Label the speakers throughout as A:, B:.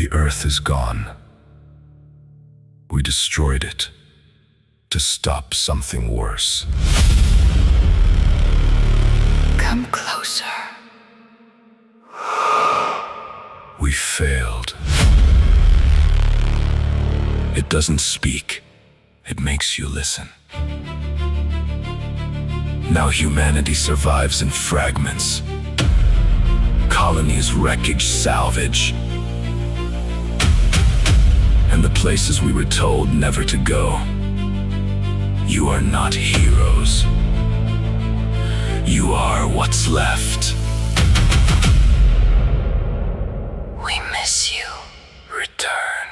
A: The Earth is gone. We destroyed it to stop something worse.
B: Come closer.
A: We failed. It doesn't speak. It makes you listen. Now humanity survives in fragments. Colonies, wreckage, salvage. And the places we were told never to go. You are not heroes. You are what's left.
B: We miss you.
A: Return.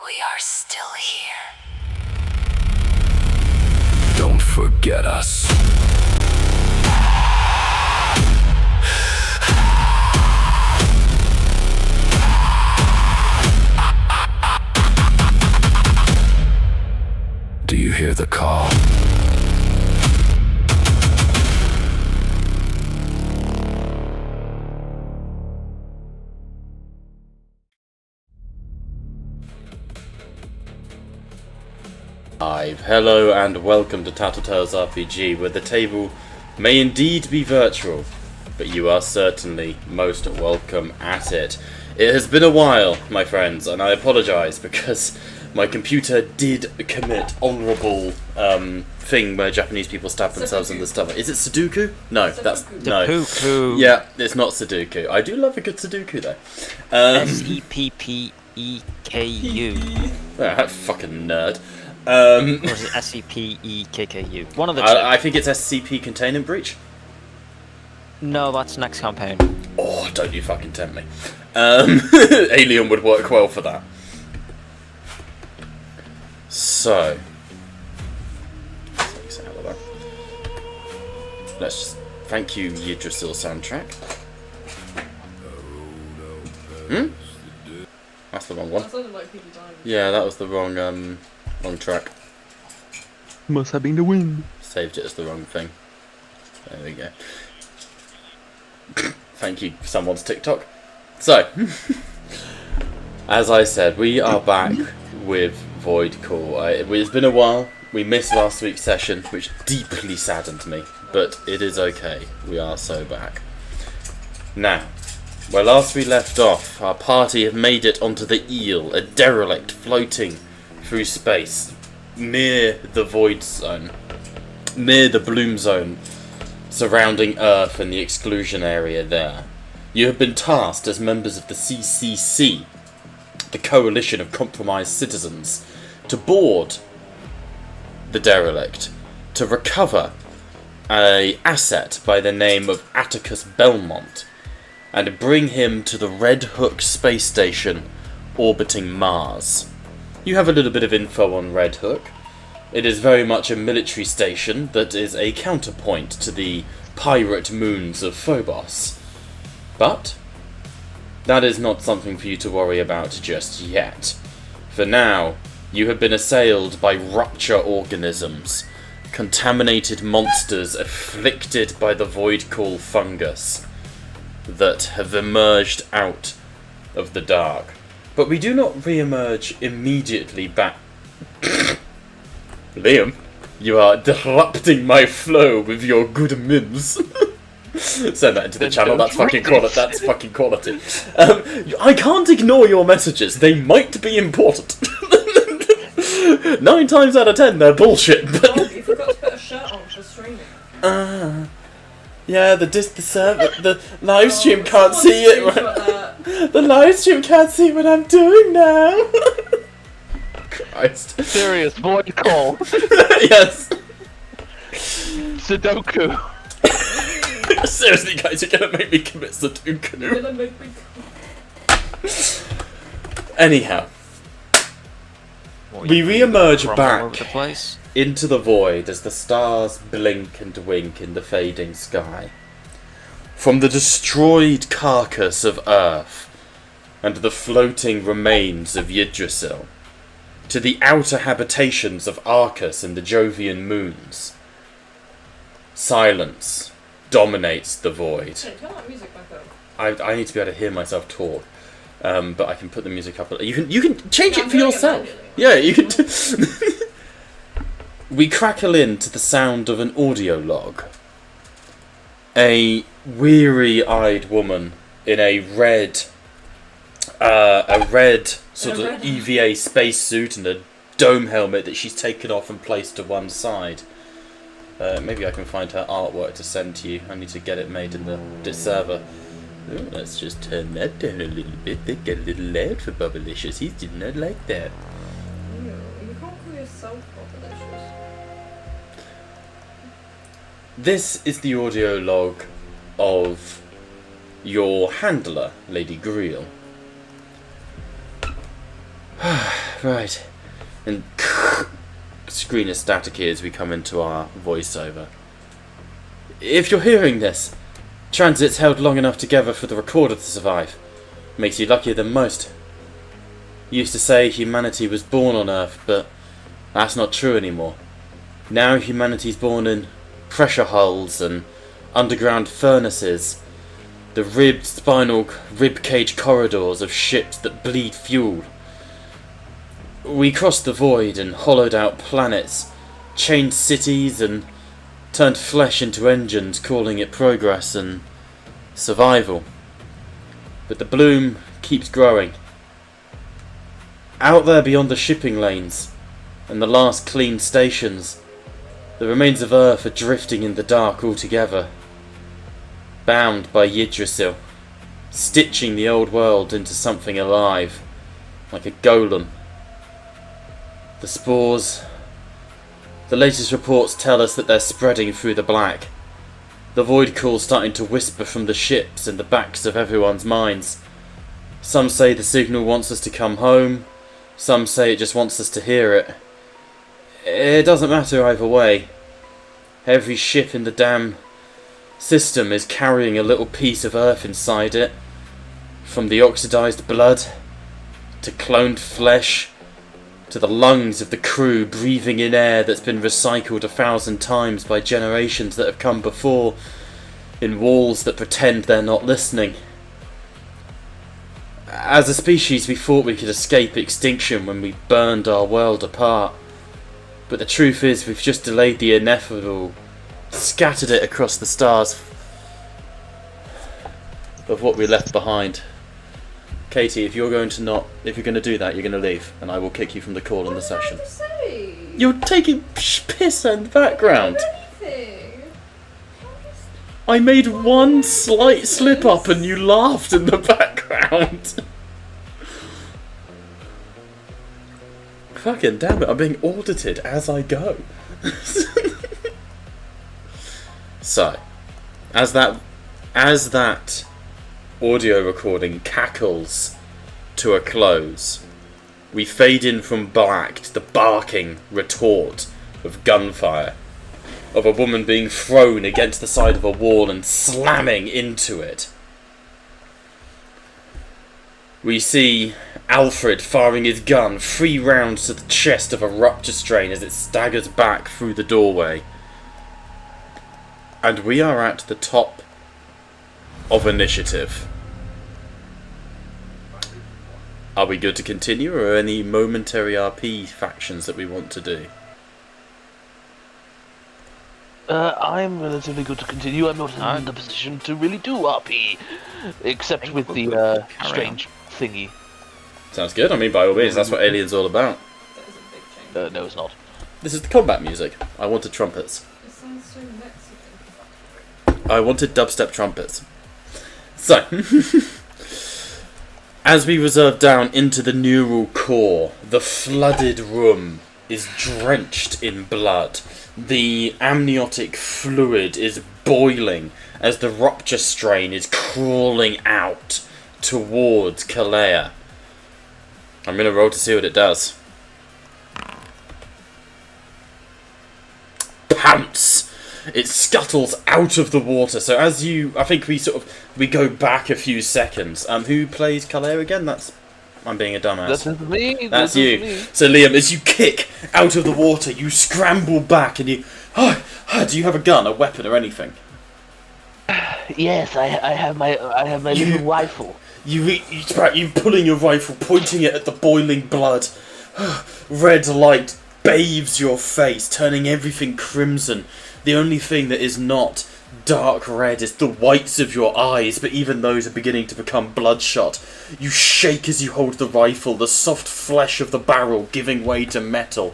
B: We are still here.
A: Don't forget us. Do you hear the call?
C: Hello and welcome to Tattletales RPG, where the table may indeed be virtual, but you are certainly most welcome at it. It has been a while, my friends, and I apologise because my computer did commit honourable thing where Japanese people stab themselves in the stomach. Is it Sudoku? No, that's no.
D: Seppuku.
C: Yeah, it's not Sudoku. I do love a good Sudoku though.
D: Seppeku.
C: That fucking nerd.
D: Or is it SCPEKKU? One of the two.
C: I think it's SCP Containment Breach.
D: No, that's next campaign.
C: Oh, don't you fucking tempt me. Alien would work well for that. So, let's just thank you, Yggdrasil soundtrack. That's the wrong one.
E: That sounded like people dying.
C: Yeah, that was the wrong track.
D: Must have been the wind.
C: Saved it as the wrong thing. There we go. Thank you, someone's TikTok. So, as I said, we are back with Voidcall. It's been a while. We missed last week's session, which deeply saddened me, but it is okay. We are so back. Now, where last we left off, our party have made it onto the Eel, a derelict floating through space, near the Void Zone, near the Bloom Zone, surrounding Earth and the exclusion area there. You have been tasked as members of the CCC, the Coalition of Compromised Citizens, to board the derelict, to recover an asset by the name of Atticus Belmont, and bring him to the Red Hook space station orbiting Mars. You have a little bit of info on Red Hook. It is very much a military station that is a counterpoint to the pirate moons of Phobos. But that is not something for you to worry about just yet. For now, you have been assailed by rupture organisms, contaminated monsters afflicted by the Voidcall fungus that have emerged out of the dark. But we do not re-emerge immediately back. Liam, you are disrupting my flow with your good mims. Send that into the channel. That's fucking quality. That's fucking quality. I can't ignore your messages. They might be important. 9 times out of 10, they're bullshit. But
E: Oh, you forgot to put a shirt on for streaming.
C: yeah, the live stream can't see it. The live stream can't see what I'm doing now. Christ.
D: Serious Voidcall.
C: Yes.
D: Sudoku.
C: Seriously, guys, you're gonna make me commit Sudoku.
E: You're gonna make me...
C: Anyhow, we re-emerge back
D: All over the place.
C: into the void as the stars blink and wink in the fading sky. From the destroyed carcass of Earth and the floating remains of Yggdrasil to the outer habitations of Arcus and the Jovian moons, silence dominates the void.
E: Hey, turn that music back up.
C: I need to be able to hear myself talk. But I can put the music up. You can change
E: Yeah,
C: it
E: I'm
C: for
E: doing it
C: yourself.
E: manually.
C: Yeah, you can. We crackle into the sound of an audio log. A weary-eyed woman in a red sort of
E: red-
C: EVA spacesuit and a dome helmet that she's taken off and placed to one side. Maybe I can find her artwork to send to you. I need to get it made in the server. Ooh, let's just turn that down a little bit. They get a little loud for Bubblicious. He did not like that.
E: Ew, you can't call yourself Bubblicious.
C: This is the audio log of your handler, Lady Greel. Right. And screen is staticky as we come into our voiceover. If you're hearing this, transit's held long enough together for the recorder to survive. Makes you luckier than most. Used to say humanity was born on Earth, but that's not true anymore. Now humanity's born in pressure hulls and underground furnaces, the ribbed spinal rib cage corridors of ships that bleed fuel. We crossed the void and hollowed out planets, chained cities and turned flesh into engines, calling it progress and survival. But the bloom keeps growing. Out there beyond the shipping lanes and the last clean stations, the remains of Earth are drifting in the dark altogether, bound by Yggdrasil, stitching the old world into something alive, like a golem. The spores. The latest reports tell us that they're spreading through the black. The Voidcall starting to whisper from the ships in the backs of everyone's minds. Some say the signal wants us to come home. Some say it just wants us to hear it. It doesn't matter either way. Every ship in the damn system is carrying a little piece of Earth inside it. From the oxidized blood, to cloned flesh, to the lungs of the crew breathing in air that's been recycled 1,000 times by generations that have come before, in walls that pretend they're not listening. As a species, we thought we could escape extinction when we burned our world apart. But the truth is, we've just delayed the inevitable, scattered it across the stars of what we left behind. Katie, if you're going to do that, you're going to leave, and I will kick you from the call in the session.
E: What did I say?
C: You're taking piss in the background.
E: Anything.
C: I made one slight slip up and you laughed in the background. Fucking damn it, I'm being audited as I go. So, as that audio recording cackles to a close, we fade in from black to the barking retort of gunfire, of a woman being thrown against the side of a wall and slamming into it. We see Alfred firing his gun 3 rounds to the chest of a rupture strain as it staggers back through the doorway. And we are at the top of initiative. Are we good to continue, or any momentary RP factions that we want to do?
F: I'm relatively good to continue. I'm not in the position to really do RP, except with the strange thingy.
C: Sounds good. I mean, by all means, that's what Alien's all about.
E: That is a big change.
F: No, it's not.
C: This is the combat music. I wanted trumpets.
E: It sounds so Mexican.
C: I wanted dubstep trumpets. So, as we reserve down into the neural core, the flooded room is drenched in blood. The amniotic fluid is boiling as the rupture strain is crawling out towards Kalea. I'm going to roll to see what it does. Pounce! It scuttles out of the water. So as I think we go back a few seconds. Who plays Kalea again? I'm being a dumbass.
F: That's me.
C: That's you.
F: Me.
C: So Liam, as you kick out of the water, you scramble back and you... do you have a gun, a weapon or anything?
F: Yes, I have my little rifle.
C: You pulling your rifle, pointing it at the boiling blood. Red light bathes your face, turning everything crimson. The only thing that is not dark red is the whites of your eyes, but even those are beginning to become bloodshot. You shake as you hold the rifle, the soft flesh of the barrel giving way to metal.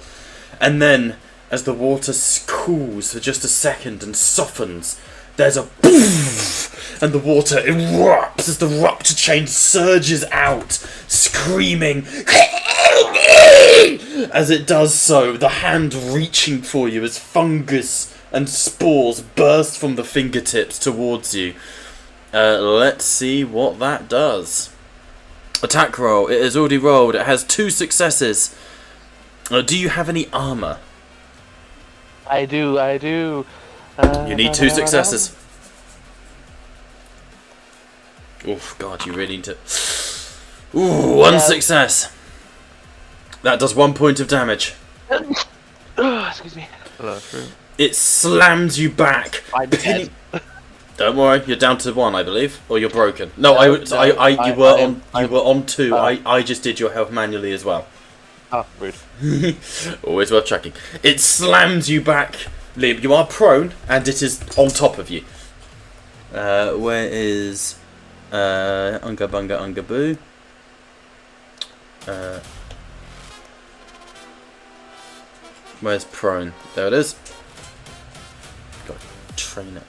C: And then, as the water cools for just a second and softens, there's a poof, and the water erupts as the rupture chain surges out, screaming. As it does so, the hand reaching for you as fungus and spores burst from the fingertips towards you. Let's see what that does. Attack roll. It has already rolled. It has 2 successes. Do you have any armor?
F: I do.
C: You need 2 successes. Oh God, you really need to. Ooh, 1 success. That does 1 point of damage.
F: Excuse me.
D: Hello, true.
C: It slams you back.
F: I'm dead.
C: Don't worry, you're down to 1, I believe, or you're broken. No, you were on 2. I just did your health manually as well.
F: Oh, rude.
C: Always worth checking. It slams you back, Liam. You are prone, and it is on top of you. Where is Unga Bunga Unga Boo? Where's prone? There it is. Got to train it.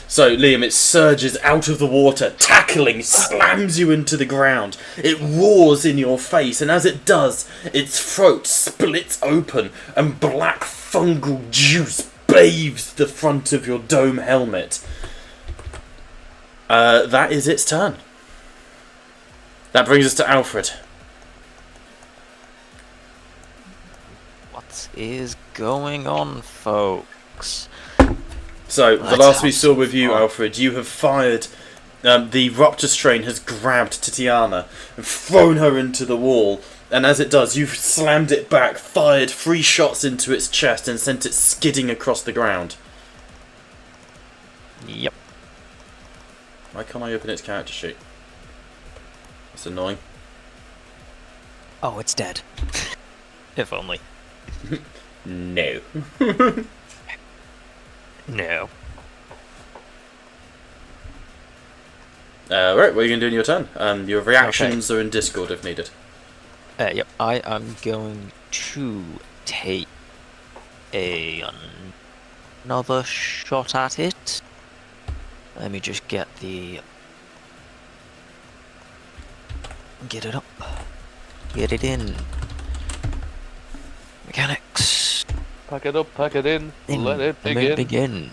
C: So, Liam, it surges out of the water, tackling, slams you into the ground. It roars in your face, and as it does, its throat splits open, and black fungal juice bathes the front of your dome helmet. That is its turn. That brings us to Alfred.
D: What is going on, folks?
C: So, the last we saw with you, Alfred, you have fired. The rupture strain has grabbed Tatiana and thrown her into the wall. And as it does, you've slammed it back, fired 3 shots into its chest, and sent it skidding across the ground.
D: Yep.
C: Why can't I open its character sheet? That's annoying.
D: Oh, it's dead. If only.
C: No.
D: No.
C: Right, what are you going to do in your turn? Your reactions are in Discord if needed.
D: Yep. I am going to take another shot at it. Let me just get it up. Get it in. Mechanics.
F: Pack it up, pack it in. Let it begin.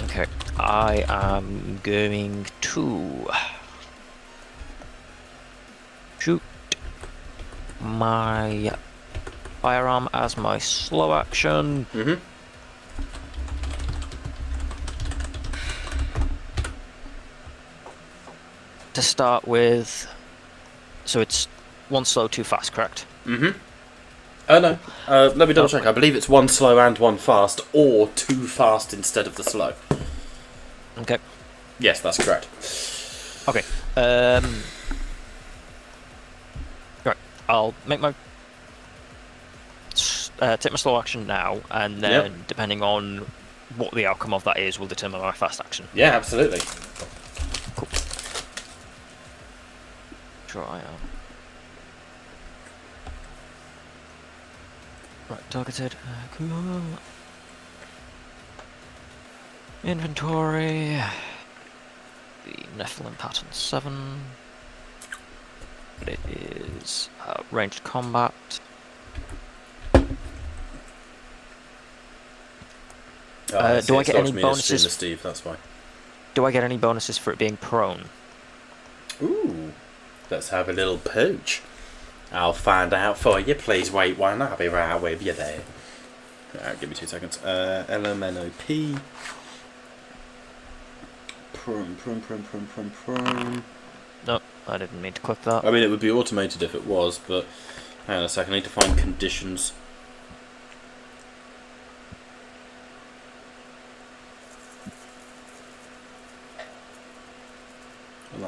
D: Okay, I am going to shoot my firearm as my slow action. To start with, so it's 1 slow, 2 fast, correct?
C: Oh no. Let me double check. I believe it's 1 slow and 1 fast, or 2 fast instead of the slow.
D: Okay.
C: Yes, that's correct.
D: Okay. Right. I'll make my take my slow action now, and then depending on what the outcome of that is, will determine my fast action.
C: Yeah, absolutely.
D: Cool. Sure I am. Right, targeted. Cool. Inventory. The Nephilim pattern 7. It is ranged combat. Do I get any bonuses?
C: Steve, that's why.
D: Do I get any bonuses for it being prone?
C: Ooh, let's have a little pooch. I'll find out for you. Please wait one. I'll be right with you there. Give me 2 seconds. LMNOP. Prone.
D: No, I didn't mean to click that.
C: I mean, it would be automated if it was, but hang on a second. I need to find conditions.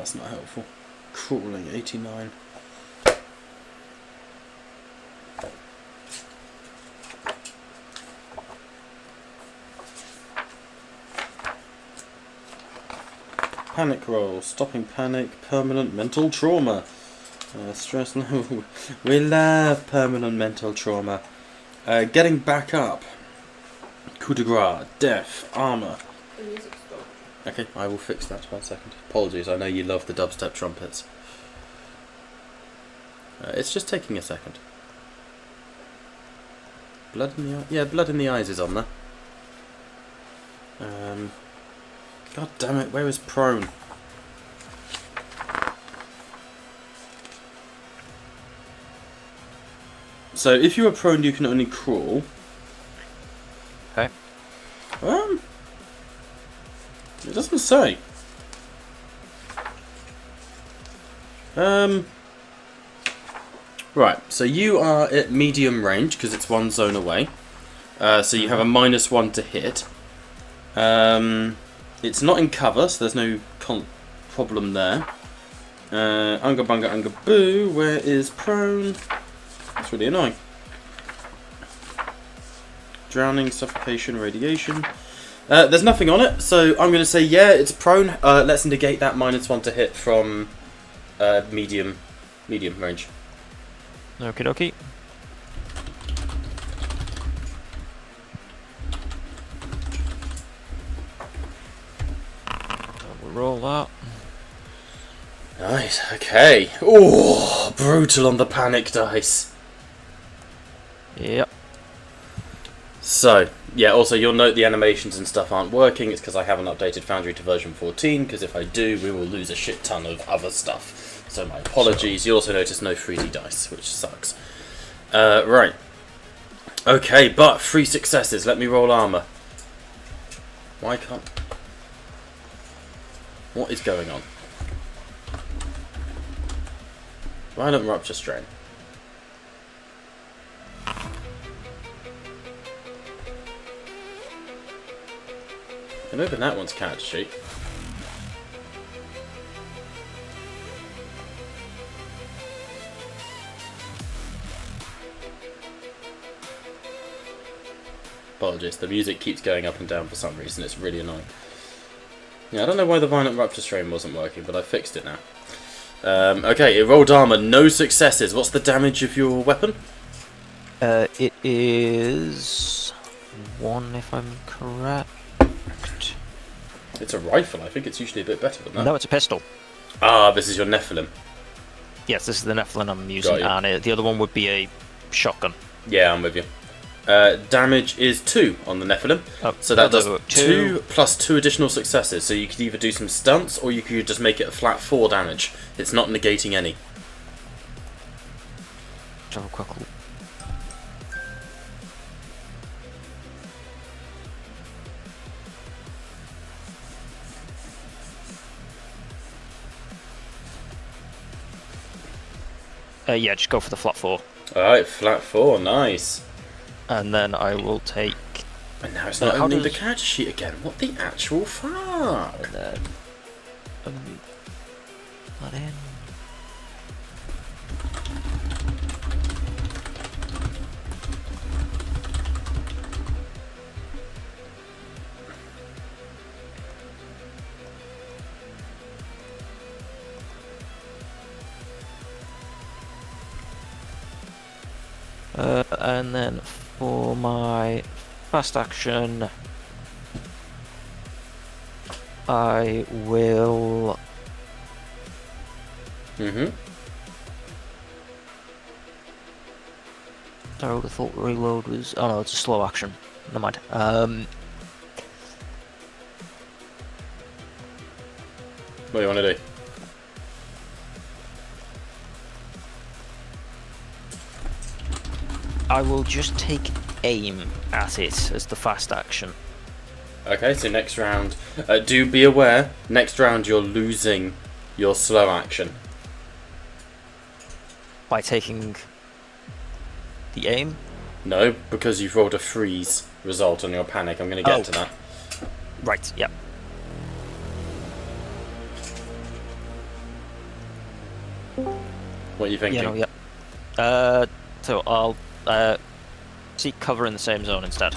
C: that's not helpful. Crawling, 89. Panic roll, stopping panic, permanent mental trauma. Stress, no, we love permanent mental trauma. Getting back up. Coup de grace, death, armour.
E: The music stopped.
C: Okay, I will fix that 1 second. Apologies, I know you love the dubstep trumpets. It's just taking a second. Blood in the eye? Yeah, blood in the eyes is on there. God damn it, where is prone? So if you are prone, you can only crawl.
D: Okay.
C: It doesn't say. Right, so you are at medium range because it's one zone away. So you have a -1 to hit. It's not in cover, so there's no problem there. Unga bunga unga boo, where is prone? That's really annoying. Drowning, suffocation, radiation. There's nothing on it, so I'm going to say yeah, it's prone. Let's negate that -1 to hit from medium range.
D: Okie dokie. We'll roll that.
C: Nice, okay. Oh, brutal on the panic dice.
D: Yep.
C: So, yeah, also you'll note the animations and stuff aren't working. It's because I haven't updated Foundry to version 14, because if I do, we will lose a shit ton of other stuff. So my apologies. You'll also notice no 3D dice, which sucks. Right. Okay, but 3 successes. Let me roll armour. Why can't... What is going on? Violent rupture strain. And open that one's character sheet. Apologies, the music keeps going up and down for some reason, it's really annoying. Yeah, I don't know why the violent rupture strain wasn't working, but I fixed it now. Okay, it rolled armour, no successes. What's the damage of your weapon?
D: It is 1 if I'm correct.
C: It's a rifle, I think it's usually a bit better than that.
D: No, it's a pistol.
C: Ah, this is your Nephilim.
D: Yes, this is the Nephilim I'm using,
C: Got you.
D: and the other one would be a shotgun.
C: Yeah, I'm with you. Damage is 2 on the Nephilim.
D: Oh,
C: So that does
D: no,
C: 2 plus 2 additional successes. So you could either do some stunts or you could just make it a flat 4 damage. It's not negating any.
D: Let's have a quick look. Yeah, just go for the flat 4.
C: Alright, flat 4, nice.
D: And then I will take...
C: And now it's not
D: how
C: opening the
D: does-
C: character sheet again. What the actual fuck?
D: And then... that in. And then for my fast action, I will...
C: Mm-hmm.
D: I would have thought reload was... Oh no, it's a slow action. Never mind.
C: What do you want to do?
D: I will just take aim at it as the fast action.
C: Okay, so next round... do be aware, next round you're losing your slow action.
D: By taking the aim?
C: No, because you've rolled a freeze result on your panic. I'm going to get to that.
D: Right, yep.
C: are you thinking?
D: Yeah, no, yeah. So I'll seek cover in the same zone instead.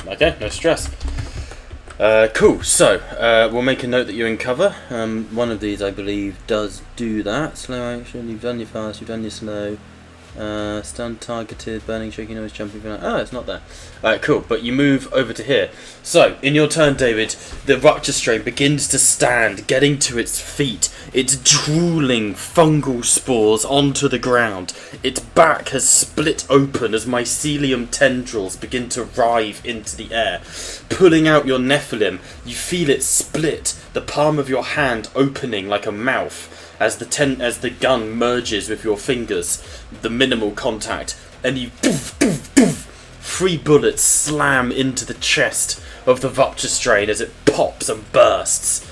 C: Okay, no stress. Cool, so we'll make a note that you're in cover. One of these, I believe, does do that. Slow action, you've done your fast, you've done your slow. Stun targeted, burning, shaking noise, jumping. Oh, it's not there. Cool, but you move over to here. So, in your turn, David, the Rupture Strain begins to stand, getting to its feet. It's drooling fungal spores onto the ground. Its back has split open as mycelium tendrils begin to writhe into the air. Pulling out your Nephilim, you feel it split, the palm of your hand opening like a mouth. As the gun merges with your fingers, the minimal contact, and you poof, poof, poof, 3 bullets slam into the chest of the Rupture Strain as it pops and bursts.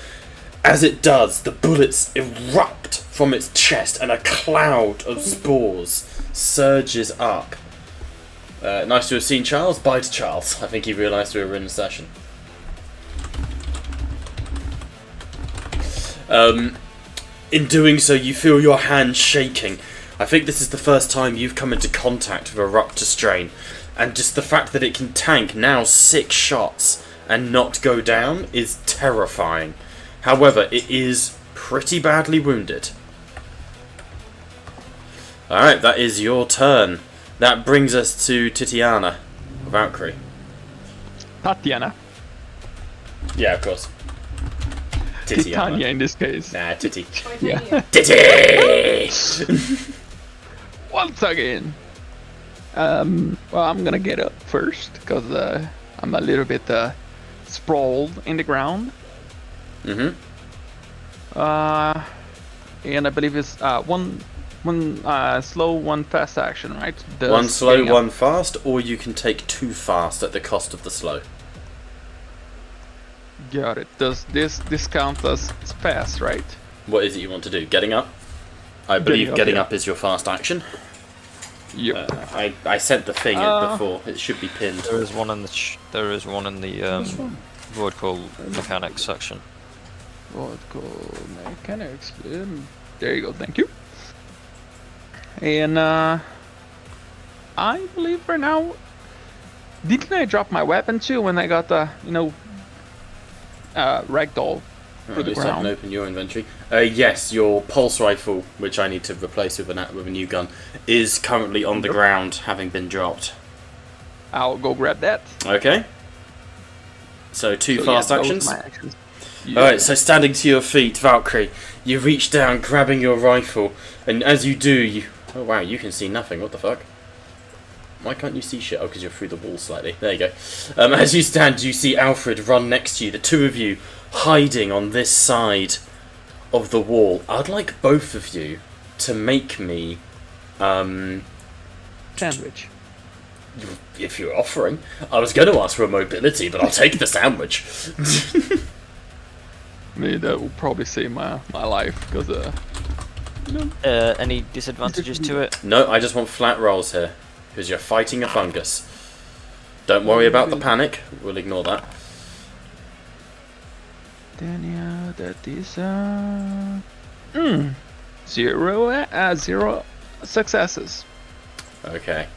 C: As it does, the bullets erupt from its chest and a cloud of spores surges up. Nice to have seen Charles. Bye to Charles. I think he realised we were in a session. In doing so, you feel your hand shaking. I think this is the first time you've come into contact with a Rupture Strain, and just the fact that it can tank now 6 shots and not go down is terrifying. However, it is pretty badly wounded. Alright, that is your turn. That brings us to Titiana. Valkyrie.
G: Tatiana.
C: Yeah, of course.
G: Titania in this case.
C: Nah, Titty.
G: Yeah.
C: Titty!
G: Once again. Well, I'm gonna get up first because I'm a little bit sprawled in the ground.
C: Mm-hmm.
G: And I believe it's one slow, one fast action, right?
C: One slow, one fast, or you can take 2 fast at the cost of the slow.
G: Got it. Does this count as fast, right?
C: What is it you want to do? Getting up? I believe getting up is your fast action.
G: Yep.
C: I sent the thing in before. It should be pinned.
D: There is one in the Voidcall mechanics section.
G: Voidcall mechanics. There you go. Thank you. And I believe right now, didn't I drop my weapon too when I got the ragdoll through the
C: Just have
G: ground?
C: open your inventory. Yes, your pulse rifle, which I need to replace with a new gun, is currently on the ground, having been dropped.
G: I'll go grab that.
C: Okay. So 2 fast
G: those are
C: actions.
G: my actions. Yeah.
C: Alright, so standing to your feet, Valkyrie, you reach down, grabbing your rifle, and as you do, you... Oh wow, you can see nothing, what the fuck? Why can't you see shit? Oh, because you're through the wall slightly. There you go. As you stand, you see Alfred run next to you, the 2 of you hiding on this side of the wall. I'd like both of you to make me...
G: Sandwich.
C: If you're offering. I was going to ask for a mobility, but I'll take the sandwich.
G: Maybe that will probably save my life because
D: Any disadvantages to it?
C: No, I just want flat rolls here. Because you're fighting a fungus. Don't worry about the panic. We'll ignore that.
G: then yeah, that is zero successes.
C: Okay.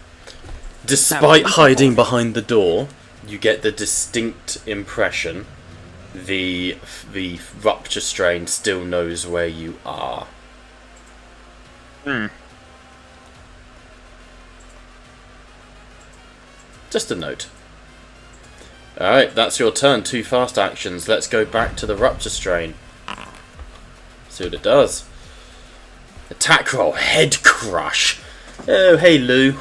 C: Despite hiding behind the door, you get the distinct impression the Rupture Strain still knows where you are. Just a note. Alright, that's your turn. 2 fast actions. Let's go back to the Rupture Strain. See what it does. Attack roll. Head crush. Oh, hey, Lou.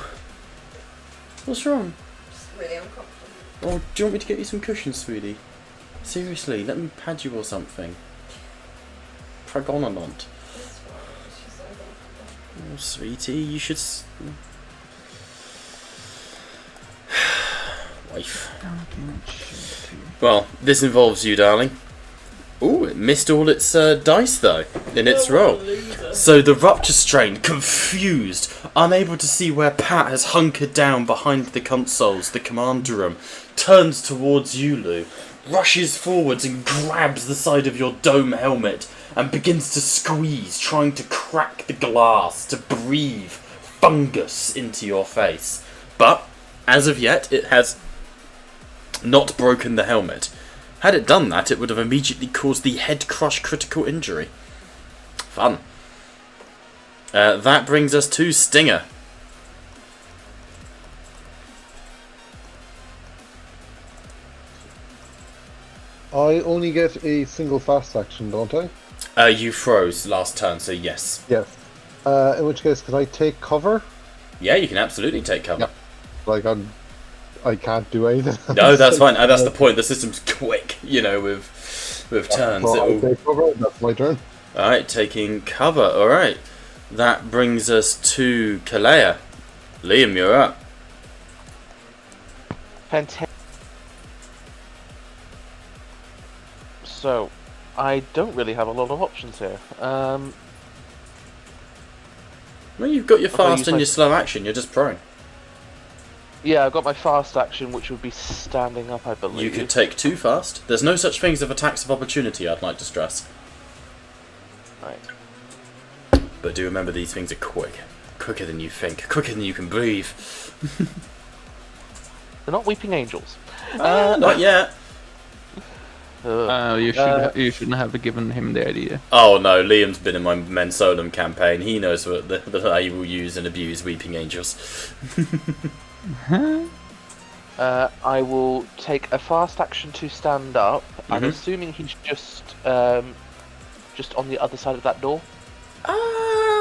C: What's wrong?
E: Just really uncomfortable.
C: Oh, do you want me to get you some cushions, sweetie? Seriously, let me pad you or something. Pragononant.
E: It's fine. It's just uncomfortable.
C: Oh, sweetie, you should... Wife. Well, this involves you, darling. Ooh, it missed all its dice, though, in its roll. So the Rupture Strain, confused, unable to see where Pat has hunkered down behind the consoles, the command room, turns towards you, Lou. rushes forwards and grabs the side of your dome helmet and begins to squeeze, trying to crack the glass to breathe fungus into your face. But, as of yet, it has not broken the helmet. Had it done that, it would have immediately caused the head crush critical injury. Fun. That brings us to Stinger.
H: I only get a single fast action, don't I?
C: You froze last turn, so yes.
H: Yes. In which case, can I take cover?
C: Yeah, you can absolutely take cover.
H: Yeah. Like, I can't do anything.
C: No, that's fine. That's the point. The system's quick, you know, with turns.
H: So I take cover, that's my turn.
C: Alright, taking cover. Alright. That brings us to Kalea. Liam, you're up.
F: Fantastic. So, I don't really have a lot of options here.
C: Well, you've got your fast and your slow action. You're just prone.
F: Yeah, I've got my fast action, which would be standing up, I believe.
C: You could take 2 fast. There's no such things as attacks of opportunity, I'd like to stress.
F: Right.
C: But do remember, these things are quick. Quicker than you think. Quicker than you can breathe.
F: They're not weeping angels.
C: Not yet.
G: You shouldn't have given him the idea.
C: Oh no, Liam's been in my Mensolum campaign. He knows that I will use and abuse weeping angels.
F: I will take a fast action to stand up. I'm assuming he's just on the other side of that door.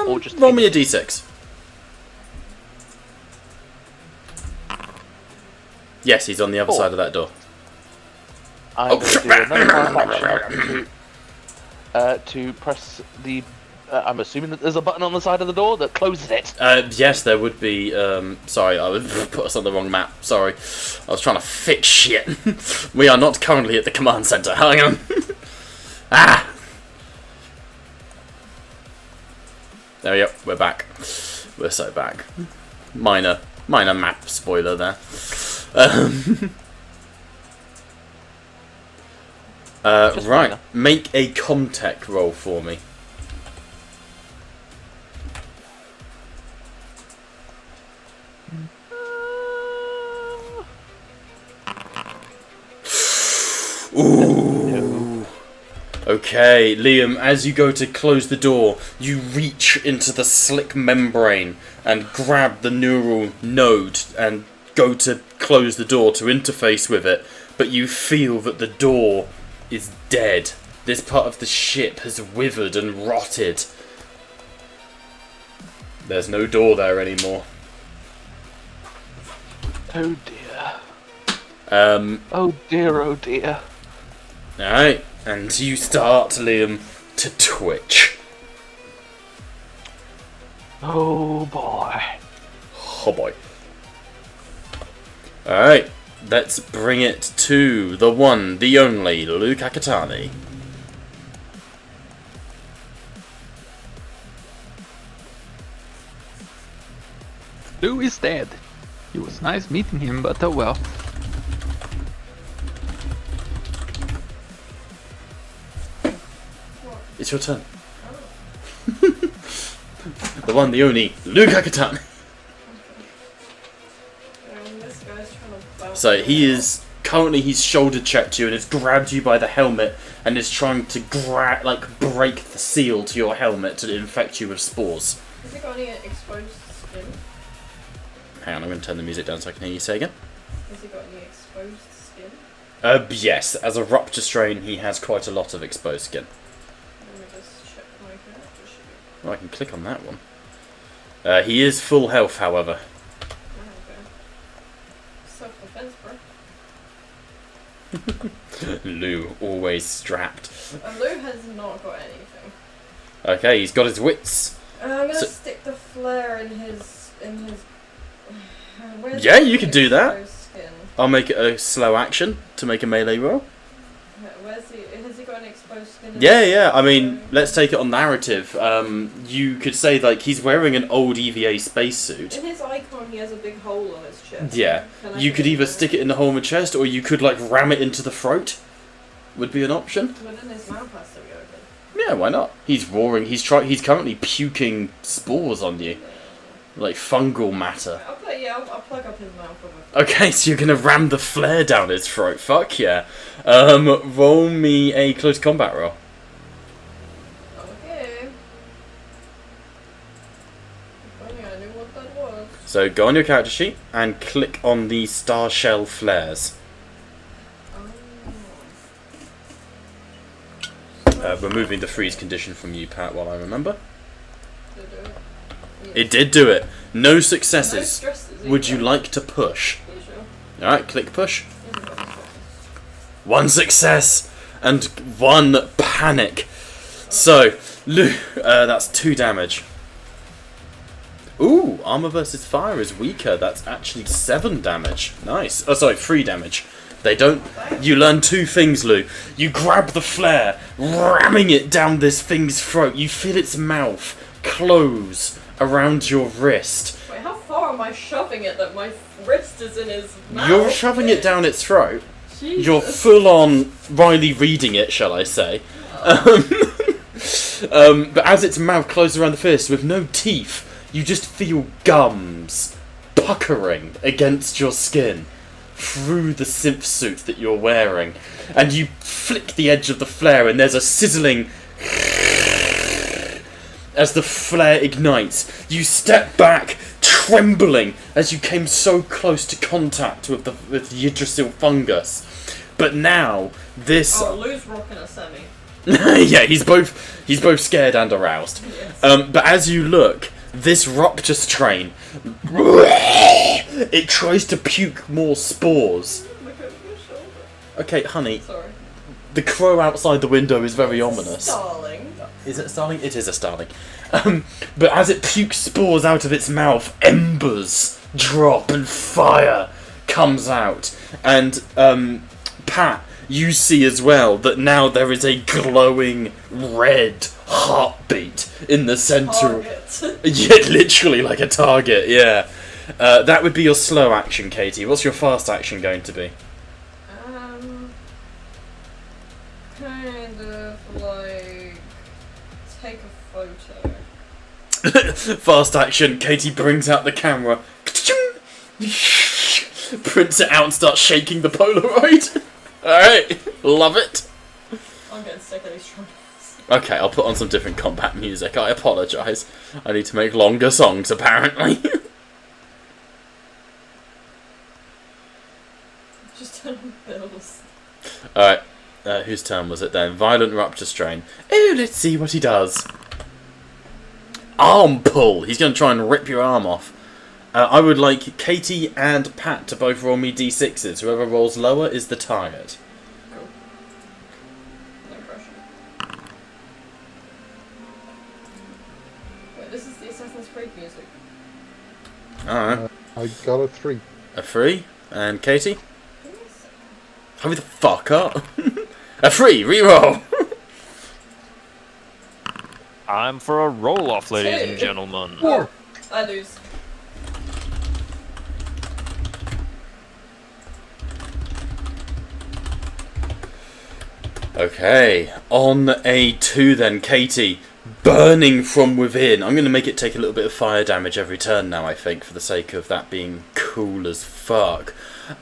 F: Or just
C: roll me a d6. Yes, he's on the other side of that door.
F: I will do another fast action to press the. I'm assuming that there's a button on the side of the door that closes it.
C: Yes, there would be. Sorry, I would put us on the wrong map. Sorry, I was trying to fix shit. We are not currently at the command center. Hang on. Ah. There we go. We're back. We're so back. Minor map spoiler there. Right.
F: minor.
C: Make a Comtech roll for me. Ooh. Okay, Liam, as you go to close the door, you reach into the slick membrane and grab the neural node and go to close the door to interface with it, but you feel that the door is dead. This part of the ship has withered and rotted. There's no door there anymore.
F: Oh dear.
C: Oh
F: dear.
C: Alright, and you start, Liam, to twitch.
F: Oh boy.
C: Oh boy. Alright, let's bring it to the one, the only, Luke Akatani.
G: Lou is dead. It was nice meeting him, but oh well.
C: It's your turn. The one, the only, Luke Akatani.
E: This guy's trying to bounce
C: So he
E: around.
C: is currently, he's shoulder checked you and has grabbed you by the helmet and is trying to break the seal to your helmet to infect you with spores.
E: Has he got any exposed skin?
C: Hang on, I'm going to turn the music down so I can hear you say again.
E: Has he got any exposed skin?
C: Yes, as a Rupture Strain, he has quite a lot of exposed skin.
E: Let me just check my character sheet.
C: Oh, I can click on that one. He is full health, however.
E: Oh, okay. Self-defense, bro.
C: Lou, always strapped.
E: And Lou has not got anything.
C: Okay, he's got his wits.
E: I'm gonna
C: So-
E: stick the flare in his. Where's
C: Yeah,
E: the
C: you can do that.
E: exposed Skin?
C: I'll make it a slow action to make a melee roll.
E: Where's he? Has he got an exposed skin? in
C: Yeah,
E: his-
C: yeah. I mean, let's take it on narrative. You could say like he's wearing an old EVA spacesuit.
E: In his icon, he has a big hole on his chest.
C: Yeah.
E: Can I
C: You
E: put
C: could
E: it
C: either
E: there?
C: stick it in the hole in the chest, or you could like ram it into the throat. would be an option.
E: But then his mouth has to be open.
C: Yeah, why not? He's roaring. He's currently puking spores on you, like fungal matter.
E: I'll plug up his mouth with a...
C: Okay, so you're gonna ram the flare down his throat. Fuck yeah. Roll me a close combat roll.
E: Okay. If only I knew what that was.
C: So go on your character sheet and click on the star shell flares. Removing the freeze condition from you, Pat, while I remember.
E: Did it do it? Yes.
C: It did do it. No
E: No
C: successes.
E: stresses
C: Would you
E: either.
C: like to push?
E: Are you sure?
C: Alright, click push.
E: Yeah, no stresses.
C: One success and one panic. So, Lou, that's 2 damage. Ooh, armor versus fire is weaker. That's actually 7 damage. Nice. Oh, sorry, 3 damage. They don't. You learn 2 things, Lou. You grab the flare, ramming it down this thing's throat. You feel its mouth close around your wrist.
E: Wait, how far am I shoving it that my wrist is in his mouth?
C: You're shoving it down its throat.
E: Jesus.
C: You're full on Riley reading it, shall I say. But as its mouth closes around the fist with no teeth, you just feel gums puckering against your skin through the synth suit that you're wearing. And you flick the edge of the flare and there's a sizzling as the flare ignites. You step back, trembling, as you came so close to contact with the Yggdrasil fungus. But now, this...
E: Oh, Lou's rocking a semi.
C: yeah, he's both scared and aroused.
E: Yes.
C: But as you look, this Ruptus train, it tries to puke more spores.
E: Look over your shoulder.
C: Okay, honey,
E: Sorry.
C: the crow outside the window is very ominous.
E: Starling.
C: Is it a starling? It is a starling. But as it pukes spores out of its mouth, embers drop and fire comes out. And, Pat, you see as well that now there is a glowing red heartbeat in the centre.
E: Target.
C: Yeah, literally like a target, yeah. That would be your slow action, Katie. What's your fast action going to be?
E: Kind of like take a photo.
C: Fast action, Katie brings out the camera, prints it out and starts shaking the Polaroid. Alright, love it.
E: I'm getting sick of these trying.
C: Okay, I'll put on some different combat music. I apologise. I need to make longer songs, apparently.
E: Just turn on bills.
C: Alright, whose turn was it then? Violent Rupture Strain. Oh, let's see what he does. Arm pull. He's going to try and rip your arm off. I would like Katie and Pat to both roll me d6s. Whoever rolls lower is the target.
E: Cool. No pressure. Wait, this is the Assassin's Creed music.
C: Alright.
H: I got a 3.
C: A 3. And Katie?
E: Give me a second.
C: Hurry the fuck up. A 3. Reroll.
D: I'm for a roll-off, ladies and
E: Two.
D: gentlemen.
E: Oh, I lose.
C: Okay, on a 2 then, Katie, burning from within. I'm going to make it take a little bit of fire damage every turn now, I think, for the sake of that being cool as fuck.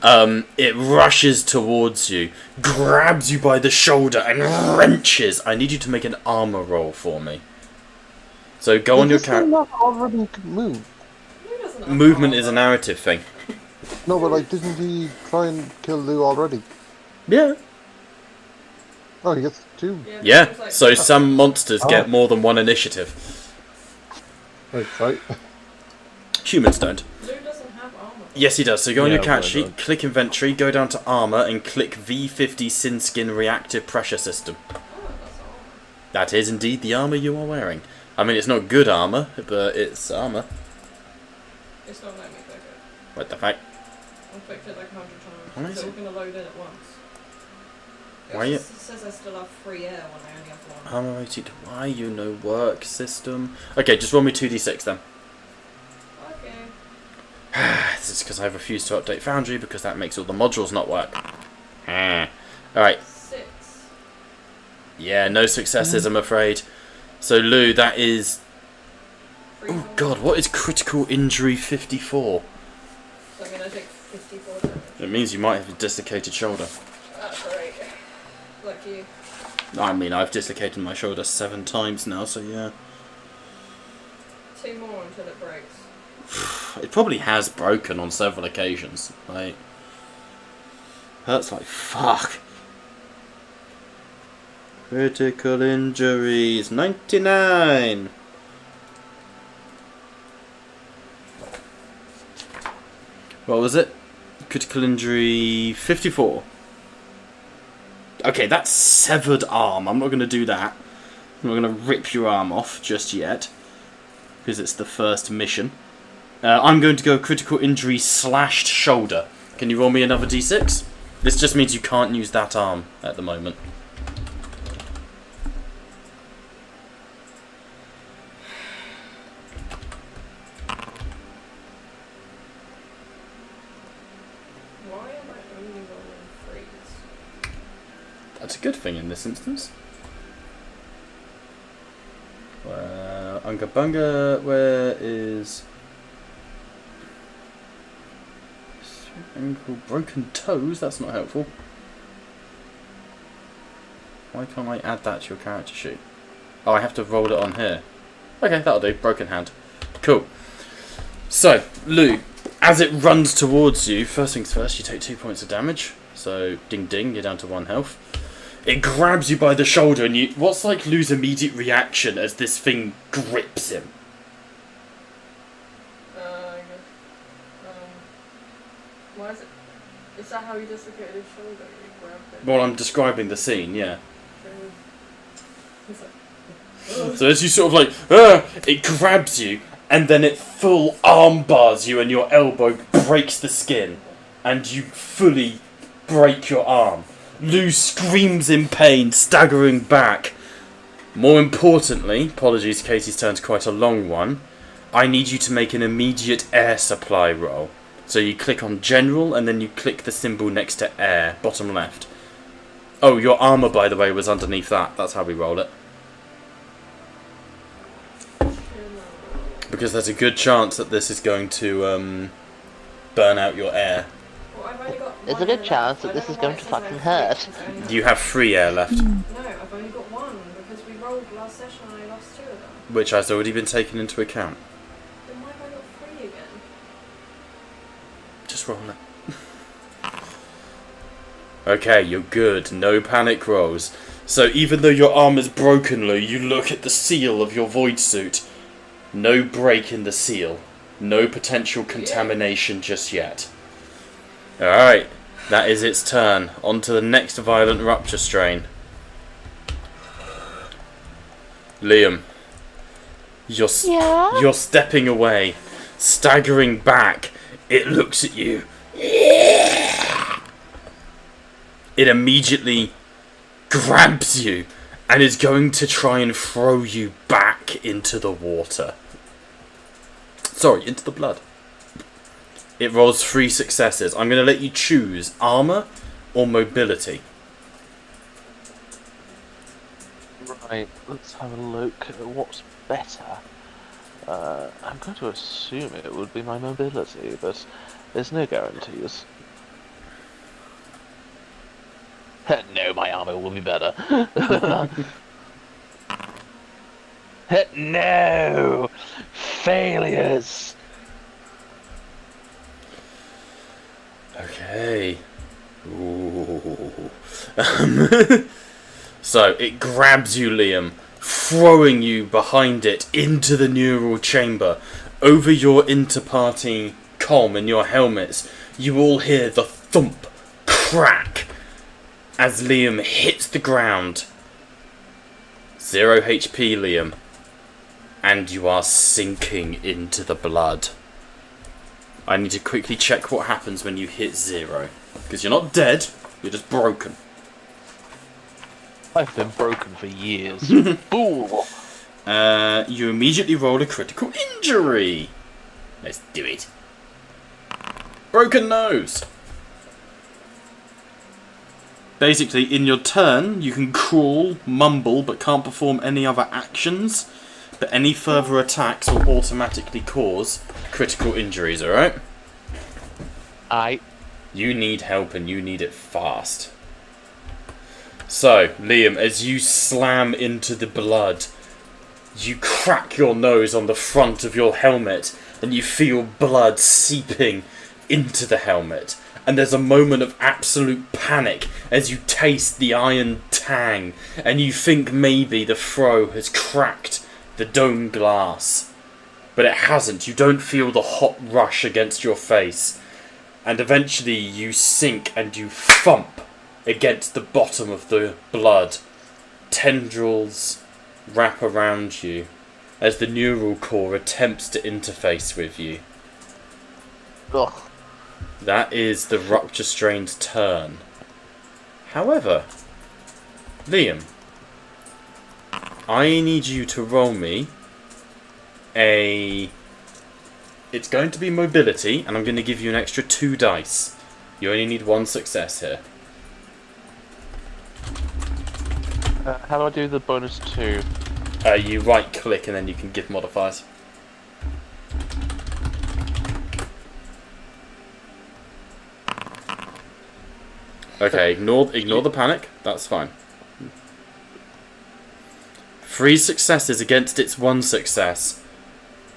C: It rushes towards you, grabs you by the shoulder and wrenches. I need you to make an armor roll for me. So go on your character.
H: not already move.
E: Who doesn't have
C: Movement is a
E: armor?
C: narrative thing.
H: No, but like, didn't he try and kill Lou already?
C: Yeah.
H: Oh, he gets 2.
C: Yeah,
E: it was like-
C: so some monsters get more than 1 initiative.
H: Right.
C: Humans don't.
E: Lou doesn't have armor.
C: Yes, he does. So go on
D: Yeah,
C: your character
D: well
C: sheet,
D: done.
C: click inventory, go down to armor, and click V50 Sin Skin Reactive Pressure System.
E: Oh, that's armor.
C: That is indeed the armor you are wearing. I mean, it's not good armor, but it's armor.
E: It's not letting me click it.
C: What the fuck?
E: I've clicked it like 100
C: Why
E: times.
C: is
E: So
C: it-
E: we're going to load in at once.
C: Why
E: It
C: you-
E: just says I still have free air when I only have one.
C: Armor rated. Why you no work system? Okay, just roll me 2d6 then.
E: Okay.
C: This is because I refuse to update Foundry because that makes all the modules not work. Alright,
E: 6.
C: Yeah, no successes, I'm afraid. So, Lou, that is... Oh, God, what is critical injury 54?
E: So I'm gonna take 54 damage.
C: It means you might have a dislocated shoulder.
E: That's alright. Lucky.
C: I mean, I've dislocated my shoulder 7 times now, so yeah.
E: 2 more until it breaks.
C: It probably has broken on several occasions. Like, hurts like fuck. Critical injuries 99. What was it? Critical injury 54. Okay, that's severed arm. I'm not going to do that. I'm not going to rip your arm off just yet, because it's the first mission. I'm going to go critical injury slashed shoulder. Can you roll me another d6? This just means you can't use that arm at the moment.
E: Why am I only rolling 3s?
C: That's a good thing in this instance. Unga Bunga, where is... Ankle, broken toes? That's not helpful. Why can't I add that to your character sheet? Oh, I have to roll it on here. Okay, that'll do. Broken hand. Cool. So, Lou, as it runs towards you, first things first, you take 2 points of damage. So, ding ding, you're down to 1 health. It grabs you by the shoulder, and you... What's like Lou's immediate reaction as this thing grips him?
E: I guess. Why is it? Is that how he dislocated his shoulder? He grabbed it.
C: Well, I'm describing the scene, yeah.
E: He's like,
C: So as you sort of like, it grabs you, and then it full arm bars you, and your elbow breaks the skin, and you fully break your arm. Lou screams in pain, staggering back. More importantly, apologies, Katie's turn's quite a long one, I need you to make an immediate air supply roll. So you click on General, and then you click the symbol next to Air, bottom left. Oh, your armour, by the way, was underneath that. That's how we roll it. Because there's a good chance that this is going to burn out your air.
E: well, I've only got
F: There's a
E: one
F: good
E: air
F: chance
E: left.
F: that this
E: I
F: is
E: don't know
F: going
E: why
F: to
E: it says
F: fucking
E: I
F: hurt.
E: have 3, 'cause I only
C: You have 3 air left,
E: No, I've only got 1 because we rolled last session and I lost 2 of them.
C: which has already been taken into account.
E: Then why have I got 3 again?
C: Just roll it. Okay, you're good. No panic rolls. So even though your arm is broken, Lou, you look at the seal of your void suit. No break in the seal. No potential contamination just yet. Alright, that is its turn. On to the next violent rupture strain. Liam, you're stepping away, staggering back. It looks at you. It immediately grabs you and is going to try and throw you back into the water. Sorry, into the blood. It rolls 3 successes. I'm going to let you choose armor or mobility.
F: Right, let's have a look at what's better. I'm going to assume it would be my mobility, but there's no guarantees. No, my armor will be better. No! Failures!
C: Okay. Ooh. So, it grabs you, Liam, throwing you behind it into the neural chamber. Over your inter-party comm and your helmets, you all hear the thump, crack, as Liam hits the ground. 0 HP, Liam. And you are sinking into the blood. I need to quickly check what happens when you hit 0. Because you're not dead, you're just broken.
F: I've been broken for years. Fool!
C: You immediately roll a critical injury. Let's do it. Broken nose. basically, in your turn, you can crawl, mumble, but can't perform any other actions. But any further attacks will automatically cause critical injuries, alright? You need help and you need it fast. So, Liam, as you slam into the blood, you crack your nose on the front of your helmet and you feel blood seeping into the helmet. And there's a moment of absolute panic as you taste the iron tang and you think maybe the throw has cracked the dome glass. But it hasn't. You don't feel the hot rush against your face. And eventually you sink and you thump against the bottom of the blood. Tendrils wrap around you as the neural core attempts to interface with you.
F: Ugh.
C: That is the Rupture Strain's turn. However, Liam, I need you to roll me a... It's going to be mobility, and I'm going to give you an extra 2 dice. You only need 1 success here.
F: How do I do the bonus 2?
C: You right click and then you can give modifiers. Okay, ignore the panic. That's fine. 3 successes against its 1 success.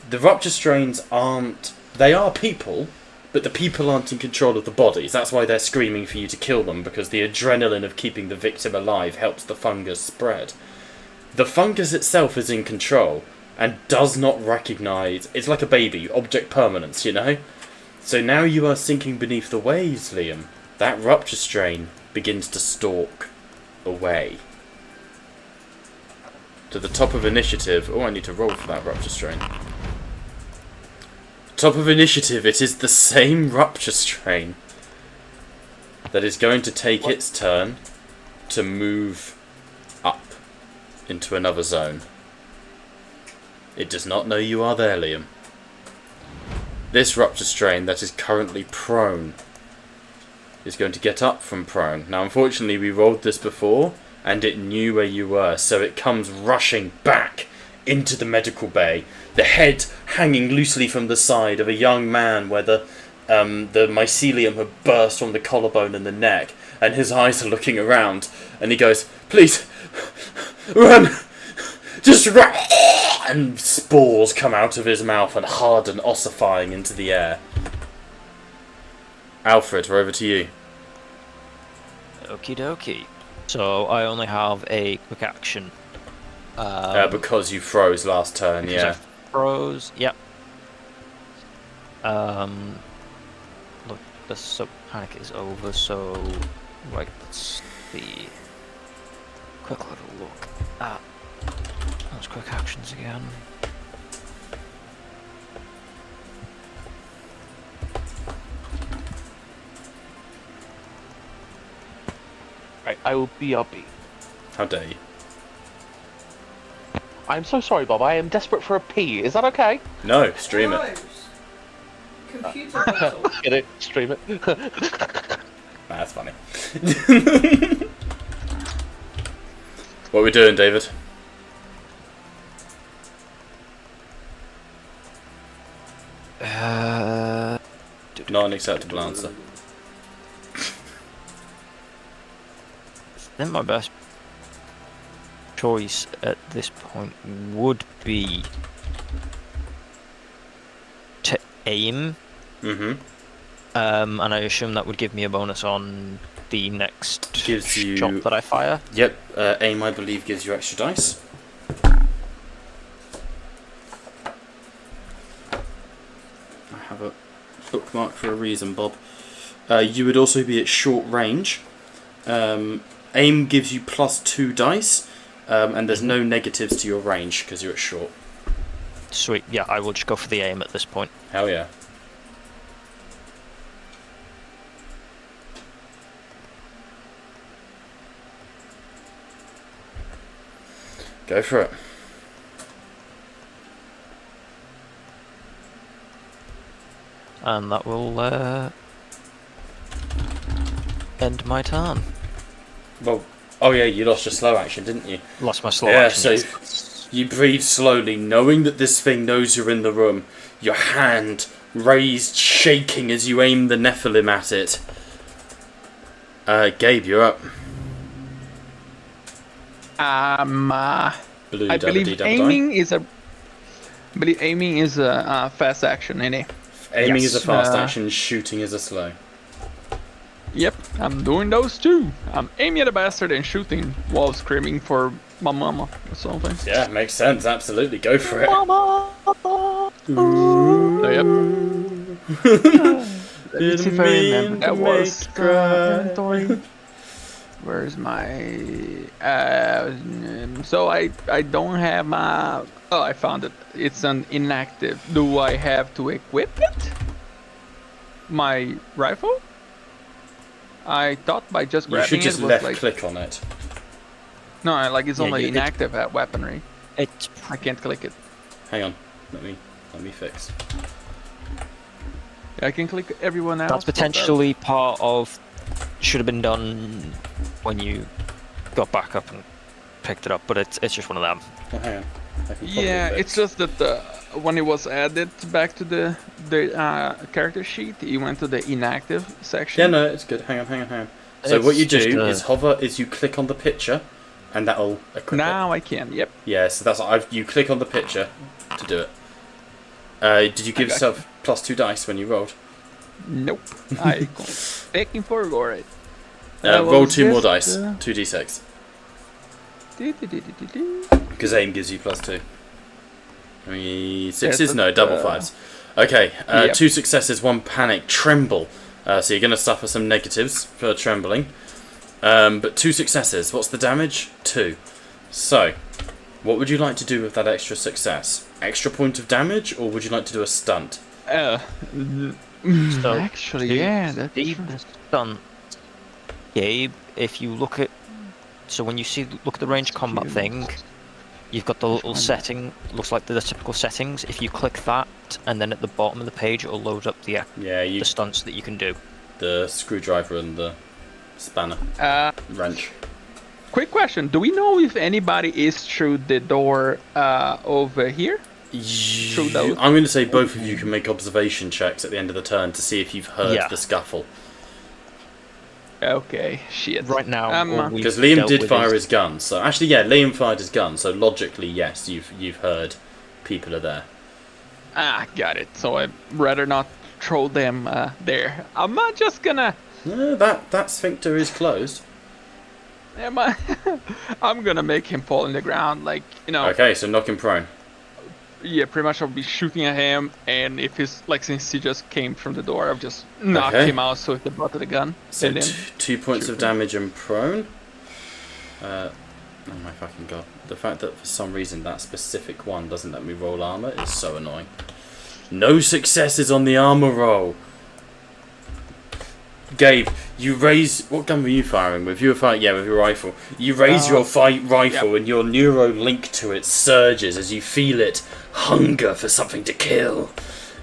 C: The Rupture Strains aren't... They are people, but the people aren't in control of the bodies. That's why they're screaming for you to kill them, because the adrenaline of keeping the victim alive helps the fungus spread. The fungus itself is in control, and does not recognise... It's like a baby, object permanence, you know? So now you are sinking beneath the waves, Liam. That Rupture Strain begins to stalk away. To the top of initiative... Oh, I need to roll for that Rupture Strain. Top of initiative, it is the same Rupture Strain that is going to take its turn to move up into another zone. It does not know you are there, Liam. This Rupture Strain that is currently prone is going to get up from prone. Now, unfortunately, we rolled this before, and it knew where you were, so it comes rushing back into the medical bay, the head hanging loosely from the side of a young man where the mycelium had burst from the collarbone and the neck, and his eyes are looking around, and he goes, "Please, run! Just run!" And spores come out of his mouth and harden, ossifying into the air. Alfred, we're over to you.
D: Okie dokie. So I only have a quick action.
C: Because you froze last turn, yeah.
D: I froze, yep. Look, the sub panic is over, so right, let's see. Quick little look at those quick actions again.
F: Right, I will BRB.
C: How dare you?
F: I'm so sorry, Bob. I am desperate for a pee. Is that okay?
C: No, stream it.
E: Gross. Computer puzzle.
F: Get it? Stream it.
C: That's funny. What are we doing, David? Not an acceptable answer.
D: I think my best choice at this point would be to aim.
C: Mm-hmm.
D: And I assume that would give me a bonus on the next
C: Gives you...
D: shot that I fire.
C: Yep, aim I believe gives you extra dice. I have a bookmark for a reason, Bob. You would also be at short range. Aim gives you +2 dice, and there's no negatives to your range because you're at short.
D: Sweet, yeah, I will just go for the aim at this point.
C: Hell yeah. Go for it.
D: And that will end my turn.
C: Well, oh yeah, you lost your slow action, didn't you?
D: Lost my slow
C: Yeah,
D: action.
C: so you breathe slowly, knowing that this thing knows you're in the room. Your hand raised, shaking as you aim the Nephilim at it. Gabe, you're up. Blue
G: I
C: double
G: believe
C: D double
G: aiming is a. I believe aiming is a fast action, innit?
C: Aiming is a
G: Yes.
C: fast action, shooting is a slow.
G: Yep, I'm doing those too. I'm aiming at a bastard and shooting while screaming for my mama or something.
C: Yeah, makes sense. Absolutely, go for it.
G: Yep. Let me see if I remember. That was inventory. Where's my? So I don't have my. Oh, I found it. It's an inactive. Do I have to equip it? My rifle? I thought by just
C: You
G: grabbing
C: should just
G: it was
C: left
G: like
C: click on it.
G: no, like it's
D: Yeah,
G: only
D: it-
G: inactive weaponry.
D: It's
G: I can't click it.
C: Hang on, let me fix.
G: I can click everyone else.
D: That's
G: but
D: potentially part of should have been done when you got back up and picked it up, but it's just one of them.
C: Oh, hang on. I can probably
G: Yeah,
C: fix.
G: it's just that when it was added back to the character sheet, it went to the inactive section.
C: Yeah, no, it's good. Hang on. So
D: It's
C: what you
D: just,
C: do is hover, is you click on the picture, and that'll equip it.
G: Now I can. Yep.
C: Yeah, so that's you click on the picture to do it. Did you give
G: Okay.
C: yourself +2 dice when you rolled?
G: Nope. I go begging for it. Alright.
C: Roll 2 more dice, 2d6,
G: Do.
C: because aim gives you +2. I mean, sixes?
G: Yes,
C: No,
G: that's,
C: double fives. Okay,
G: yep.
C: 2 successes, 1 panic, tremble. So you're going to suffer some negatives for trembling. But 2 successes. What's the damage? 2. So, what would you like to do with that extra success? Extra point of damage, or would you like to do a stunt?
D: So,
G: Actually, yeah, that's
D: the stunt. Gabe, if you look at, so when you look at the range combat thing, you've got the little setting. Looks like the typical settings. If you click that, and then at the bottom of the page, it'll load up the
C: Yeah,
D: the stunts that you can do.
C: the screwdriver and the spanner. Wrench.
G: Quick question: do we know if anybody is through the door over here? those.
C: I'm going to say both of you can make observation checks at the end of the turn to see if you've heard
D: Yeah.
C: the scuffle.
G: Okay, shit.
D: Right now, all we've
C: Because Liam
D: dealt
C: did
D: with
C: fire
D: is-
C: his gun, so actually, yeah, Liam fired his gun. So logically, yes, you've heard people are there.
G: Got it. So I'd rather not throw them there. I'm not just gonna.
C: No, that sphincter is closed.
G: Am I? I'm gonna make him fall in the ground, like
C: Okay, so knock him prone.
G: Yeah, pretty much I'll be shooting at him, and if he's like since he just came from the door, I'll just knock
C: Okay.
G: him out so with the butt of the gun.
C: So
G: and then
C: 2 points
G: shoot
C: of
G: him.
C: damage and prone. Oh my fucking god! The fact that for some reason that specific one doesn't let me roll armor is so annoying. No successes on the armor roll. Gabe, you raise. What gun were you firing with? You were firing, yeah, with your rifle. You raise your rifle, and your neuro link to it surges as you feel it hunger for something to kill.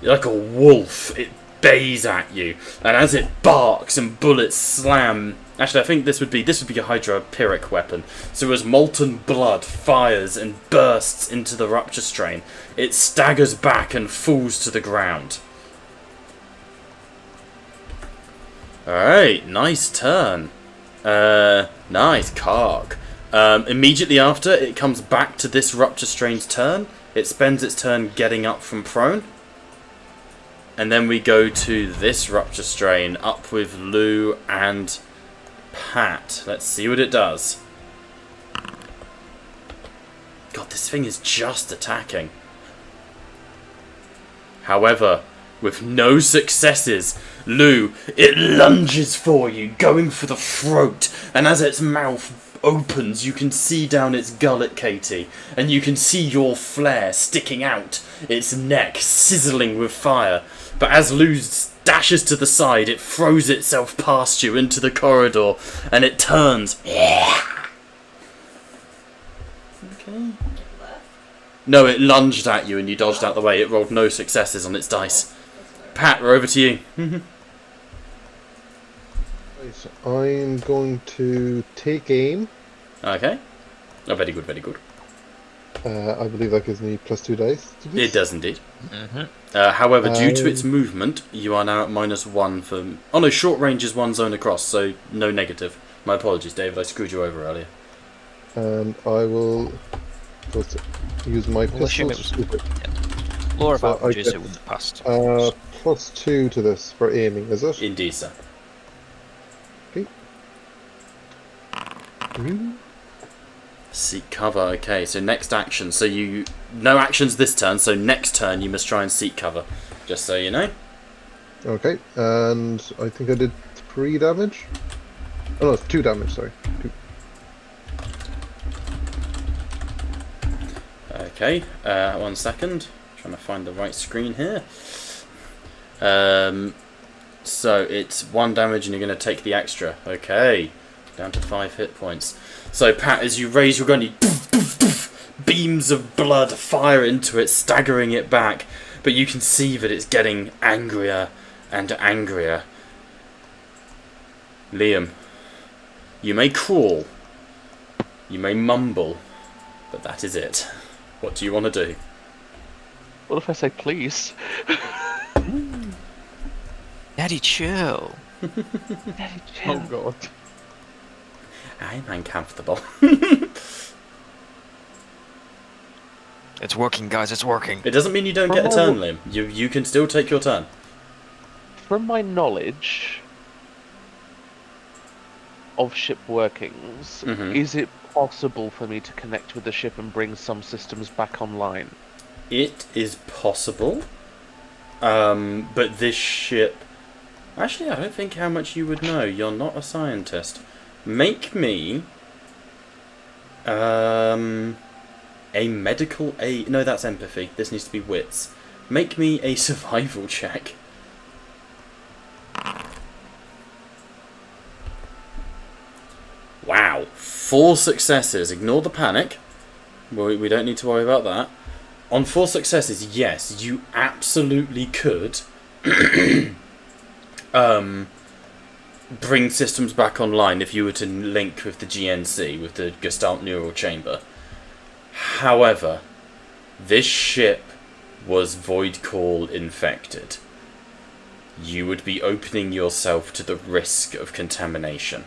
C: Like a wolf, it bays at you, and as it barks and bullets slam. Actually, I think this would be a hydropyric weapon. So as molten blood fires and bursts into the rupture strain, it staggers back and falls to the ground. Alright, nice turn. Nice Karg. Immediately after, it comes back to this rupture strain's turn. It spends its turn getting up from prone. And then we go to this rupture strain, up with Lou and Pat. Let's see what it does. God, this thing is just attacking. However, with no successes, Lou, it lunges for you, going for the throat, and as its mouth opens, you can see down its gullet, Katie, and you can see your flare sticking out, its neck sizzling with fire. But as Lou dashes to the side, it throws itself past you into the corridor, and it turns. Okay. No, it lunged at you and you dodged out the way. It rolled no successes on its dice. Pat, we're over to you.
H: I Right, I'm going to take aim.
C: Okay. Oh, very good, very good.
H: I believe that gives me +2 dice. To this.
C: It does indeed. However, due to its
H: Um,
C: movement, you are now at -1 for... Oh no, short range is 1 zone across, so no negative. My apologies, David, I screwed you over earlier.
H: And I will use my
D: We'll assume
H: pistol.
D: it was law of
H: So I
D: averages.
H: get,
D: It wouldn't have passed.
H: +2 to this for aiming, is it?
C: Indeed, sir.
H: Okay.
C: Seek cover, okay, so next action. So you... No actions this turn, so next turn you must try and seek cover. Just so you know.
H: Okay, and I think I did 3 damage. Oh no, it's 2 damage, sorry. 2.
C: Okay, 1 second. Trying to find the right screen here. So it's 1 damage and you're going to take the extra. Okay, down to 5 hit points. So Pat, as you raise your gun, you beams of blood fire into it, staggering it back. But you can see that it's getting angrier and angrier. Liam, you may crawl, you may mumble, but that is it. What do you want to do?
F: What if I say please?
D: Daddy, chill.
G: Oh god.
C: I'm uncomfortable.
D: It's working, guys. It's working.
C: It doesn't mean you don't get a turn, Liam. You can still take your turn.
F: From my knowledge of ship workings, is it possible for me to connect with the ship and bring some systems back online?
C: It is possible, but this ship... Actually, I don't think how much you would know. You're not a scientist. Make me... a medical aid... No, that's empathy. This needs to be wits. Make me a survival check. Wow. 4 successes. Ignore the panic. We don't need to worry about that. On 4 successes, yes, you absolutely could bring systems back online if you were to link with the GNC, with the Gestalt Neural Chamber. However, this ship was Voidcall infected. You would be opening yourself to the risk of contamination.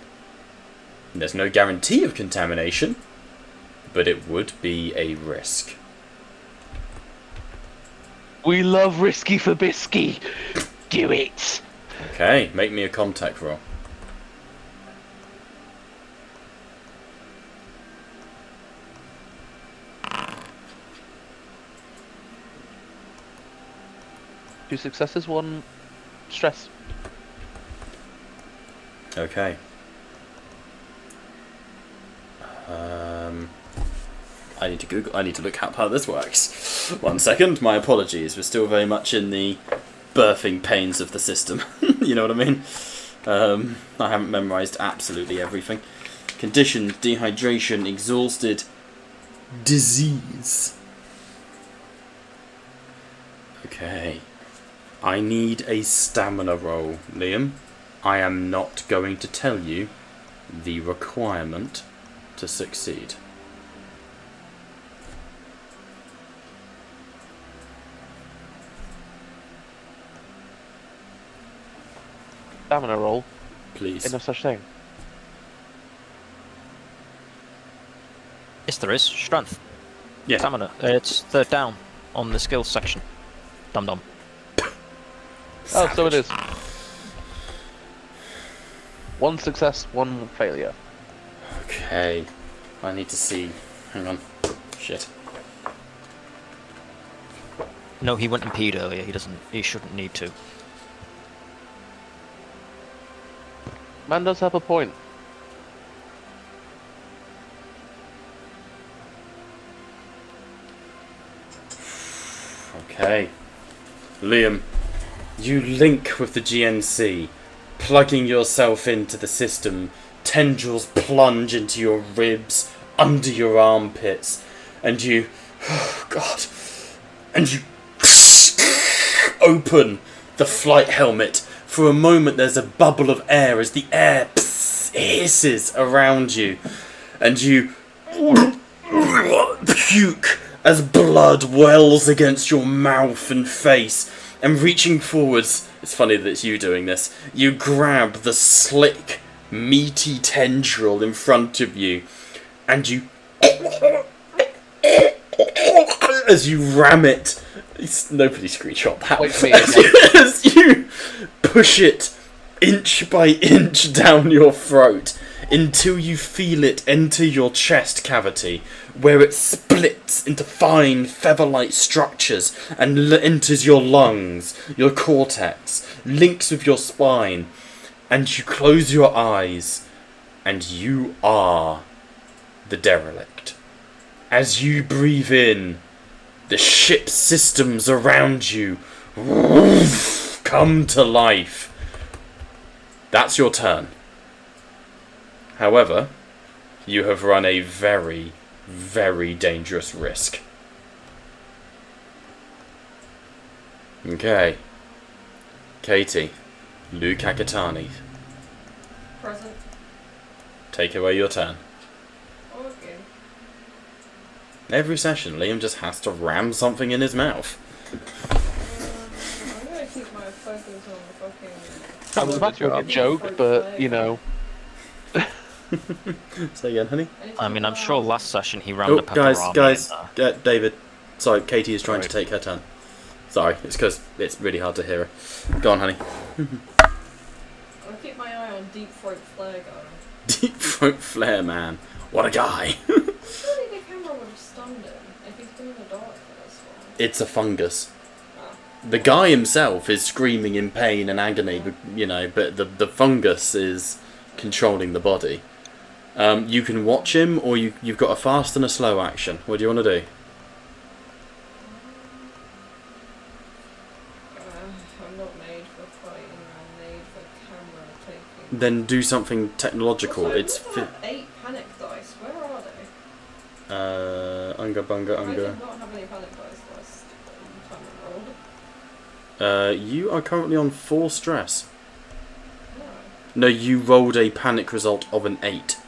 C: There's no guarantee of contamination, but it would be a risk.
F: We love risky for bisky. Do it.
C: Okay, make me a contact roll.
F: Two successes, 1 stress.
C: Okay. I need to Google. I need to look up how this works. 1 second. My apologies. We're still very much in the birthing pains of the system. You know what I mean? I haven't memorized absolutely everything. Condition: dehydration, exhausted, disease. Okay. I need a stamina roll, Liam. I am not going to tell you the requirement to succeed.
F: Stamina roll.
C: Please.
F: Ain't no such thing.
D: Yes, there is. Strength.
C: Yeah.
D: Stamina. It's 3rd down on the skills section. Dum dum.
F: Oh, so it is. 1 success, 1 failure.
C: Okay. I need to see. Hang on. Shit.
D: No, he went and peed earlier. He shouldn't need to.
F: Man does have a point.
C: Okay. Liam, you link with the GNC, plugging yourself into the system. Tendrils plunge into your ribs, under your armpits, and you... Oh, God. And you... open the flight helmet For a moment, there's a bubble of air as the air hisses around you, and you puke as blood wells against your mouth and face. And reaching forwards, it's funny that it's you doing this, you grab the slick, meaty tendril in front of you, and you as you ram it. Nobody screenshot that.
F: Wait for me.
C: As you push it inch by inch down your throat until you feel it enter your chest cavity, where it splits into fine feather-like structures and enters your lungs, your cortex, links with your spine, and you close your eyes, and you are the derelict. As you breathe in, the ship's systems around you come to life. That's your turn. However, you have run a very, very dangerous risk. Okay. Katie, Lou Kakatani,
E: Present.
C: take away your turn.
E: Okay.
C: Every session, Liam just has to ram something in his mouth.
E: I'm gonna keep my focus on the fucking.
F: I was about to make a joke, but you know.
C: Say again, honey.
D: I mean, I'm sure last session he rammed a
C: Guys,
D: pepperami in there.
C: David. Sorry, Katie is trying to
D: Sorry.
C: take her turn. Sorry, it's because it's really hard to hear her. Go on, honey.
E: I'll keep my eye on Deep Throat Flare Guy.
C: Deep throat flare, man. What a guy.
E: Surely the camera would have stunned him if he's been in the dark for this long.
C: It's a fungus.
E: Ah.
C: The guy himself is screaming in pain and agony, you know, but the fungus is controlling the body. You can watch him, or you've got a fast and a slow action. What do you want to do?
E: I'm not made for fighting, I'm made for camera taking.
C: Then do something technological.
E: Also,
C: It's
E: I have 8 panic dice. Where are they?
C: Unga bunga
E: I
C: unga.
E: did not have any panic dice last time I rolled.
C: You are currently on 4 stress.
E: No.
C: No, you rolled a panic result of an 8.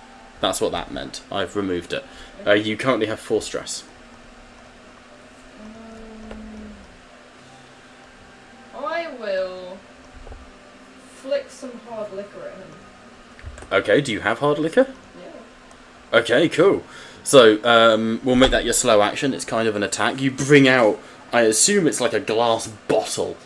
C: That's what that meant. I've removed it. You currently have 4 stress.
E: I will flick some hard liquor at him.
C: Okay, do you have hard liquor?
E: Yeah.
C: Okay, cool. So, we'll make that your slow action. It's kind of an attack. You bring out, I assume it's like a glass bottle.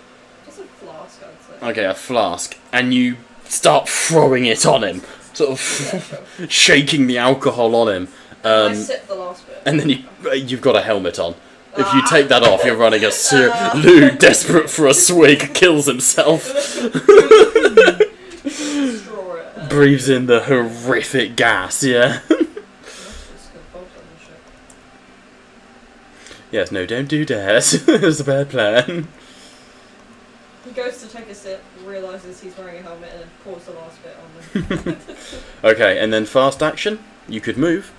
E: Just a flask, I'd say.
C: Okay, a flask. And you start throwing it on him. Sort of
E: Yeah, sure.
C: shaking the alcohol on him.
E: I sip the last bit.
C: And then you've got a helmet on. If you take that off, you're running a Lou, desperate for a swig, kills himself.
E: Straw it.
C: Breathes in the horrific gas, yeah.
E: Just gonna bolt on the ship.
C: Yes, no, don't do that. It's a bad plan.
E: He goes to take a sip, realises he's wearing a helmet, and then pours the last bit on them.
C: Okay, and then fast action. You could move.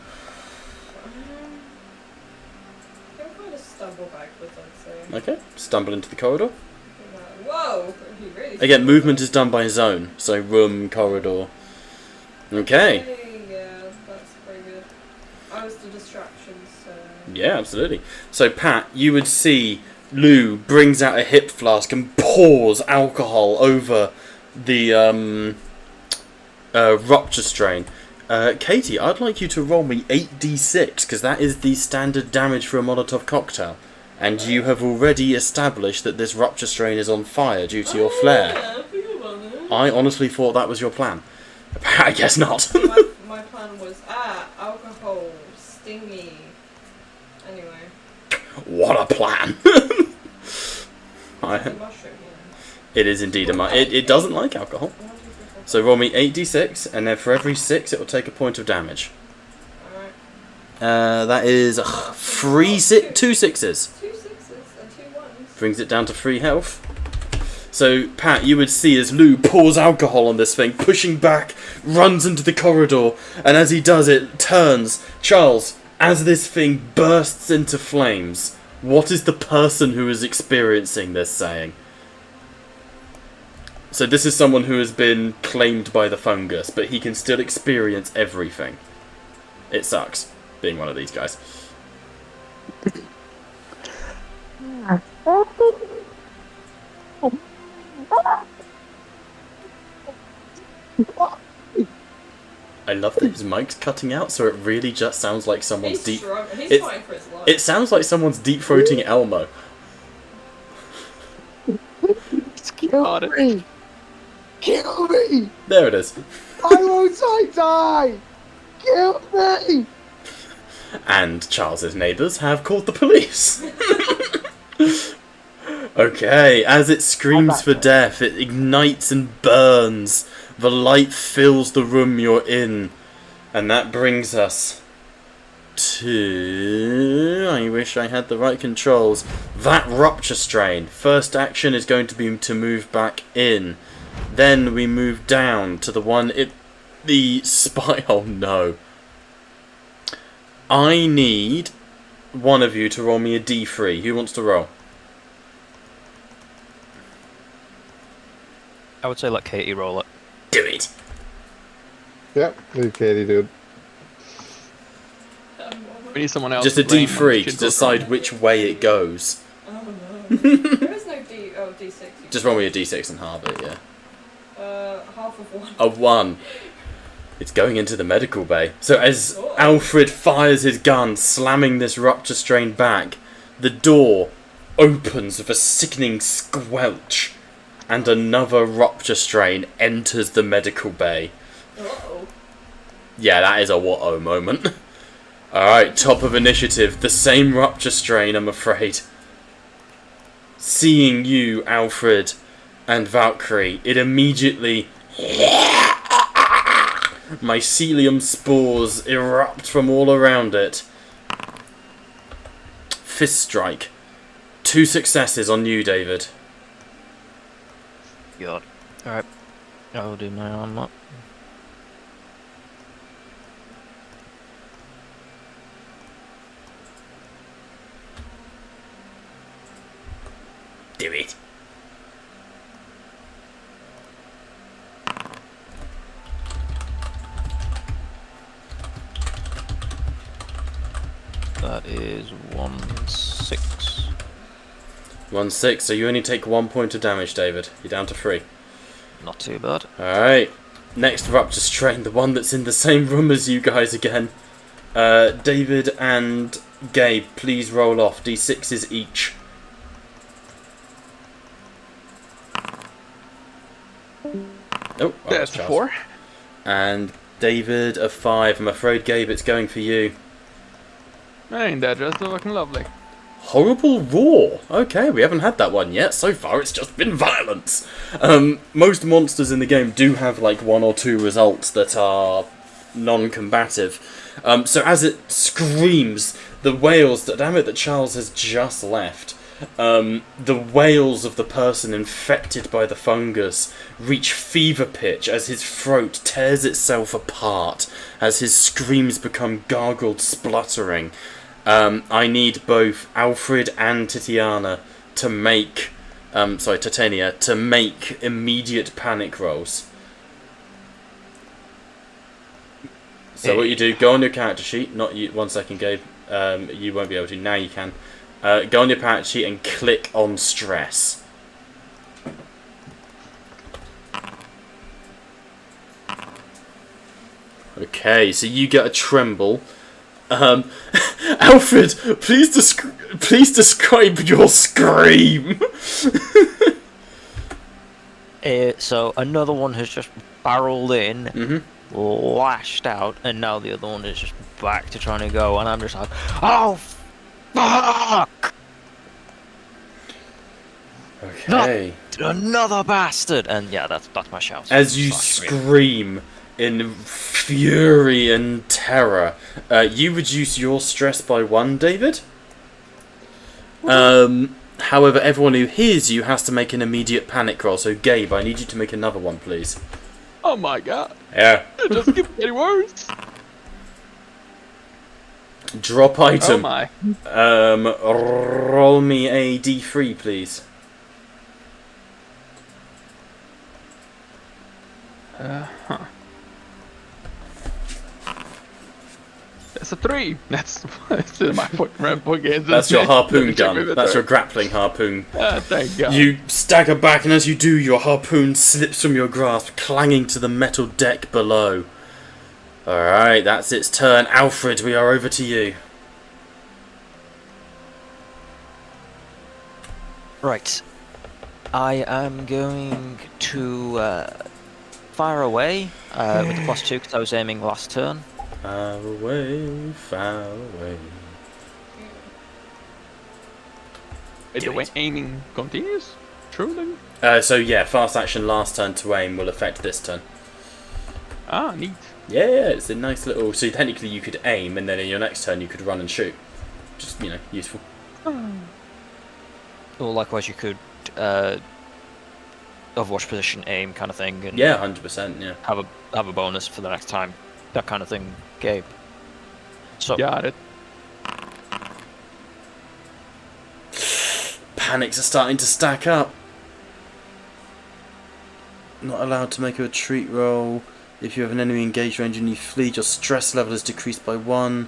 E: He'll kind of stumble backwards, I'd say.
C: Okay, stumble into the corridor.
E: Whoa! He really
C: Again,
E: stumbled
C: movement
E: back.
C: is done by zone. So room, corridor. Okay.
E: Hey, yeah, that's pretty good. I was the distraction, so...
C: Yeah, absolutely. So, Pat, you would see Lou brings out a hip flask and pours alcohol over the rupture strain. Katie, I'd like you to roll me 8d6, because that is the standard damage for a Molotov cocktail. And you have already established that this rupture strain is on fire due to your flare.
E: Yeah, I forgot about that.
C: I honestly thought that was your plan. I guess not.
E: My plan was, alcohol, stingy. Anyway.
C: What a plan!
E: Mushroom, yeah.
C: It is indeed it doesn't like alcohol.
E: 1, 2, 3, 4, 5.
C: So roll me 8d6, and then for every 6 it will take a point of damage.
E: Alright.
C: That is 2 sixes.
E: 2 6s and 2 1s.
C: Brings it down to 3 health. So, Pat, you would see as Lou pours alcohol on this thing, pushing back, runs into the corridor, and as he does it, turns. Charles, as this thing bursts into flames, what is the person who is experiencing this saying? So this is someone who has been claimed by the fungus, but he can still experience everything. It sucks, being one of these guys. I love that his mic's cutting out, so it really just sounds like someone's
E: He's
C: deep.
E: strong. He's
C: It's-
E: fighting for his life.
C: It sounds like someone's deep throating Elmo.
G: Got it.
H: Kill me!
C: There it is.
H: Why won't I die? Kill me!
C: And Charles's neighbours have called the police. Okay, as it screams for death, it ignites and burns. The light fills the room you're in. And that brings us to... I wish I had the right controls. That rupture strain. First action is going to be to move back in. Then we move down to the one... The spy... Oh no. I need one of you to roll me a d3. Who wants to roll?
D: I would say let Katie roll it.
C: Do it.
H: Yep, leave Katie, dude.
G: We need someone else.
C: Just a
G: to blame.
C: d3 to
G: Should
C: decide which way it goes.
E: Oh no. There is no D. Oh, D6.
C: Just roll me a d6 and halve it, yeah.
E: Half of one.
C: A 1. It's going into the medical bay. So as Alfred fires his gun, slamming this rupture strain back, the door opens with a sickening squelch, and another rupture strain enters the medical bay.
E: Uh-oh.
C: Yeah, that is a what-oh moment. Alright, top of initiative. The same rupture strain, I'm afraid. Seeing you, Alfred, and Valkyrie, it immediately... mycelium spores erupt from all around it. Fist strike. 2 successes on you, David.
D: God. Alright. I'll do my armor.
C: Do it.
D: That is 1-6.
C: 1-6, so you only take 1 point of damage, David. You're down to 3.
D: Not too bad.
C: Alright. Next rupture strain, the one that's in the same room as you guys again. David and Gabe, please roll off. D6s each. Oh,
G: That's a
C: Charles.
G: 4.
C: And David a 5. I'm afraid, Gabe, it's going for you.
G: Ain't that just fucking lovely?
C: Horrible roar. Okay, we haven't had that one yet. So far, it's just been violence. Most monsters in the game do have like 1 or 2 results that are non-combative. So as it screams, the wails that Charles has just left. The wails of the person infected by the fungus reach fever pitch as his throat tears itself apart, as his screams become gargled spluttering. I need both Alfred and Titania to make, Titania, to make immediate panic rolls. So what you do, go on your character sheet, not you, 1 second Gabe, you won't be able to, now you can. Go on your character sheet and click on stress. Okay, so you get a tremble. Alfred, please describe your scream.
D: So another one has just barreled in, lashed out, and now the other one is just back to trying to go, and I'm just like, oh, fuck!
C: Okay.
D: Another bastard! And yeah, that's my shout.
C: As you scream in fury and terror, you reduce your stress by 1, David. However, everyone who hears you has to make an immediate panic roll. So, Gabe, I need you to make another one, please.
G: Oh my god.
C: Yeah.
G: It just keeps getting worse.
C: Drop
G: Oh
C: item.
G: my.
C: Roll me a d3, please.
G: That's a 3. That's my point.
C: That's your harpoon gun. That's your grappling harpoon.
G: Thank God.
C: You stagger back, and as you do, your harpoon slips from your grasp, clanging to the metal deck below. Alright, that's its turn. Alfred, we are over to you.
D: Right. I am going to fire away with the +2 because I was aiming last turn.
C: Far away, far away.
G: The way aiming continues? True then?
C: So yeah, fast action last turn to aim will affect this turn.
G: Ah, neat.
C: Yeah, it's a nice little... So technically you could aim, and then in your next turn you could run and shoot. Just, you know, useful.
D: Or likewise you could Overwatch position aim kind of thing. And
C: Yeah, 100%, yeah.
D: have a bonus for the next time. That kind of thing, Gabe. So
G: Got it.
C: Panics are starting to stack up. Not allowed to make a retreat roll. If you have an enemy engaged range and you flee, your stress level is decreased by 1.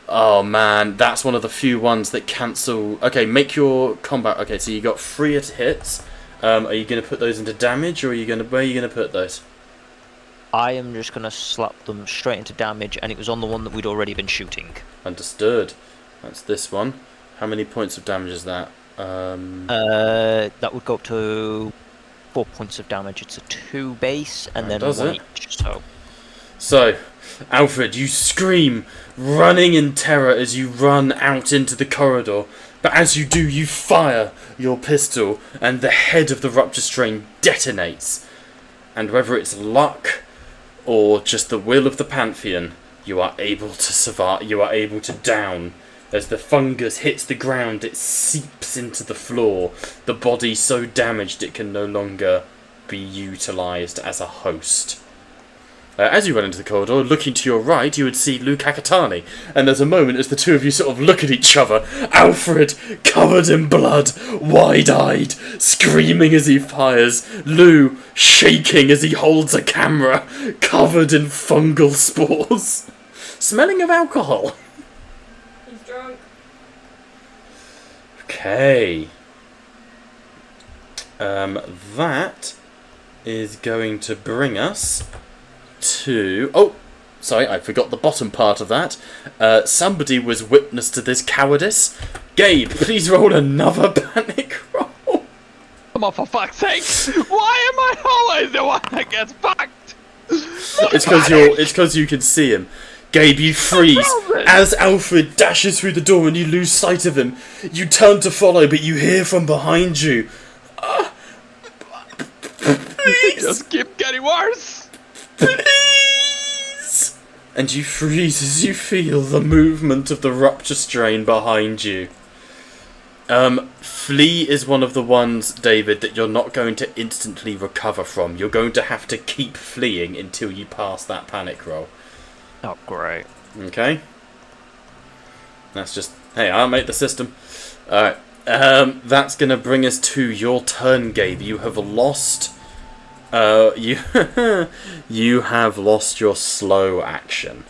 C: Oh man, that's one of the few ones that cancel. Okay, make your combat. Okay, so you got 3 hits. Are you going to put those into damage, or are you going to? Where are you going to put those?
D: I am just going to slap them straight into damage, and it was on the one that we'd already been shooting.
C: Understood. That's this one. How many points of damage is that?
D: That would go up to 4 points of damage. It's a 2 base, and then
C: does
D: 1
C: it?
D: each.
C: So, Alfred, you scream, running in terror as you run out into the corridor. But as you do, you fire your pistol, and the head of the rupture strain detonates. And whether it's luck or just the will of the Pantheon, you are able to survive. You are able to down. As the fungus hits the ground, it seeps into the floor. The body so damaged it can no longer be utilised as a host. As you run into the corridor, looking to your right, you would see Luke Akatani. And there's a moment as the two of you sort of look at each other. Alfred, covered in blood, wide-eyed, screaming as he fires. Lou, shaking as he holds a camera, covered in fungal spores. Smelling of alcohol.
E: He's drunk.
C: Okay. That is going to bring us to... Oh, sorry, I forgot the bottom part of that. Somebody was witness to this cowardice. Gabe, please roll another panic roll.
G: Come on, for fuck's sake! Why am I always the one that gets fucked?
C: It's because you can see him. Gabe, you freeze. As Alfred dashes through the door and you lose sight of him, you turn to follow, but you hear from behind you. Please!
G: Just keep getting worse!
C: Please! And you freeze as you feel the movement of the rupture strain behind you. Flee is one of the ones, David, that you're not going to instantly recover from. You're going to have to keep fleeing until you pass that panic roll.
D: Oh, great.
C: Okay? That's just... Hey, I'll make the system. Alright. That's going to bring us to your turn, Gabe. You have lost... you have lost your slow action.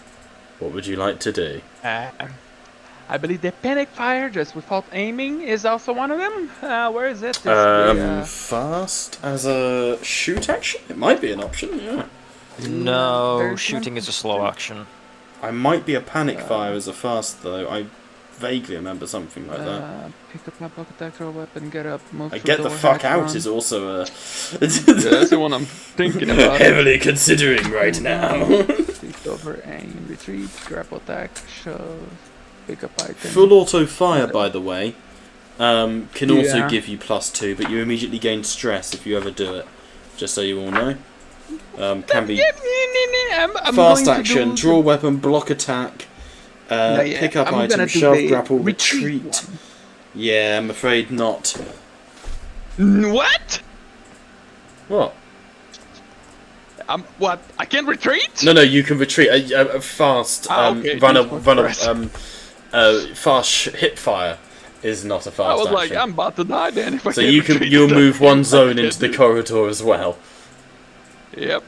C: What would you like to do?
G: I believe the panic fire just without aiming is also one of them. Where is it?
C: Fast as a shoot action? It might be an option, yeah.
D: No,
G: There's
D: shooting
G: one-
D: is a slow action.
C: I might be a panic fire as a fast, though. I vaguely remember something like that.
G: Pick up my pocket attack, throw a weapon, get up, move
C: I
G: through
C: get the
G: door,
C: fuck
G: hack,
C: out
G: run.
C: is also a...
G: Yeah, that's the one I'm thinking about.
C: heavily considering right now.
G: Shift over, aim, retreat, grapple attack, shove, pick up item.
C: Full auto fire, by the way, can also
G: Yeah.
C: give you +2, but you immediately gain stress if you ever do it. Just so you all know. Can be
G: I'm
C: fast
G: going to
C: action,
G: do
C: draw weapon, block attack, pick up
G: I'm
C: item,
G: gonna do
C: shove,
G: the
C: grapple,
G: retreat
C: retreat. Yeah, I'm afraid not.
G: What?
C: What?
G: What? I can't retreat?
C: No, you can retreat. A fast
G: Okay,
C: fast hip fire is not a fast
G: I was
C: action.
G: like, I'm about to die then if I
C: So
G: can't retreat.
C: you'll move one zone
G: I
C: into the
G: can't
C: corridor as well.
G: do- Yep.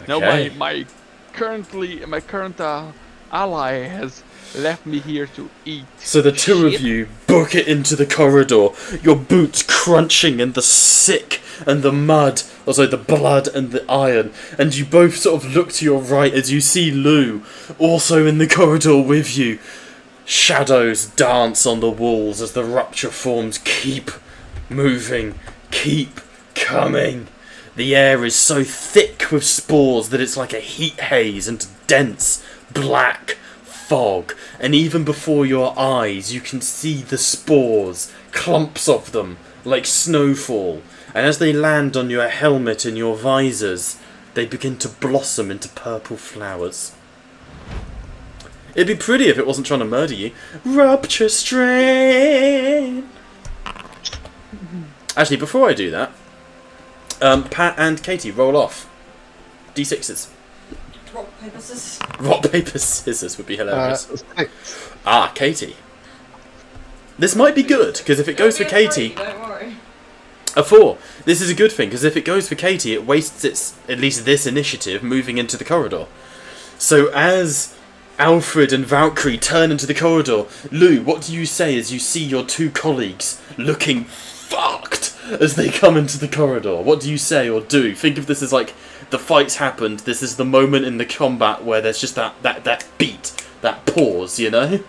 G: No,
C: Okay.
G: my current ally has left me here to eat.
C: So the two of
G: shit.
C: you book it into the corridor, your boots crunching in the sick and the mud, also the blood and the iron, and you both sort of look to your right as you see Lou also in the corridor with you. Shadows dance on the walls as the rupture forms keep moving, keep coming. The air is so thick with spores that it's like a heat haze and dense black fog, and even before your eyes you can see the spores, clumps of them, like snowfall, and as they land on your helmet and your visors, they begin to blossom into purple flowers. It'd be pretty if it wasn't trying to murder you. Rupture strain! Actually, before I do that, Pat and Katie, roll off. D6s.
E: Rock, paper, scissors.
C: Rock, paper, scissors would be hilarious.
H: 6.
C: Katie. This might be good, because if it goes for
E: It'll be a
C: Katie...
E: 3, don't worry.
C: A 4. This is a good thing, because if it goes for Katie, it wastes its, at least this initiative, moving into the corridor. So as Alfred and Valkyrie turn into the corridor, Lou, what do you say as you see your two colleagues looking fucked as they come into the corridor? What do you say or do? Think of this as like, the fight's happened, this is the moment in the combat where there's just that beat, that pause, you know?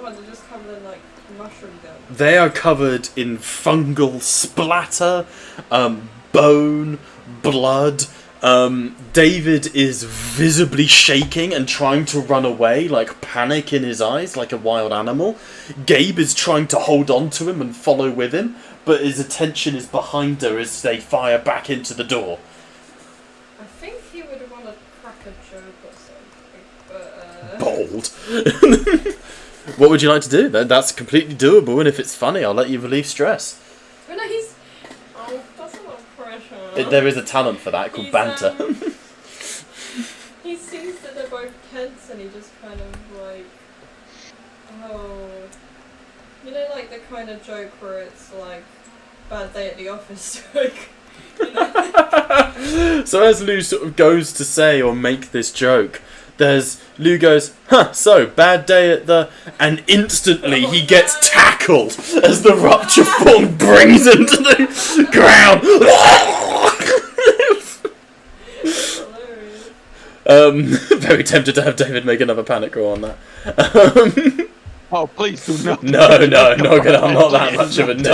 E: Well, they're just covered in, like, mushroom gum.
C: They are covered in fungal splatter, bone, blood. David is visibly shaking and trying to run away, like panic in his eyes, like a wild animal. Gabe is trying to hold on to him and follow with him, but his attention is behind her as they fire back into the door.
E: I think he would want to crack a joke or something, but,
C: Bold. What would you like to do? That's completely doable, and if it's funny, I'll let you relieve stress.
E: But no, he's... Oh, that's a lot of pressure.
C: There is a talent for that called
E: He's,
C: banter.
E: He sees that they're both tense and he just kind of like... Oh... You know, like the kind of joke where it's like, bad day at the office joke? You know?
C: So as Lou sort of goes to say or make this joke, Lou goes, huh, so, bad day at the... And instantly he gets tackled as the rupture form brings him to the ground.
E: Hilarious.
C: Very tempted to have David make another panic roll on that.
G: Oh, please do not.
C: No, not gonna. I'm not that much of a no.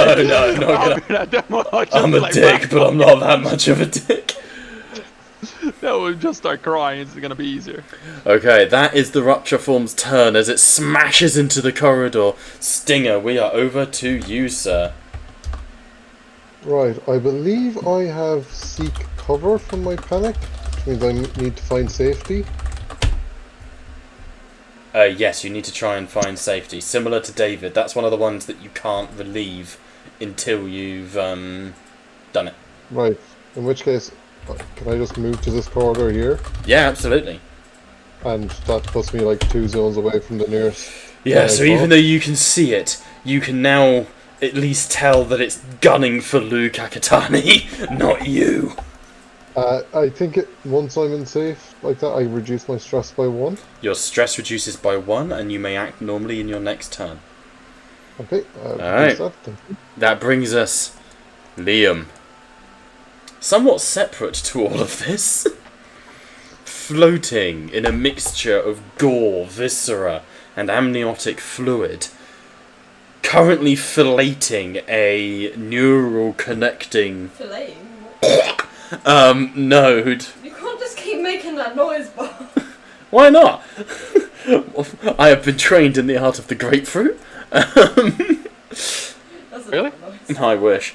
C: I'm a dick, but I'm not that much of a dick.
G: No, we'll just start crying. It's gonna be easier.
C: Okay, that is the rupture form's turn as it smashes into the corridor. Stinger, we are over to you, sir.
H: Right, I believe I have seek cover from my panic, which means I need to find safety.
C: Yes, you need to try and find safety. Similar to David, that's one of the ones that you can't relieve until you've done it.
H: Right, in which case, can I just move to this corridor here?
C: Yeah, absolutely.
H: And that puts me like 2 zones away from the nearest...
C: Yeah, so even though you can see it, you can now at least tell that it's gunning for Lou Kakatani, not you.
H: I think once I'm in safe like that, I reduce my stress by 1.
C: Your stress reduces by 1, and you may act normally in your next turn.
H: Okay,
C: Alright. That brings us Liam. Somewhat separate to all of this. Floating in a mixture of gore, viscera, and amniotic fluid. Currently filleting a neural connecting
E: Filleting?
C: node.
E: You can't just keep making that noise, Bob.
C: Why not? I have been trained in the art of the grapefruit.
E: That's a
G: Really?
E: different noise.
C: I wish.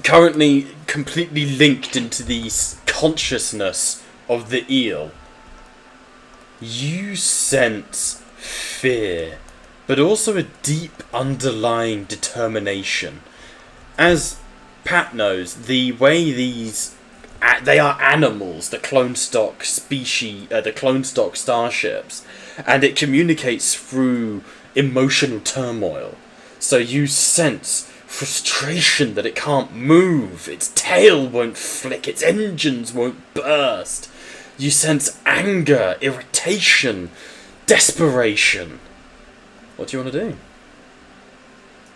C: Currently completely linked into the consciousness of the eel. You sense fear, but also a deep underlying determination. As Pat knows, the way they are animals, the clone stock species, the clone stock starships, and it communicates through emotional turmoil. So you sense frustration that it can't move, its tail won't flick, its engines won't burst. You sense anger, irritation, desperation. What do you want to do?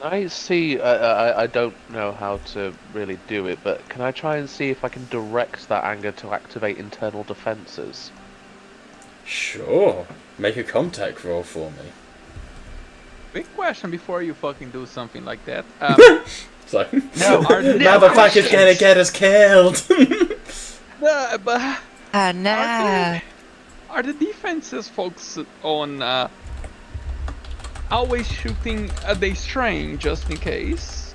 F: I see. I don't know how to really do it, but can I try and see if I can direct that anger to activate internal defenses?
C: Sure. Make a contact roll for me.
G: Big question before you fucking do something like that.
C: So,
F: No,
C: motherfucker's gonna get us killed.
G: But
B: No.
G: are the defenses focused on always shooting at the string just in case?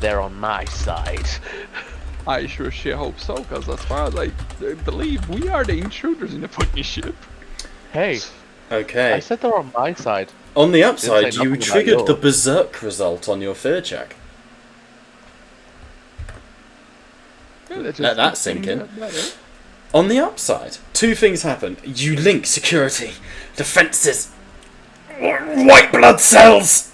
F: They're on my side.
G: I sure shit hope so, because as far as I believe, we are the intruders in the fucking ship.
F: Hey,
C: Okay.
F: I said they're on my side.
C: On the upside,
F: Didn't say
C: you
F: nothing about
C: triggered the
F: yours.
C: berserk result on your fear check.
G: Yeah, let's
C: Let
G: just
C: that
G: keep
C: sink
G: saying
C: in.
G: that better.
C: On the upside, two things happen. You link security, defenses, white blood cells.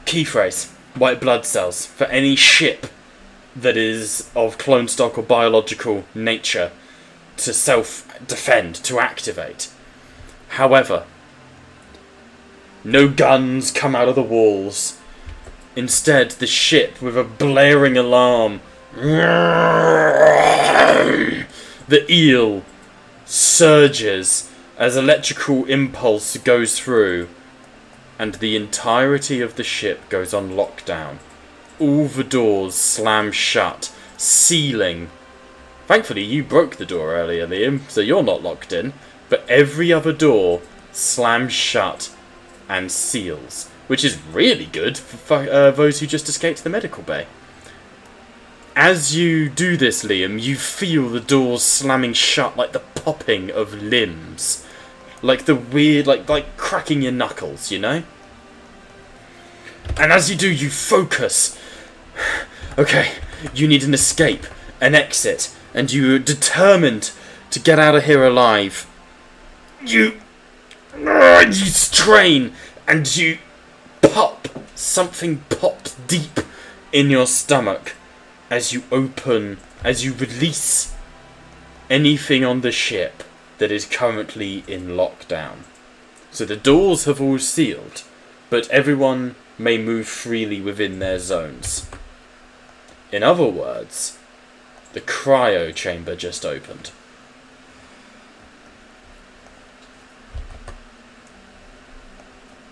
C: Key phrase: white blood cells for any ship that is of clone stock or biological nature to self-defend, to activate. However, no guns come out of the walls. Instead, the ship, with a blaring alarm, the eel surges as electrical impulse goes through, and the entirety of the ship goes on lockdown. All the doors slam shut, sealing. Thankfully, you broke the door earlier, Liam, so you're not locked in. But every other door slams shut and seals, which is really good for those who just escaped the medical bay. As you do this, Liam, you feel the doors slamming shut like the popping of limbs. Like the weird, like cracking your knuckles, you know? And as you do, you focus. Okay, you need an escape, an exit, and you're determined to get out of here alive. You strain, and you pop. Something pops deep in your stomach as you release anything on the ship that is currently in lockdown. So the doors have all sealed, but everyone may move freely within their zones. In other words, the cryo chamber just opened.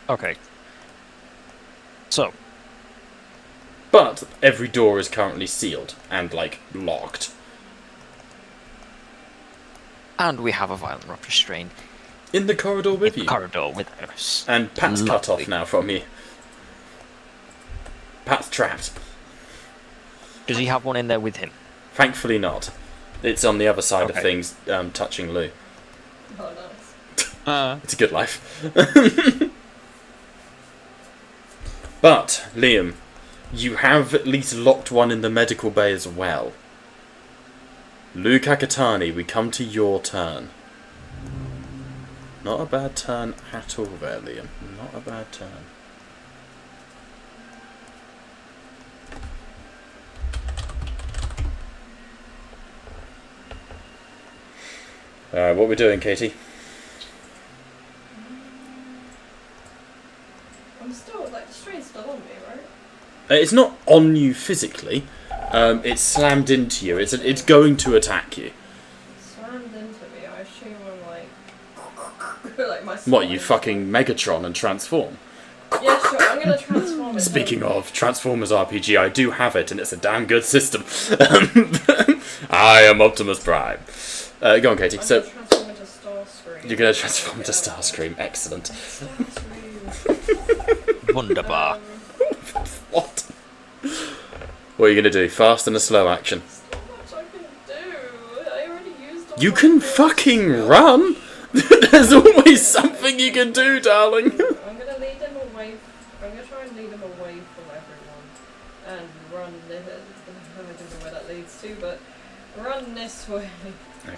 D: Okay. So,
C: But every door is currently sealed and, locked.
D: and we have a violent rupture strain
C: In the corridor
D: in
C: with
D: the
C: you.
D: corridor with us.
C: And Pat's cut off
D: Lovely.
C: now from you. Pat's trapped.
D: Does he have one in there with him?
C: Thankfully not. It's on the other side of
D: Okay.
C: things, touching Lou.
E: Oh, nice.
C: It's a good life. But, Liam, you have at least locked one in the medical bay as well. Lou Kakatani, we come to your turn. Not a bad turn at all there, Liam. Not a bad turn. What we doing, Katie?
E: I'm still, the strain's still on me, right?
C: It's not on you physically. It's slammed into you. It's going to attack you.
E: Slammed into me, I assume I'm like my
C: What, you
E: spine-
C: fucking Megatron and transform?
E: Yeah, sure, I'm gonna transform into
C: Speaking of Transformers RPG, I do have it, and it's a damn good system. I am Optimus Prime. Go on, Katie.
E: I'm
C: So
E: gonna transform into Starscream.
C: you're going to transform into Starscream. Excellent.
E: Starscream.
D: Wunderbar.
C: What? What are you going to do? Fast and a slow action.
E: There's not much I can do. I already used all
C: You
E: my
C: can
E: good
C: fucking
E: skills.
C: run! There's always something you can do, darling.
E: I'm gonna lead them away. I'm gonna try and lead them away from everyone, and run. I don't know where that leads to, but run this way.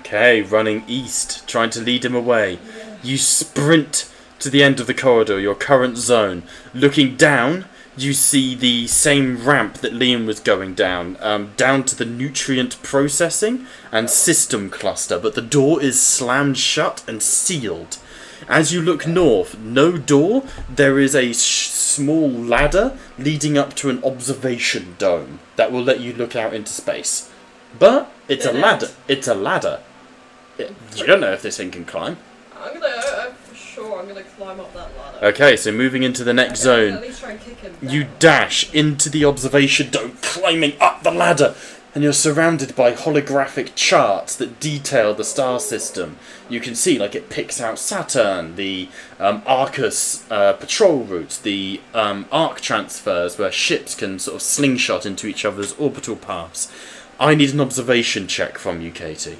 C: Okay, running east, trying to lead him away.
E: Yeah.
C: You sprint to the end of the corridor, your current zone. Looking down, you see the same ramp that Liam was going down, down to the nutrient processing and system cluster, but the door is slammed shut and sealed. As you look north, no door, there is a small ladder leading up to an observation dome that will let you look out into space. But it's a ladder. It's a ladder. You don't know if this thing can climb.
E: I'm gonna climb up that ladder.
C: Okay, so moving into the next zone.
E: At least try and kick him
C: You
E: down.
C: dash into the observation dome, climbing up the ladder, and you're surrounded by holographic charts that detail the star system. You can see, like, it picks out Saturn, the Arcus patrol routes, the arc transfers where ships can sort of slingshot into each other's orbital paths. I need an observation check from you, Katie.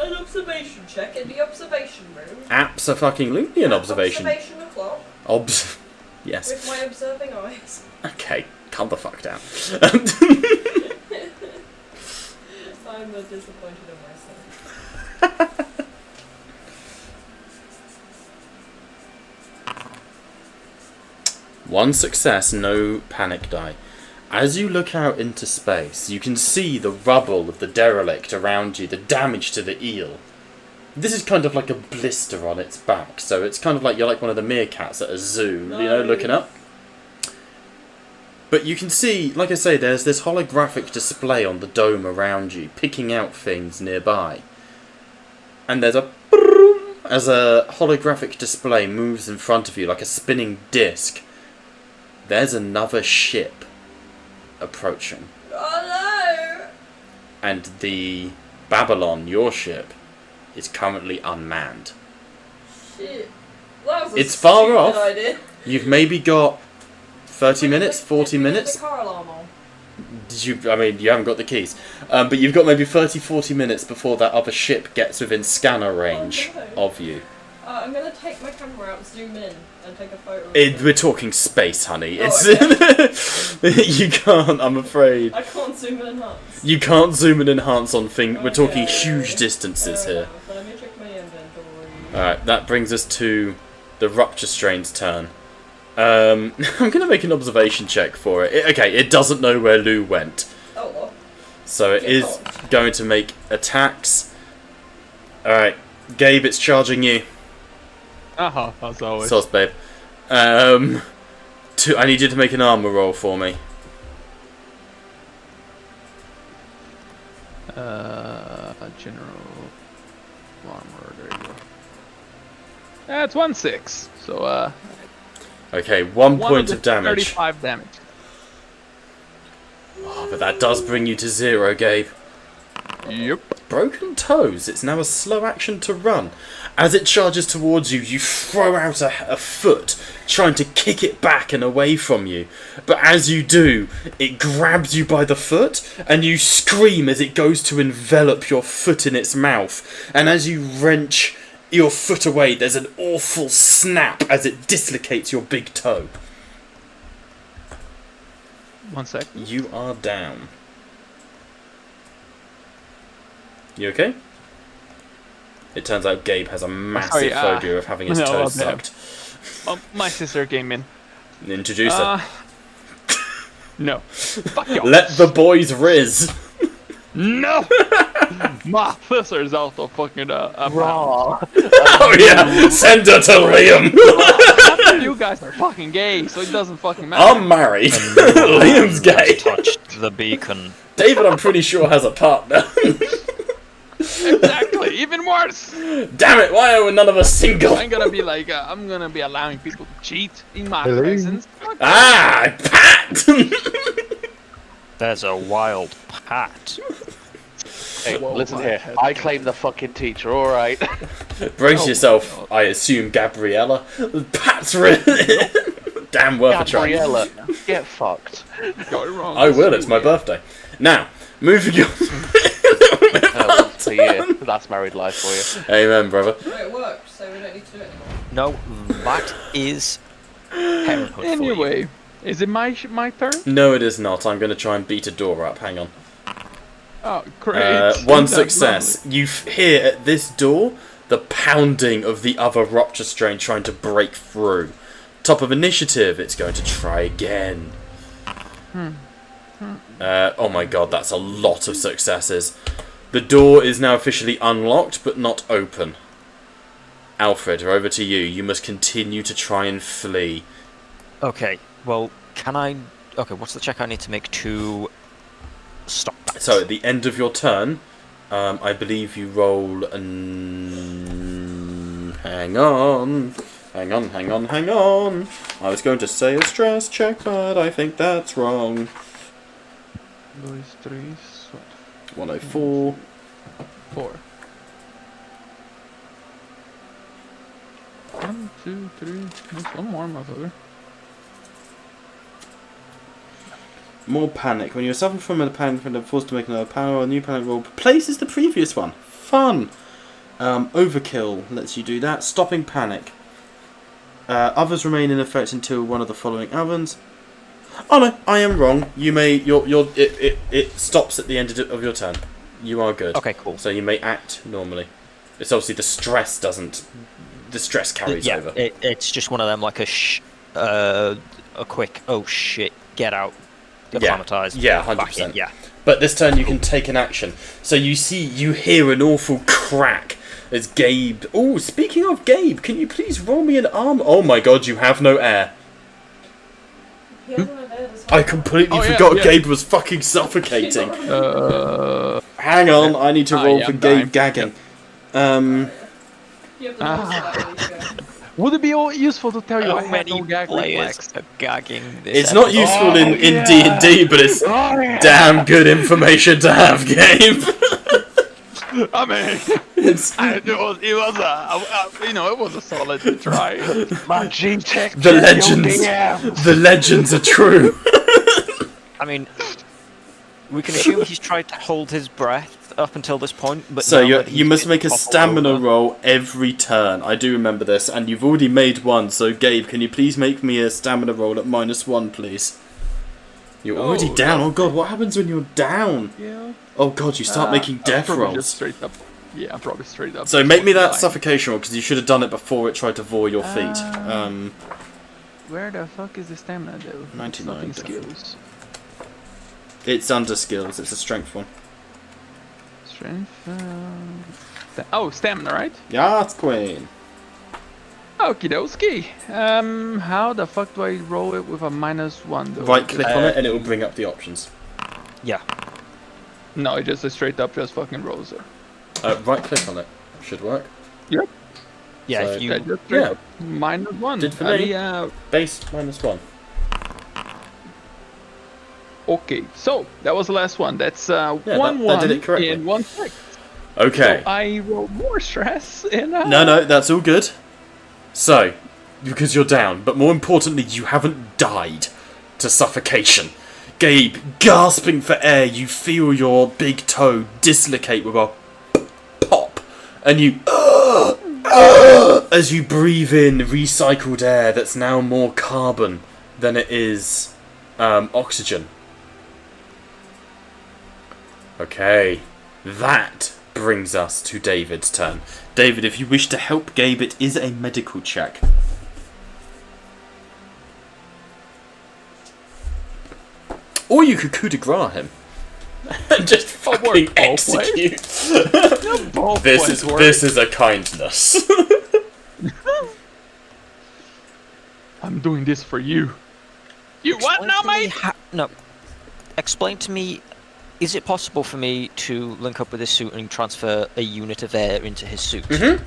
E: An observation check in the observation room.
C: Abso-fucking-lutely an observation.
E: Observation o'clock.
C: Yes.
E: With my observing eyes.
C: Okay, calm the fuck down.
E: I'm disappointed in myself.
C: One success, no panic die. As you look out into space, you can see the rubble of the derelict around you, the damage to the eel. This is kind of like a blister on its back, so it's kind of like you're like one of the meerkats at a zoo, you know, looking up. But you can see, like I say, there's this holographic display on the dome around you, picking out things nearby. And there's a as a holographic display moves in front of you like a spinning disc. There's another ship approaching.
E: Oh no!
C: And the Babylon, your ship, is currently unmanned.
E: Shit. That was a
C: It's far
E: stupid
C: off.
E: idea.
C: You've maybe got 30 minutes, 40
E: Did you leave
C: minutes.
E: the car alarm on?
C: Did you? I mean, you haven't got the keys. But you've got maybe 30, 40 minutes before that other ship gets within scanner range
E: no.
C: of you.
E: I'm gonna take my camera out, zoom in, and take a photo of it.
C: We're talking space, honey.
E: Oh,
C: It's you can't. I'm afraid.
E: I can't zoom and enhance.
C: You can't zoom and enhance on things. We're talking
E: Okay.
C: huge distances
E: Fair
C: here.
E: enough. So let me check my inventory.
C: Alright, that brings us to the Rupture Strain's turn. I'm going to make an observation check for it. Okay, it doesn't know where Lou went.
E: Oh, what?
C: So it is going to make attacks. Alright, Gabe, it's charging you.
G: As always.
C: Sauce, babe. I need you to make an armor roll for me.
G: General armor. There you go. That's 1/6. So
C: Okay, 1 point of damage.
G: 35 damage.
C: Oh, but that does bring you to 0, Gabe.
G: Yep.
C: Broken toes. It's now a slow action to run. As it charges towards you, you throw out a foot, trying to kick it back and away from you. But as you do, it grabs you by the foot, and you scream as it goes to envelop your foot in its mouth. And as you wrench your foot away, there's an awful snap as it dislocates your big toe.
G: 1 sec.
C: You are down. You okay? It turns out Gabe has a massive phobia of having his toes sucked.
G: My sister came in.
C: Introduce her.
G: No. Fuck you.
C: Let the boys riz.
G: No! My sister's out of fucking
F: Raw.
C: Oh yeah, send her to Liam.
G: You guys are fucking gay, so it doesn't fucking matter.
C: I'm married. Liam's gay.
D: Touched the beacon.
C: David, I'm pretty sure, has a partner.
G: Exactly, even worse.
C: Damn it! Why are none of us single?
G: I'm gonna be like, I'm gonna be allowing people to cheat in my
H: Hello?
G: presence. Fuck
C: Ah, Pat.
D: There's a wild Pat.
F: Hey, listen here. I claim the fucking teacher, alright?
C: Brace yourself. I assume Gabriella. Pat's damn worth a try.
F: Gabriella, get fucked.
G: got it wrong.
C: I will. It's my birthday. Now, moving on.
F: Once a year. That's married life for you.
C: Amen, brother.
E: No, it worked, so we don't need to do it anymore.
D: No, that is parenthood for you.
G: Anyway, is it my turn?
C: No, it is not. I'm going to try and beat a door up. Hang on.
G: Oh, great.
C: One
G: That's
C: success. You hear at this door the pounding of the other Rupture Strain trying to break through. Top of initiative, it's going to try again. Oh my god, that's a lot of successes. The door is now officially unlocked, but not open. Alfred, over to you. You must continue to try and flee.
D: Okay, well, can I... Okay, what's the check I need to make to stop that?
C: So, at the end of your turn, I believe you roll hang on. I was going to say a stress check, but I think that's wrong. 104.
G: 4. 1, 2, 3. There's one more, motherfucker.
C: More panic. When you're suffering from a panic and are forced to make another panic or a new panic roll, replaces the previous one. Fun. Overkill lets you do that. Stopping panic. Others remain in effect until one of the following ovens. Oh no, I am wrong. You may it stops at the end of your turn. You are good.
D: Okay, cool.
C: So you may act normally. It's obviously the stress doesn't. The stress carries over.
D: It's just one of them, like a quick, oh shit, get out, acclimatise.
C: Yeah, 100%. Yeah. But this turn you can take an action. So you hear an awful crack as Gabe. Oh, speaking of Gabe, can you please roll me an arm? Oh my god, you have no air. I completely forgot Gabe was fucking suffocating. Hang on, I need to roll for Gabe gagging.
G: Would it be useful to tell you
D: how many players are gagging this
C: It's not useful in D&D, but it's damn good information to have, Gabe.
G: I mean, it was a solid try.
F: My G-Tech.
C: The legends are true.
D: I mean, we can assume he's tried to hold his breath up until this point, but
C: so you must make a stamina roll every turn. I do remember this, and you've already made one. So Gabe, can you please make me a stamina roll at -1, please? You're already down. Oh god, what happens when you're down?
G: Yeah.
C: Oh god, you start making death rolls.
G: Just straight up. Yeah, probably straight up.
C: So make me that suffocation roll, because you should have done it before it tried to void your feet.
G: Where the fuck is the stamina though?
C: 99
G: skills.
C: It's under skills. It's a strength one.
G: Strength. Stamina, right?
C: Yeah, it's queen.
G: Okie dokie. How the fuck do I roll it with a -1 though?
C: Right click on it and it will bring up the options.
D: Yeah.
G: No, it just straight up just fucking rolls it.
C: Right click on it. Should work.
G: Yep.
D: Yeah,
C: So,
D: if you...
G: -1.
C: Did for me. Base -1.
G: Okay, so that was the last one. That's
C: that
G: 1-1
C: did it correctly.
G: in 1 sec.
C: Okay.
G: So I rolled more stress in.
C: No, that's all good. So, because you're down, but more importantly, you haven't died to suffocation. Gabe, gasping for air, you feel your big toe dislocate with a pop, and you as you breathe in recycled air that's now more carbon than it is oxygen. Okay, that brings us to David's turn. David, if you wish to help Gabe, it is a medical check. Or you could coup de grace him. And just fucking execute. This is a kindness.
G: I'm doing this for you. You what now, mate?
D: No. Explain to me, is it possible for me to link up with his suit and transfer a unit of air into his suit?
C: Mm-hmm.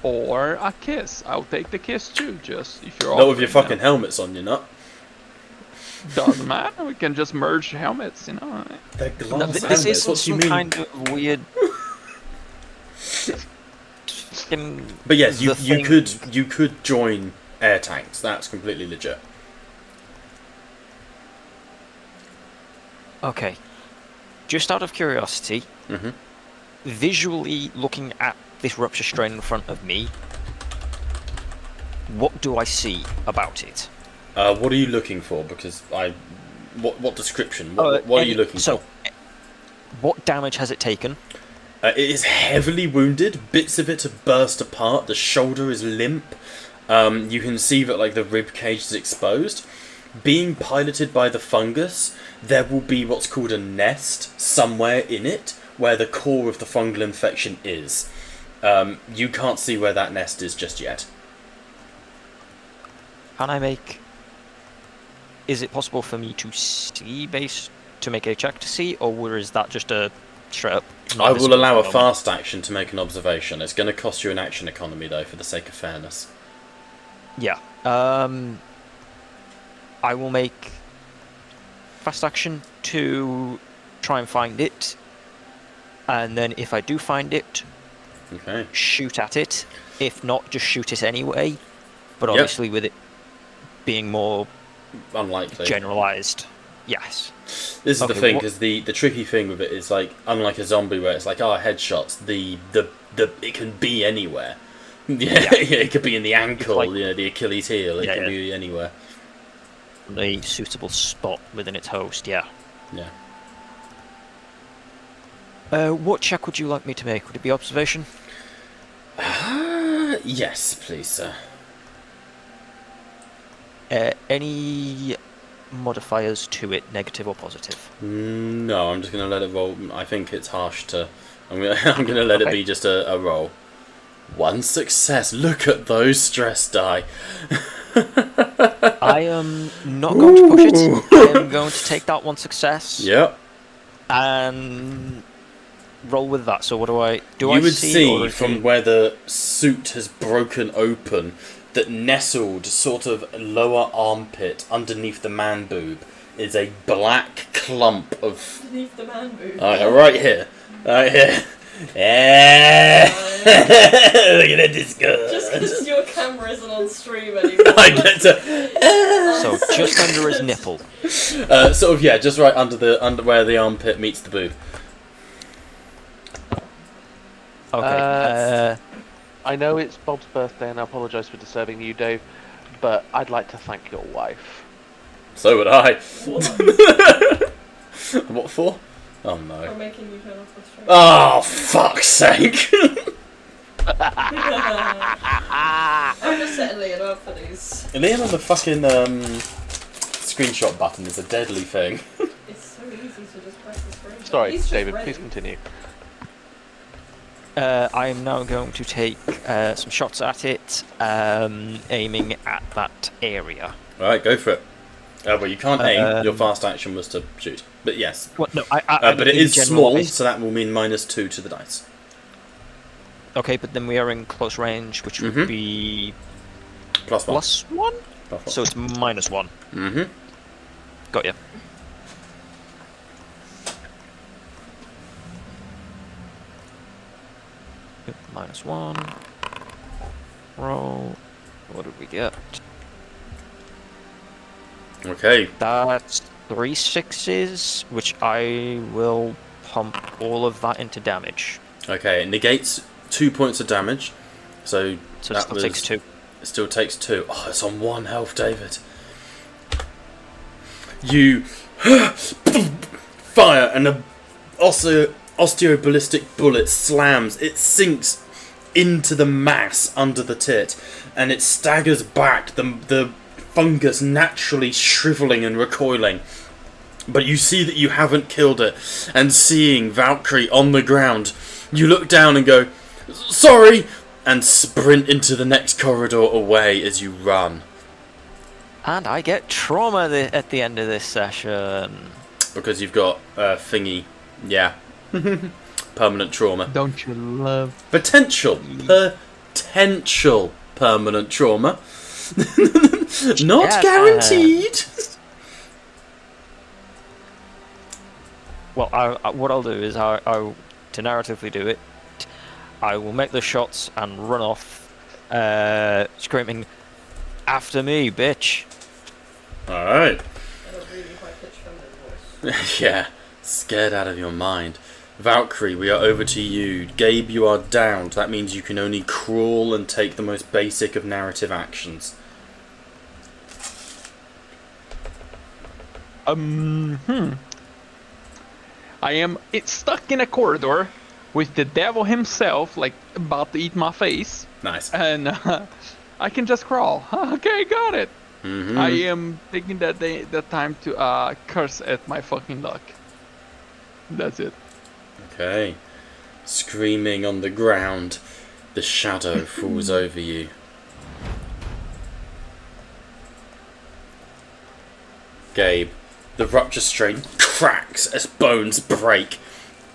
G: Or a kiss. I'll take the kiss too, just if you're
C: Not with your fucking helmets on, you're not.
G: Doesn't matter, we can just merge helmets, you know.
C: They're glass
D: This is
C: helmets,
D: some kind of weird...
C: But yes, you could join air tanks. That's completely legit.
D: Okay. Just out of curiosity, visually looking at this rupture strain in front of me, what do I see about it?
C: What are you looking for? Because what description? What are you looking for?
D: What damage has it taken?
C: It is heavily wounded. Bits of it have burst apart. The shoulder is limp. You can see that like the rib cage is exposed. being piloted by the fungus, there will be what's called a nest somewhere in it where the core of the fungal infection is. You can't see where that nest is just yet.
D: Can I make... Is it possible for me to see to make a check to see, or is that just a straight up...
C: I will allow a fast action to make an observation. It's going to cost you an action economy, though, for the sake of fairness.
D: Yeah. I will make fast action to try and find it, and then if I do find it,
C: Okay.
D: shoot at it. If not, just shoot it anyway. But obviously with it being more
C: Unlikely.
D: generalized. Yes.
C: This is
D: Okay,
C: the thing, because the tricky thing with it is, like, unlike a zombie where it's like, headshots, it can be anywhere. Yeah, it could be in the ankle,
D: like,
C: the Achilles heel, it can be anywhere.
D: A suitable spot within its host, yeah.
C: Yeah.
D: What check would you like me to make? Would it be observation?
C: Yes, please, sir.
D: Any modifiers to it, negative or positive?
C: No, I'm just going to let it roll. I think it's harsh to... I'm gonna let it be just a roll. 1 success. Look at those stress die.
D: I am not going to push it. I am going to take that 1 success.
C: Yep.
D: And roll with that. So what do I do?
C: You would see from where the suit has broken open that nestled sort of lower armpit underneath the man boob is a black clump of...
E: Underneath the man boob?
C: Right here. Right here. Yeah. Look at the disgust.
E: Just because your camera isn't on stream anymore.
C: I get to...
D: So just under his nipple.
C: Sort of, yeah, just right under where the armpit meets the boob.
D: Okay.
F: I know it's Bob's birthday, and I apologise for disturbing you, Dave, but I'd like to thank your wife.
C: So would I. What for? Oh no.
E: For making you turn off the stream.
C: Oh, fuck's sake.
E: I'm just setting Liam up for these.
C: Liam on the fucking screenshot button is a deadly thing.
E: It's so easy to just press the screen.
F: Sorry,
E: He's just
F: David,
E: ready.
F: please continue.
D: I am now going to take some shots at it, aiming at that area.
C: Alright, go for it. Well, you can't aim. Your fast action was to shoot. But yes.
D: What? No, I
C: but it
D: in
C: is small,
D: generalized-
C: so that will mean -2 to the dice.
D: Okay, but then we are in close range, which would be
C: +1.
D: +1?
C: +1.
D: So it's -1.
C: Mm-hmm.
D: Got you. -1. Roll. What did we get?
C: Okay.
D: That's 3 6s, which I will pump all of that into damage.
C: Okay, it negates 2 points of damage. So
D: So it
C: that
D: still takes 2.
C: It still takes 2. Oh, it's on 1 health, David. You fire, and a osteoballistic bullet slams. It sinks into the mass under the tit, and it staggers back, the fungus naturally shriveling and recoiling. But you see that you haven't killed it, and seeing Valkyrie on the ground, you look down and go, "Sorry!" and sprint into the next corridor away as you run.
D: And I get trauma at the end of this session.
C: Because you've got thingy, yeah. Permanent trauma.
G: Don't you love?
C: Potential permanent trauma. Not
D: Yeah.
C: guaranteed.
D: Well, what I'll do is to narratively do it, I will make the shots and run off, screaming, "After me, bitch!"
C: Alright.
E: I don't really quite pitch from the voice.
C: Yeah, scared out of your mind. Valkyrie, we are over to you. Gabe, you are downed. That means you can only crawl and take the most basic of narrative actions.
G: It's stuck in a corridor with the devil himself, like, about to eat my face.
C: Nice.
G: And I can just crawl. Okay, got it. I am taking that time to curse at my fucking luck. That's it.
C: Okay. Screaming on the ground, the shadow falls over you. Gabe, the rupture strain cracks as bones break.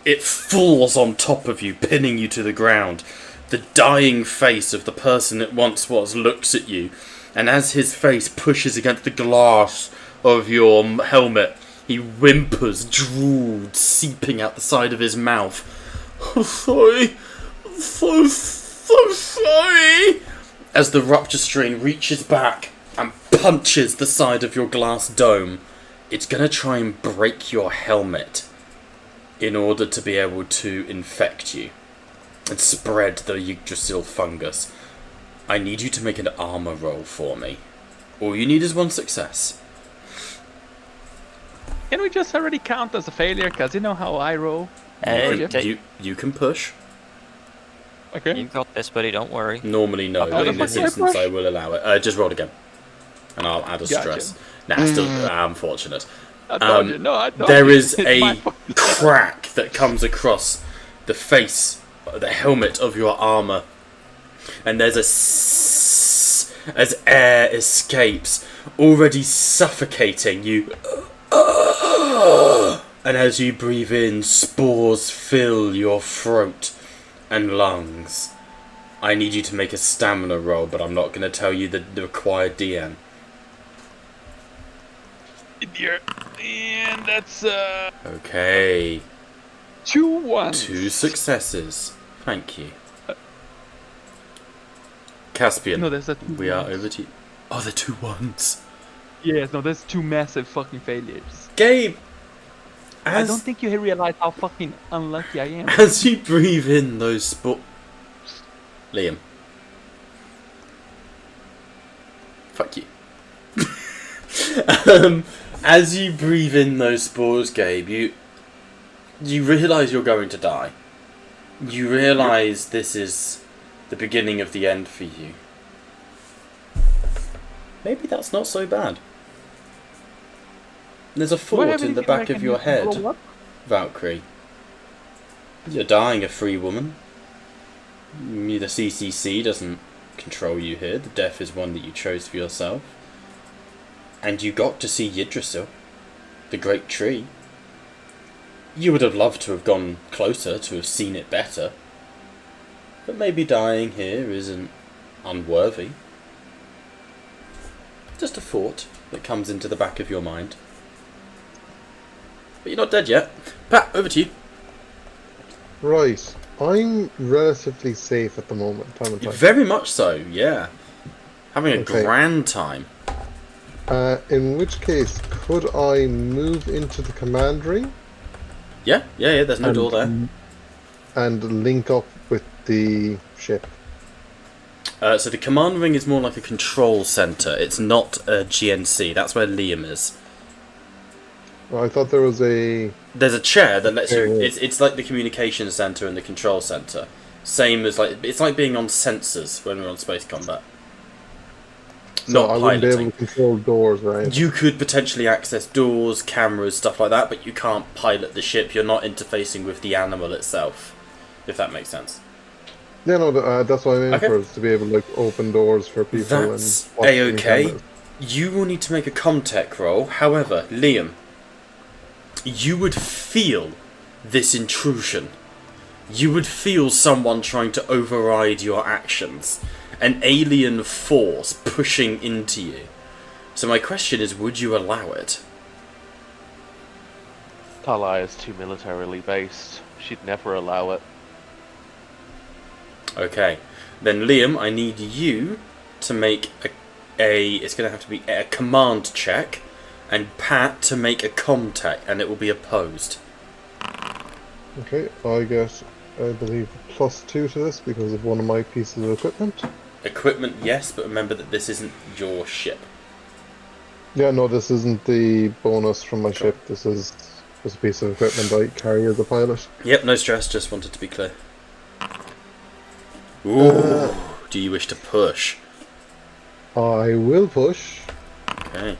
C: It falls on top of you, pinning you to the ground. The dying face of the person it once was looks at you, and as his face pushes against the glass of your helmet, he whimpers, drool seeping out the side of his mouth. I'm sorry. I'm so sorry. As the rupture strain reaches back and punches the side of your glass dome, it's going to try and break your helmet in order to be able to infect you and spread the Yggdrasil fungus. I need you to make an armor roll for me. All you need is one success.
G: Can we just already count as a failure? Because you know how I roll.
C: You can push.
G: Okay.
D: You got this, buddy. Don't worry.
C: Normally no, but in this instance I will allow it. Just roll again. And I'll add a stress. Nah, still unfortunate.
G: I told you. No, I told
C: there
G: you.
C: is a crack that comes across the face, the helmet of your armor. And there's a as air escapes, already suffocating you. And as you breathe in, spores fill your throat and lungs. I need you to make a stamina roll, but I'm not going to tell you the required DM.
G: And that's
C: Okay.
G: 2 ones.
C: 2 successes. Thank you. Caspian,
G: No, there's a 2
C: we are
G: ones.
C: over to you. Oh, the 2 ones.
G: Yes, no, there's 2 massive fucking failures.
C: Gabe!
G: I don't think you realize how fucking unlucky I am.
C: As you breathe in those spores... Liam. Fuck you. As you breathe in those spores, Gabe, you realise you're going to die. You realise this is the beginning of the end for you. Maybe that's not so bad. There's a thought in the back of your head, Valkyrie. You're dying a free woman. The CCC doesn't control you here. The death is one that you chose for yourself. And you got to see Yggdrasil, the great tree. You would have loved to have gone closer, to have seen it better. But maybe dying here isn't unworthy. Just a thought that comes into the back of your mind. But you're not dead yet. Pat, over to you.
H: Right. I'm relatively safe at the moment.
C: Very much so, yeah. Having a
H: Okay.
C: grand time.
H: In which case, could I move into the command ring
C: Yeah, there's no door there.
H: and link up with the ship?
C: So the command ring is more like a control centre. It's not a GNC. That's where Liam is.
H: Well, I thought there was a...
C: There's a chair that lets you...
H: Yeah.
C: It's like the communication centre and the control centre. Same as like... It's like being on sensors when we're on space combat.
H: So
C: Not
H: I wouldn't be
C: piloting.
H: able to control doors, right?
C: You could potentially access doors, cameras, stuff like that, but you can't pilot the ship. You're not interfacing with the animal itself, if that makes sense.
H: Yeah, no, that's what I'm aiming
C: Okay.
H: for, is to be able to like open doors for people.
C: That's
H: and watch them
C: A-okay.
H: cameras.
C: You will need to make a Comtech roll. However, Liam, you would feel this intrusion. You would feel someone trying to override your actions. An alien force pushing into you. So my question is, would you allow it?
F: Talia is too militarily based. She'd never allow it.
C: Okay. Then Liam, I need you to make a it's going to have to be a command check, and Pat to make a Comtech, and it will be opposed.
H: Okay, I get, I believe, +2 to this because of one of my pieces of equipment.
C: Equipment, yes, but remember that this isn't your ship.
H: Yeah, no, this isn't the bonus from my ship. This is just a piece of equipment I carry as a pilot.
C: Yep, no stress, just wanted to be clear. Ooh, do you wish to push?
H: I will push.
C: Okay.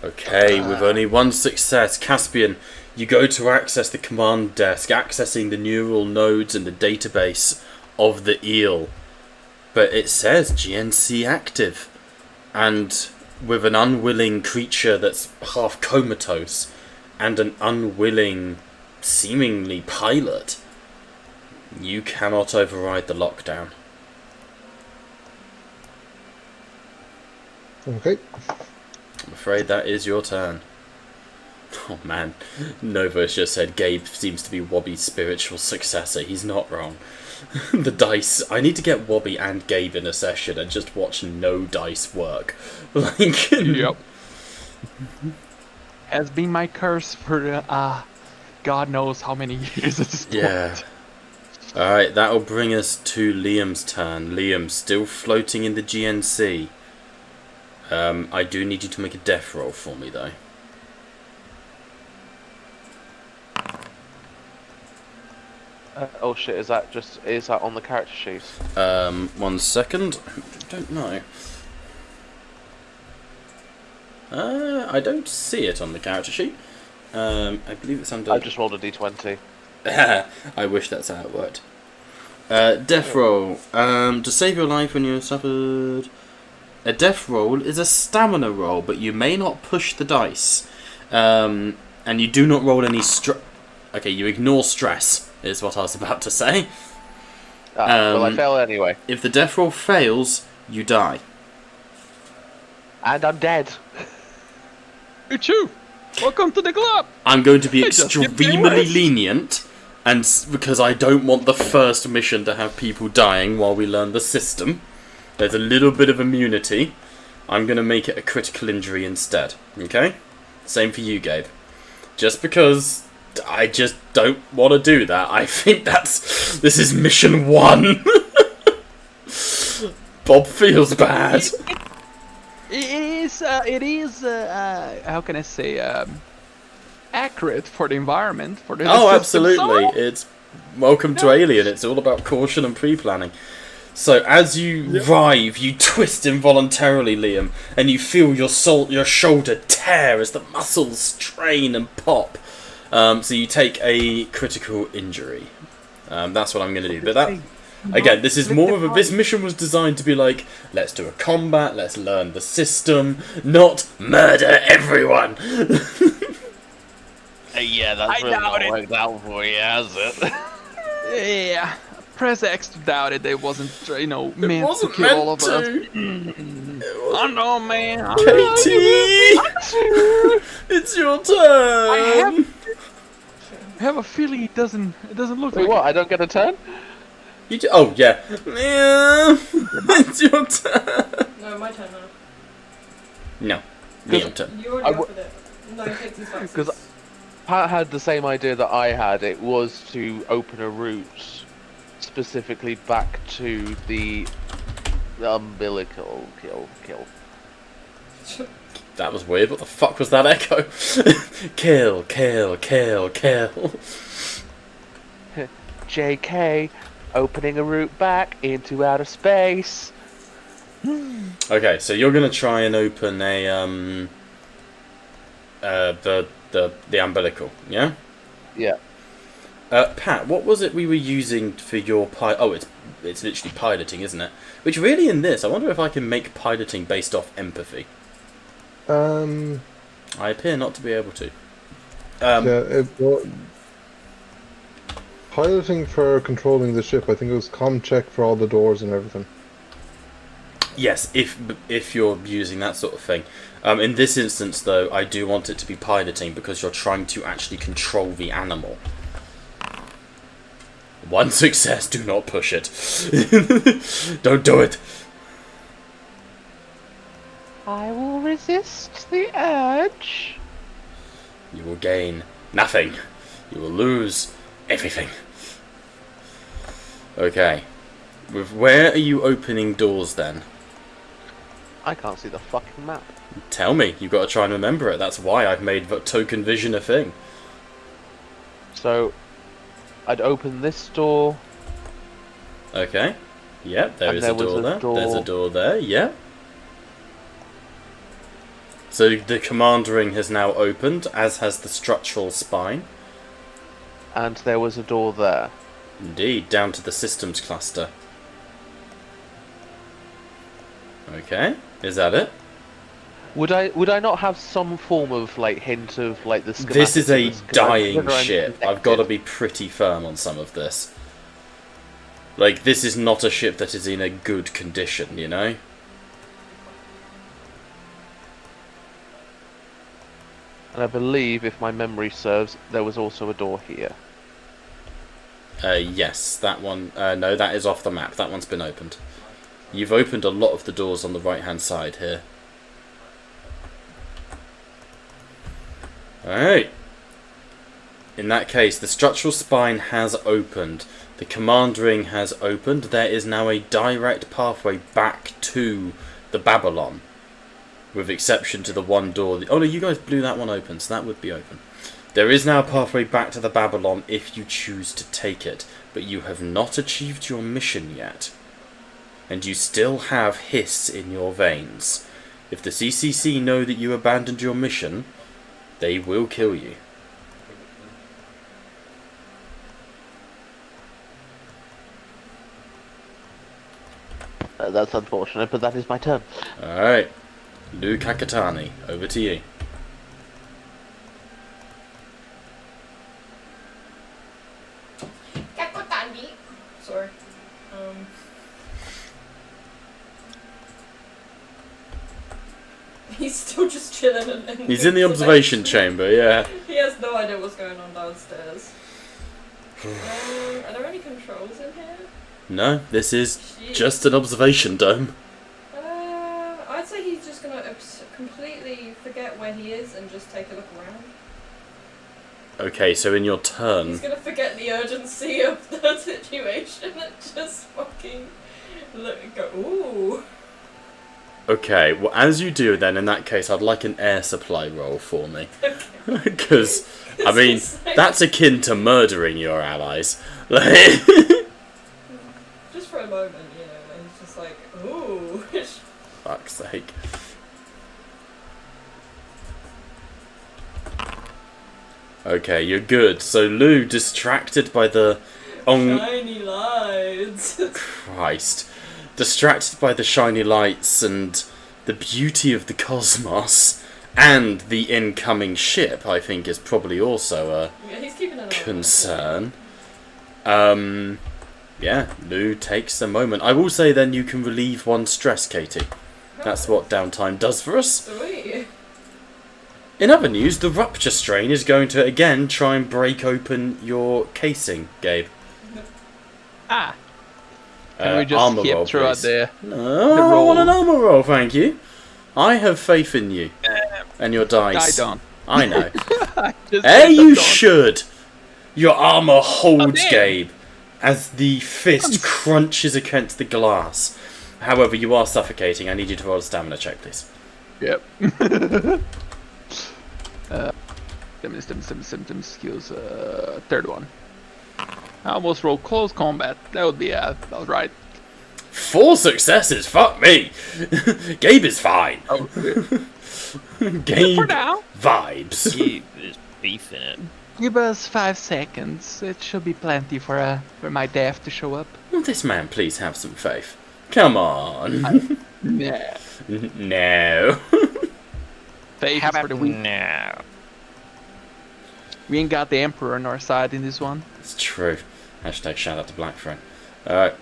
C: Okay, with only one success, Caspian, you go to access the command desk, accessing the neural nodes in the database of the eel. But it says GNC active. And with an unwilling creature that's half comatose and an unwilling, seemingly pilot, you cannot override the lockdown.
H: Okay.
C: I'm afraid that is your turn. Oh man, Nova's just said Gabe seems to be Wobby's spiritual successor. He's not wrong. The dice. I need to get Wobby and Gabe in a session and just watch no dice work. Like,
G: Yep. Has been my curse for God knows how many years at this point.
C: yeah. Alright, that'll bring us to Liam's turn. Liam, still floating in the GNC. I do need you to make a death roll for me, though.
F: Oh shit, is that on the character sheet?
C: 1 second. I don't know. I don't see it on the character sheet. I believe it's under...
F: I just rolled a d20.
C: I wish that's how it worked. Death roll. To save your life when you have suffered... A death roll is a stamina roll, but you may not push the dice. And you do not roll any Okay, you ignore stress, is what I was about to say.
F: Well, I fail anyway.
C: If the death roll fails, you die.
F: And I'm dead.
G: It's you. Welcome to the club.
C: I'm going to be
G: Just give me a
C: extremely
G: rest.
C: lenient, and because I don't want the first mission to have people dying while we learn the system, there's a little bit of immunity. I'm going to make it a critical injury instead. Okay? Same for you, Gabe. Just because I just don't want to do that. I think this is mission 1. Bob feels bad.
G: It is how can I say, accurate for the environment, for the
C: Oh,
G: system.
C: absolutely.
G: So,
C: It's welcome to Alien. It's all about caution and pre-planning. So as you writhe, you twist involuntarily, Liam, and you feel your shoulder tear as the muscles strain and pop. So you take a critical injury. That's what I'm going to do. But that, again, this is more of a... This mission was designed to be like, let's do a combat, let's learn the system, not murder everyone.
F: Yeah, that's really not worked out for you, has it?
G: Yeah. Press X to doubt it. It wasn't, meant to
C: wasn't
G: kill all of
C: meant
G: us.
C: to.
G: I know, man.
C: Katie! It's your turn!
G: I have a feeling it doesn't look
F: Wait,
G: like
F: what? I don't get a turn?
C: You do, oh, yeah. It's your turn.
E: No, my turn now.
C: No. Liam turn.
E: You already offered it. No, take some spices.
F: Because Pat had the same idea that I had. It was to open a route specifically back to the umbilical kill.
C: That was weird. What the fuck was that echo? Kill.
F: JK, opening a route back into outer space.
C: Okay, so you're gonna try and open a the umbilical, yeah?
F: Yeah.
C: Pat, what was it we were using for your Oh, it's literally piloting, isn't it? Which really in this, I wonder if I can make piloting based off empathy. I appear not to be able to.
H: Piloting for controlling the ship, I think it was comm check for all the doors and everything.
C: Yes, if you're using that sort of thing. In this instance, though, I do want it to be piloting because you're trying to actually control the animal. 1 success, do not push it. Don't do it.
F: I will resist the urge.
C: You will gain nothing. You will lose everything. Okay. Where are you opening doors then?
F: I can't see the fucking map.
C: Tell me. You've got to try and remember it. That's why I've made token vision a thing.
F: So, I'd open this door.
C: Okay. Yep, there
F: And
C: is
F: there
C: a
F: was
C: door
F: a
C: there.
F: door.
C: There's a door there, yep. So the command ring has now opened, as has the structural spine.
F: And there was a door there.
C: Indeed, down to the systems cluster. Okay, is that it?
F: Would I not have some form of like hint of like the schematics?
C: This is a
F: of this? 'Cause
C: dying
F: whether I'm
C: ship. I've got to be pretty firm on some of this. Like, this is not a ship that is in a good condition, you know?
F: And I believe, if my memory serves, there was also a door here.
C: Yes, that one... no, that is off the map. That one's been opened. You've opened a lot of the doors on the right-hand side here. Alright. In that case, the structural spine has opened. The command ring has opened. There is now a direct pathway back to the Babylon. With exception to the one door... Oh no, you guys blew that one open, so that would be open. There is now a pathway back to the Babylon if you choose to take it. But you have not achieved your mission yet. And you still have hiss in your veins. If the CCC know that you abandoned your mission, they will kill you.
F: That's unfortunate, but that is my turn.
C: Alright. Lou Kakatani, over to you.
E: Sorry. He's still just chilling
C: He's in the observation chamber, yeah.
E: He has no idea what's going on downstairs. Are there any controls in here?
C: No, this is just an observation dome.
E: I'd say he's just gonna completely forget where he is and just take a look around.
C: Okay, so in your turn...
E: He's gonna forget the urgency of the situation and just fucking look and go, ooh.
C: Okay, well, as you do then, in that case, I'd like an air supply roll for me. Because, I mean, that's akin to murdering your allies.
E: Just for a moment, you know, and he's just like, ooh.
C: Fuck's sake. Okay, you're good. So Lou, distracted by the...
E: Shiny lights.
C: Christ. Distracted by the shiny lights and the beauty of the cosmos and the incoming ship, I think is probably also
E: Yeah, he's keeping an eye on
C: concern. Yeah, Lou takes a moment. I will say then you can relieve one stress, Katie. That's what downtime does for us.
E: Sweet.
C: In other news, the rupture strain is going to again try and break open your casing, Gabe.
G: Ah. Can we just
C: armor
G: skip
C: roll,
G: throughout
C: please.
G: the
C: No, I
G: roll?
C: want an armor roll, thank you. I have faith in you and your dice.
G: I don't.
C: I know.
G: Just
C: Hey, you
G: don't.
C: should. Your armor holds,
G: damn.
C: Gabe, as the fist crunches against the glass. However, you are suffocating. I need you to roll a stamina check, please.
G: Yep. Stim skills. Third one. I almost rolled close combat. That would be alright.
C: 4 successes. Fuck me. Gabe is fine.
G: Oh,
C: Gabe
G: for now.
C: vibes.
D: There's beef in it.
G: Give us 5 seconds. It should be plenty for my death to show up.
C: Will this man please have some faith? Come on.
G: Nah.
C: No.
G: Faith
D: How
G: is for
D: about
G: the weak.
D: now?
G: We ain't got the Emperor on our side in this one.
C: It's true. Hashtag shout out to Blackfriend. Alright.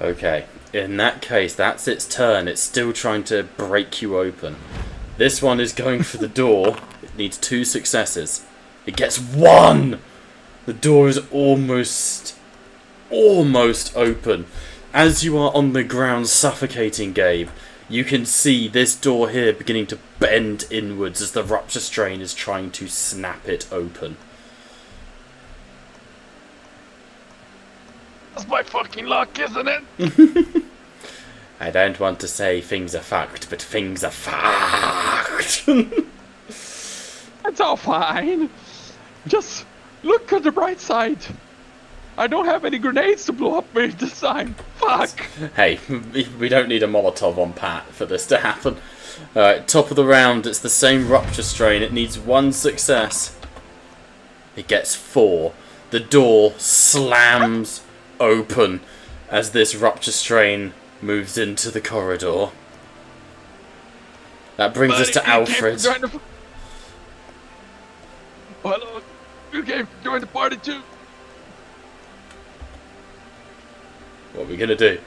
C: Okay. In that case, that's its turn. It's still trying to break you open. This one is going for the door. It needs 2 successes. It gets 1! The door is almost open. As you are on the ground suffocating, Gabe, you can see this door here beginning to bend inwards as the rupture strain is trying to snap it open.
G: That's my fucking luck, isn't it?
C: I don't want to say things are fucked, but things are fucked.
G: It's all fine. Just look at the bright side. I don't have any grenades to blow up with this time. Fuck!
C: Hey, we don't need a Molotov on Pat for this to happen. Alright, top of the round, it's the same rupture strain. It needs 1 success. It gets 4. The door slams open as this rupture strain moves into the corridor. That brings us to Alfred.
G: Hello, you came to join the party too.
C: What are we gonna do?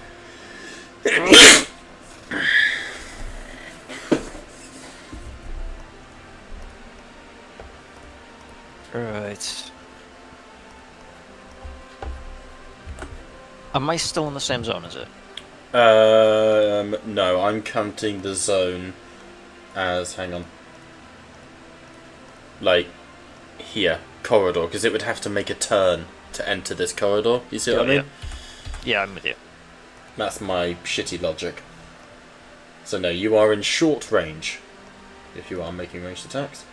D: Right. Am I still in the same zone as it?
C: No, I'm counting the zone as, hang on, like, here, corridor, because it would have to make a turn to enter this corridor, you see what I mean?
D: Yeah, I'm with you.
C: That's my shitty logic. So no, you are in short range, if you are making ranged attacks.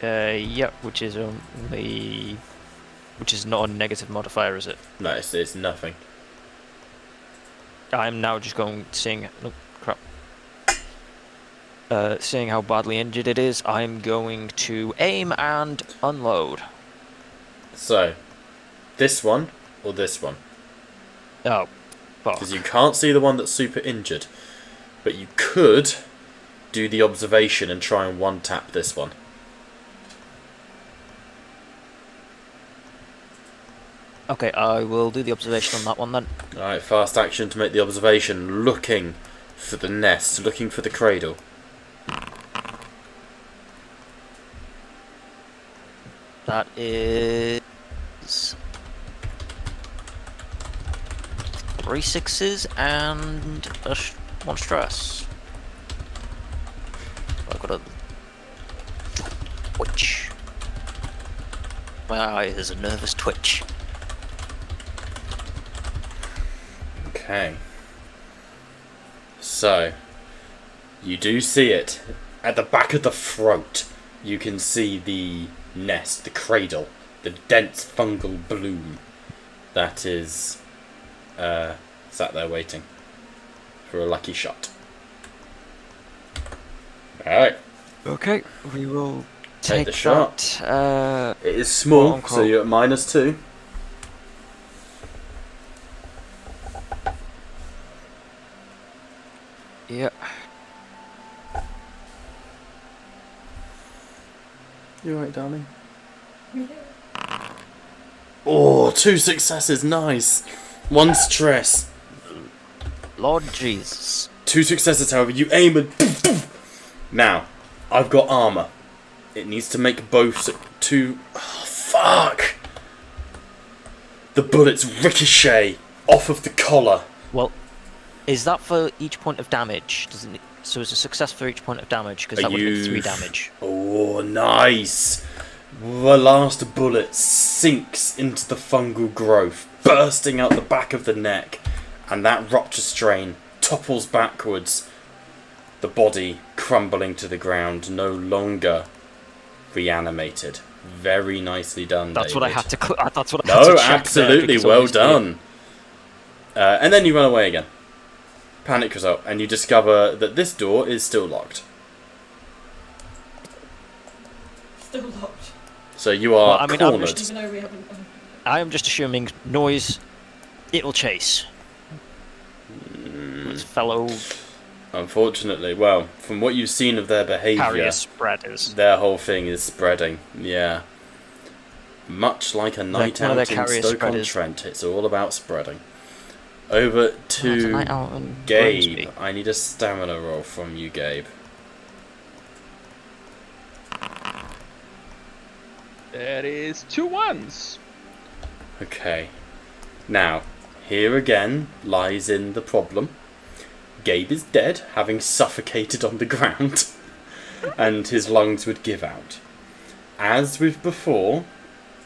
D: Yeah, which is not a negative modifier, is it?
C: No, it's nothing.
D: I'm now just going, seeing how badly injured it is, I'm going to aim and unload.
C: So, this one, or this one?
D: Oh, fuck.
C: Because you can't see the one that's super injured. But you could do the observation and try and one-tap this one.
D: Okay, I will do the observation on that one then.
C: Alright, fast action to make the observation, looking for the nest, looking for the cradle.
D: That is 3 6s and one stress. I've got a twitch. My eye is a nervous twitch.
C: Okay. So, you do see it. At the back of the throat, you can see the nest, the cradle, the dense fungal bloom that is sat there waiting for a lucky shot. Alright.
D: Okay, we will
C: Take
D: take
C: the shot.
D: that.
C: It is small,
D: quote,
C: so
D: unquote.
C: you're at -2.
D: Yeah.
C: You alright, darling?
E: Yeah.
C: Oh, 2 successes, nice. 1 stress.
D: Lord Jesus.
C: 2 successes, however, you aim and now, I've got armor. It needs to make both two. Oh, fuck! The bullets ricochet off of the collar.
D: Well, is that for each point of damage? Doesn't it? So it's a success for each point of damage, because that would make 3 damage.
C: Oh, nice! The last bullet sinks into the fungal growth, bursting out the back of the neck, and that rupture strain topples backwards, the body crumbling to the ground, no longer reanimated. Very nicely done,
D: That's
C: David.
D: what I had to. That's what I had to
C: No,
D: check
C: absolutely,
D: there, because
C: well
D: obviously-
C: done. And then you run away again. Panic result, and you discover that this door is still locked.
E: Still locked.
C: So you are
D: Well, I mean, I'm
C: cornered.
D: just-
E: Even though we haven't.
D: I am just assuming noise. It will chase. Its fellow
C: Unfortunately, well, from what you've seen of their behaviour,
D: carrier spreaders.
C: their whole thing is spreading. Yeah. Much like a night
D: one of
C: out
D: their
C: in
D: carrier spreaders.
C: Stoke-on-Trent, it's all about spreading. Over
D: It's a night
C: to
D: out in
C: Gabe.
D: Grimsby.
C: I need a stamina roll from you, Gabe.
G: That is 2 1s.
C: Okay. Now, here again lies in the problem. Gabe is dead, having suffocated on the ground, and his lungs would give out. As with before,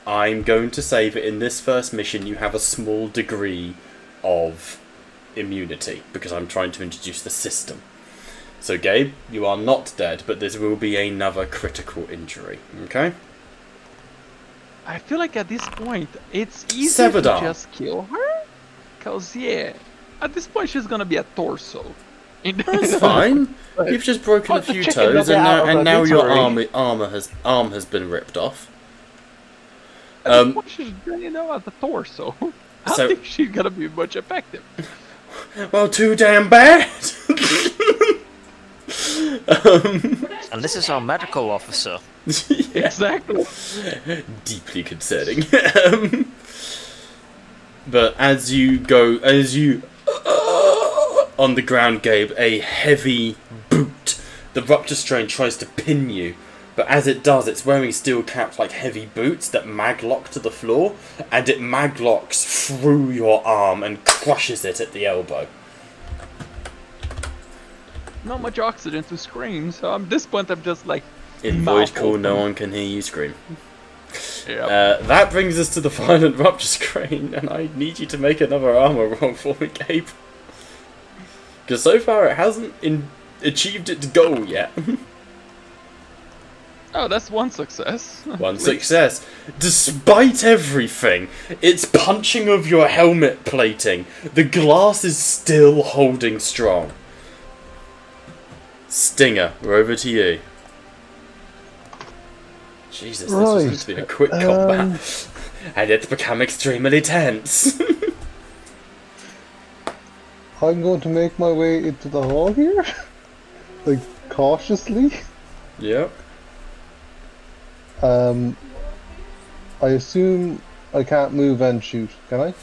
C: I'm going to say that in this first mission you have a small degree of immunity, because I'm trying to introduce the system. So Gabe, you are not dead, but there will be another critical injury, okay?
G: I feel like at this point, it's easier to
C: Severdar.
G: just kill her. because yeah, at this point she's gonna be a torso.
C: That's fine. You've just broken a
F: Put the
C: few
F: chicken
C: toes,
F: nugget out of
C: and
F: her
C: now your
F: misery.
C: arm has been ripped off.
G: At this point she's at the torso. I
C: So-
G: don't think she's gonna be much effective.
C: Well, too damn bad.
D: And this is our medical officer.
G: Exactly.
C: Deeply concerning. But as you on the ground, Gabe, a heavy boot. The rupture strain tries to pin you, but as it does, it's wearing steel caps like heavy boots that maglock to the floor, and it maglocks through your arm and crushes it at the elbow.
G: Not much oxygen to scream, so at this point I'm just like.
C: In
G: mouth
C: Voidcall,
G: open.
C: no one can hear you scream.
G: Yeah.
C: That brings us to the violent rupture strain, and I need you to make another armor roll for me, Gabe. Because so far it hasn't achieved its goal yet.
G: Oh, that's one success.
C: One success. Despite everything, it's punching of your helmet plating. The glass is still holding strong. Stinger, we're over to you. Jesus, this was meant to be a quick combat. And it's become extremely tense.
H: I'm going to make my way into the hall here, like cautiously.
C: Yep.
H: I assume I can't move and shoot, can I?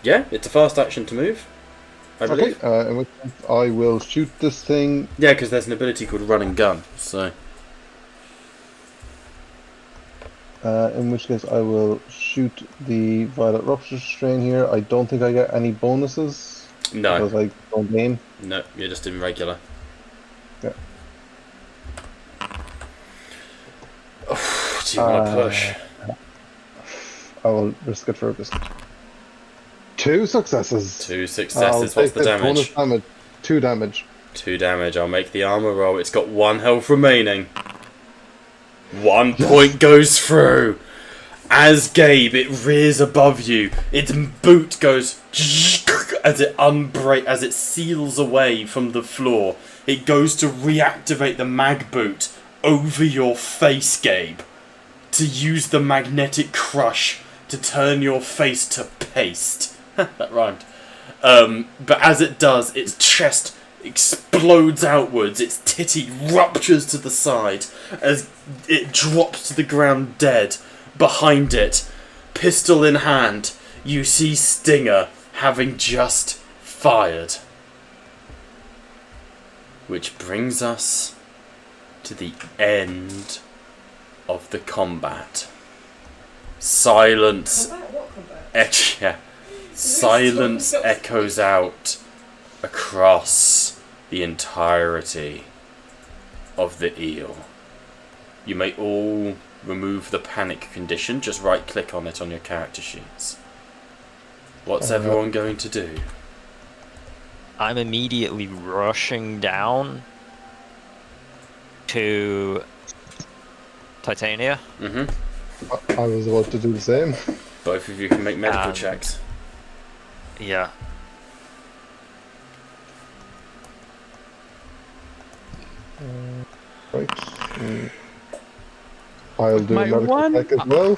C: Yeah, it's a fast action to move, I believe.
H: Okay, in which case I will shoot this thing.
C: Yeah, because there's an ability called run and gun, so...
H: In which case I will shoot the Violet Rupture Strain here. I don't think I get any bonuses.
C: No.
H: Because I don't gain.
C: No, you're just in regular.
H: Yeah.
C: Do you want to push?
H: I will risk it for a biscuit. 2 successes.
C: 2
H: I'll
C: successes, what's
H: take
C: the
H: bonus
C: damage?
H: damage. 2 damage.
C: 2 damage, I'll make the armor roll. It's got 1 health remaining. 1 point goes through. As Gabe, it rears above you. Its boot goes as it seals away from the floor. It goes to reactivate the mag boot over your face, Gabe, to use the magnetic crush to turn your face to paste. That rhymed. But as it does, its chest explodes outwards, its titty ruptures to the side as it drops to the ground dead. Behind it, pistol in hand, you see Stinger having just fired. Which brings us to the end of the combat. Silence.
E: Combat? What combat?
C: Yeah. Silence echoes out across the entirety of the eel. You may all remove the panic condition. Just right click on it on your character sheets. What's everyone going to do?
D: I'm immediately rushing down to Titania.
C: Mm-hmm.
H: I was about to do the same.
C: Both of you can make medical checks.
D: Yeah.
H: Right. I'll do a
G: My
H: medical
G: one-
H: check as well.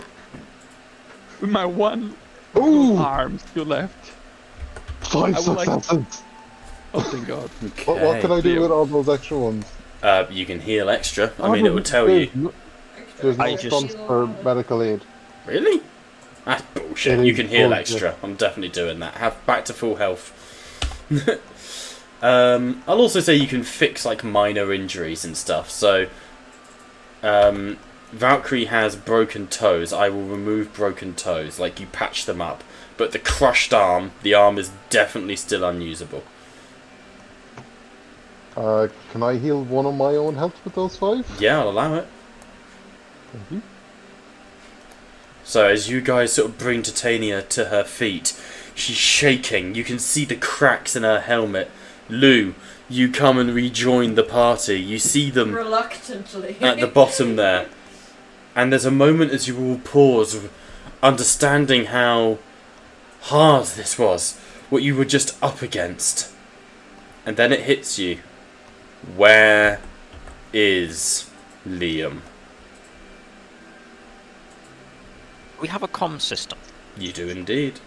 G: With my one
H: Ooh!
G: arm still left.
H: 5
G: I would like-
H: successes!
G: Oh thank god.
H: What can I do
G: Yeah.
H: with all those extra ones?
C: You can heal extra. I mean, it will tell you.
H: There's no
D: I just-
H: stunts for medical aid.
C: Really? That's bullshit.
H: It
C: You
H: is
C: can heal
H: bullshit.
C: extra. I'm definitely doing that. Have back to full health. I'll also say you can fix like minor injuries and stuff. So, Valkyrie has broken toes. I will remove broken toes. Like you patch them up. But the crushed arm, the arm is definitely still unusable.
H: Can I heal one of my own health with those 5?
C: Yeah, I'll allow it.
H: Thank you.
C: So as you guys sort of bring Titania to her feet, she's shaking. You can see the cracks in her helmet. Lou, you come and rejoin the party. You see them
E: Reluctantly.
C: at the bottom there. And there's a moment as you all pause, understanding how hard this was. what you were just up against. And then it hits you. Where is Liam?
D: We have a comm system.
C: You do indeed.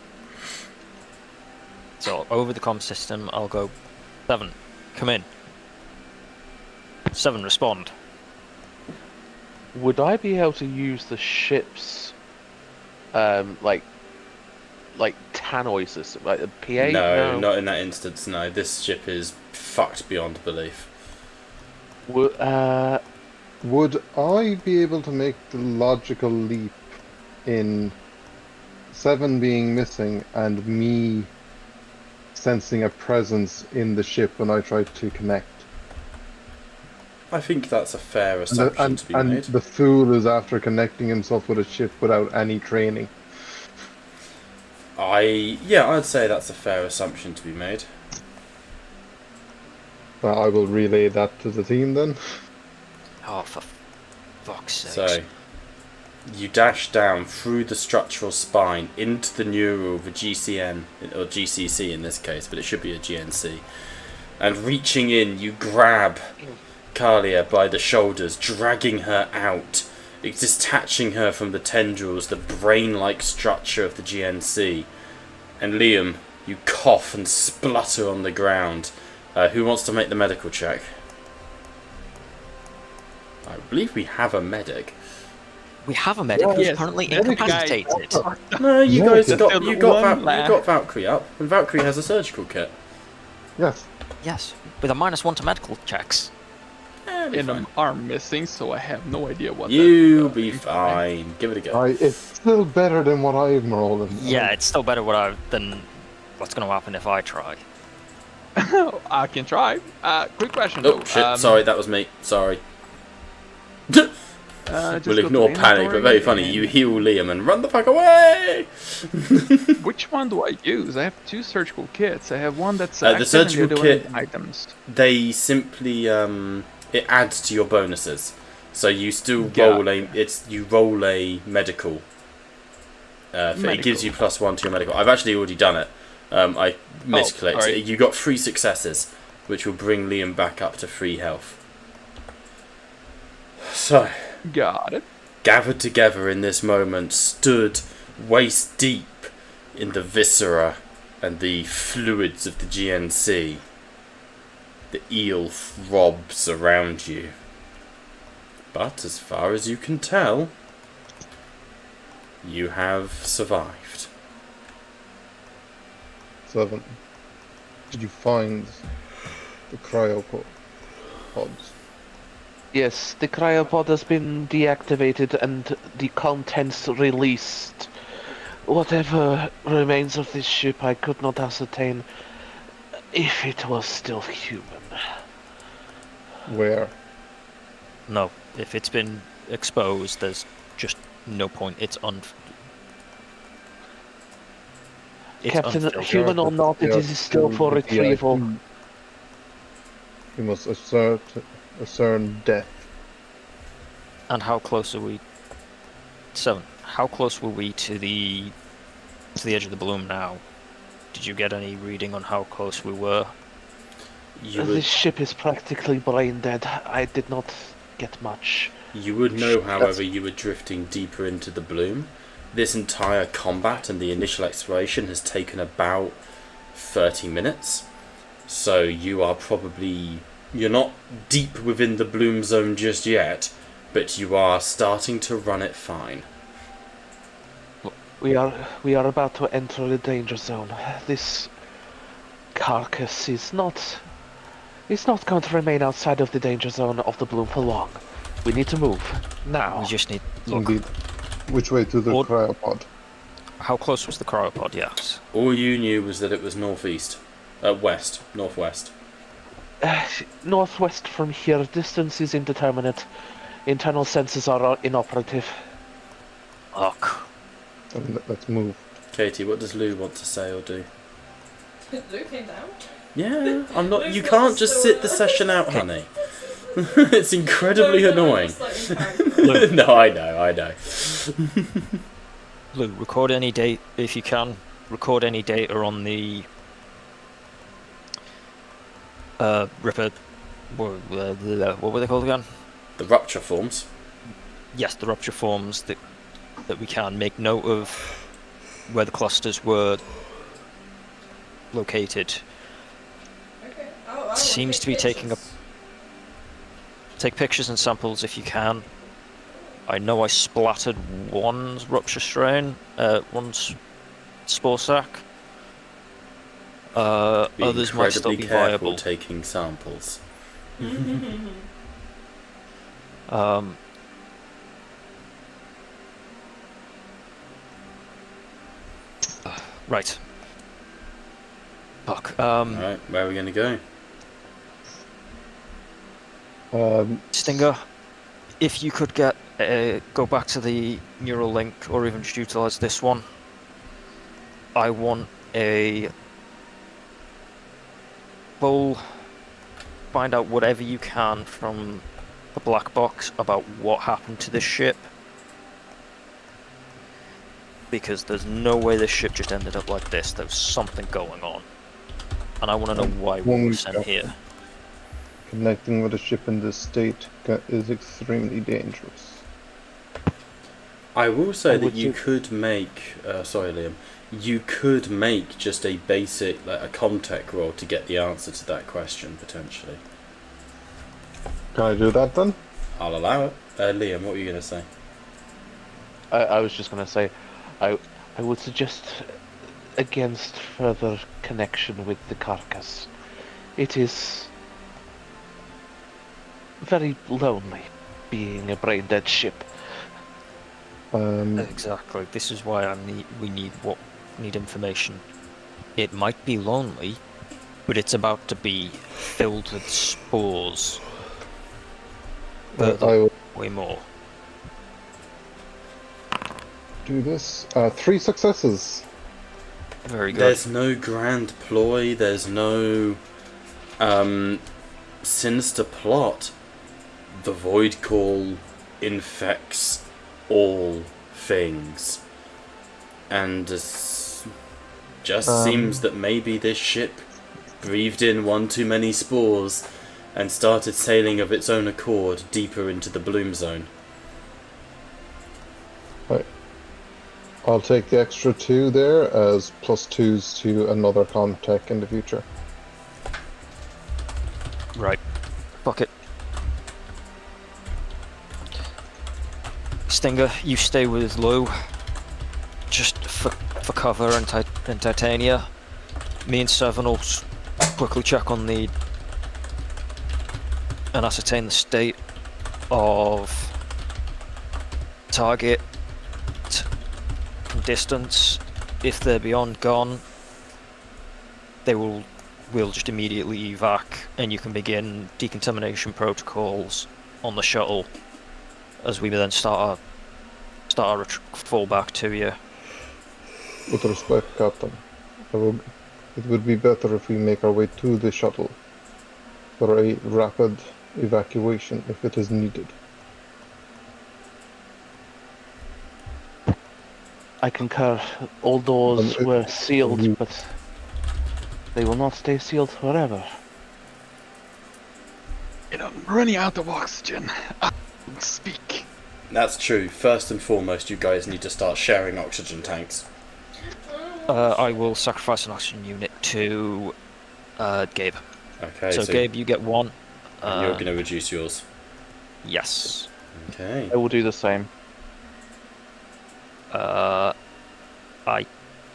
D: So over the comm system, I'll go, 7, come in. 7, respond.
F: Would I be able to use the ship's, like tannoy system, like the PA?
C: No, not in that instance, no. This ship is fucked beyond belief.
H: Would I be able to make the logical leap in 7 being missing and me sensing a presence in the ship when I tried to connect?
C: I think that's a fair assumption to be
H: and
C: made.
H: the fool is after connecting himself with a ship without any training.
C: I'd say that's a fair assumption to be made.
H: I will relay that to the team then.
D: Oh, for fuck's sake.
C: So, you dash down through the structural spine into the neural of a GCN, or GCC in this case, but it should be a GNC. And reaching in, you grab Kalia by the shoulders, dragging her out, detaching her from the tendrils, the brain-like structure of the GNC. And Liam, you cough and splutter on the ground. Who wants to make the medical check? I believe we have a medic.
D: We have a medic who's currently incapacitated.
C: No, you guys got
G: There's one left.
C: Valkyrie up, and Valkyrie has a surgical kit.
H: Yes.
D: Yes, with a -1 to medical checks.
G: And an arm missing, so I have no idea what.
C: You'll be fine. Give it a go.
H: It's still better than what I'm rolling.
D: Yeah, it's still better than what's going to happen if I try.
G: I can try. Quick question.
C: Oh
G: though.
C: shit! Sorry, that was me. Sorry.
G: Just
C: We'll
G: go to
C: ignore
G: the
C: panic, but very
G: inventory
C: funny.
G: and-
C: You heal Liam and run the fuck away.
G: Which one do I use? I have 2 surgical kits. I have one that's
C: The
G: active
C: surgical
G: and the other one
C: kit-
G: is items.
C: They simply it adds to your bonuses, so you still
G: Yeah.
C: roll a medical. It gives you +1 to your medical. I've actually already done it. I misclicked.
G: alright.
C: You got 3 successes, which will bring Liam back up to 3 health. So,
G: Got it.
C: gathered together in this moment, stood waist deep in the viscera and the fluids of the GNC. The eel throbs around you. But as far as you can tell, you have survived.
H: 7. Did you find the cryopods?
F: Yes, the cryopod has been deactivated and the contents released. Whatever remains of this ship, I could not ascertain if it was still human.
H: Where?
D: No, if it's been exposed, there's just no point. It's
F: Captain,
D: unfiltered.
F: human or not, it is still for retrieval.
H: You must discern death.
D: And how close are we? 7. How close were we to the edge of the balloon now? Did you get any reading on how close we were?
F: This ship is practically brain dead. I did not get much.
C: You would know, however, you were drifting deeper into the bloom. This entire combat and the initial exploration has taken about 30 minutes. So you are you're not deep within the bloom zone just yet, but you are starting to run it fine.
F: We are about to enter the danger zone. This carcass is not going to remain outside of the danger zone of the bloom for long. We need to move now.
D: We just need look.
H: Indeed. Which way to the
D: What-
H: cryopod?
D: How close was the cryopod? Yes.
C: All you knew was that it was northwest.
F: Northwest from here. Distance is indeterminate. Internal sensors are inoperative.
D: Look.
H: Let's move.
C: Katie, what does Lou want to say or do?
E: Luke came down.
C: Yeah, I'm not.
E: Luke's
C: You
E: not
C: can't just
E: still
C: sit the session out, honey. It's incredibly
E: No,
C: annoying.
E: just let me carry on.
C: No, I know.
D: Lou, record any date if you can. Record any data on the Ripper. What were they called again?
C: The rupture forms.
D: Yes, the rupture forms that we can make note of where the clusters were located.
E: Okay. I'll
D: Seems
E: take
D: to be taking
E: pictures.
D: Take pictures and samples if you can. I know I splattered one rupture strain, one spore sac. Others might still
C: Incredibly
D: be
C: careful
D: viable.
C: taking samples.
D: Right. Fuck.
C: Alright, where are we going to go?
D: Stinger, if you could get go back to the neural link, or even just utilize this one. I want a full. Find out whatever you can from the black box about what happened to this ship. Because there's no way this ship just ended up like this. There's something going on. And I want to know why we were sent here.
H: Connecting with a ship in this state is extremely dangerous.
C: I will say that you could make... sorry, Liam. You could make just a basic, like a Comtech roll to get the answer to that question, potentially.
H: Can I do that then?
C: I'll allow it. Liam, what were you going to say?
F: I was just gonna say, I would suggest against further connection with the carcass. It is very lonely being a brain dead ship.
D: Exactly. This is why we need information. It might be lonely, but it's about to be filled with spores. Way more.
H: Do this. 3 successes.
D: Very good.
C: There's no grand ploy, there's no sinister plot. The Voidcall infects all things. And it just seems that maybe this ship breathed in one too many spores and started sailing of its own accord deeper into the bloom zone.
H: Right. I'll take the extra 2 there as +2s to another Comtech in the future.
D: Right. Fuck it. Stinger, you stay with Lou. Just for cover and Titania. Me and Seven will quickly check on the... and ascertain the state of target and distance. If they're beyond gone, we'll just immediately evac, and you can begin decontamination protocols on the shuttle as we then start our fall back to you.
H: With respect, Captain, it would be better if we make our way to the shuttle for a rapid evacuation if it is needed.
F: I concur. All doors were sealed, but they will not stay sealed forever.
G: I'm running out of oxygen. Speak.
C: That's true. First and foremost, you guys need to start sharing oxygen tanks.
D: I will sacrifice an oxygen unit to Gabe.
C: Okay,
D: So Gabe, you get one.
C: and you're going to reduce yours.
D: Yes.
C: Okay.
F: I will do the same.
D: Oh,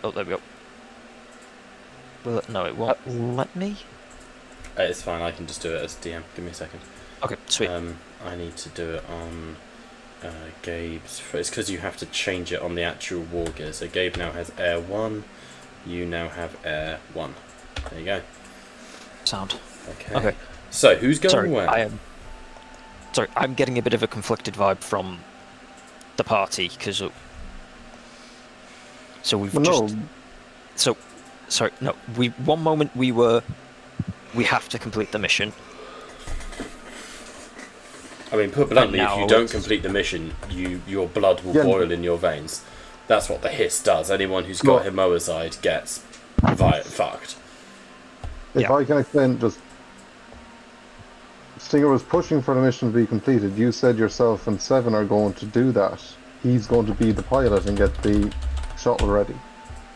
D: there we go. Well, no, it won't let me.
C: It's fine, I can just do it as DM. Give me a second.
D: Okay, sweet.
C: I need to do it on Gabe's. It's because you have to change it on the actual war gear. So Gabe now has Air 1, you now have Air 1. There you go.
D: Sound.
C: Okay. So, who's going where?
D: Sorry, I'm getting a bit of a conflicted vibe from the party, because... So we've just... So, sorry, no, one moment we have to complete the mission.
C: I mean, put bluntly, if you don't complete the mission, your blood will boil in your veins. That's what the hiss does. Anyone who's got Himoazide gets fucked.
H: If I can explain, just Stinger was pushing for the mission to be completed. You said yourself and Seven are going to do that. He's going to be the pilot and get the shuttle ready.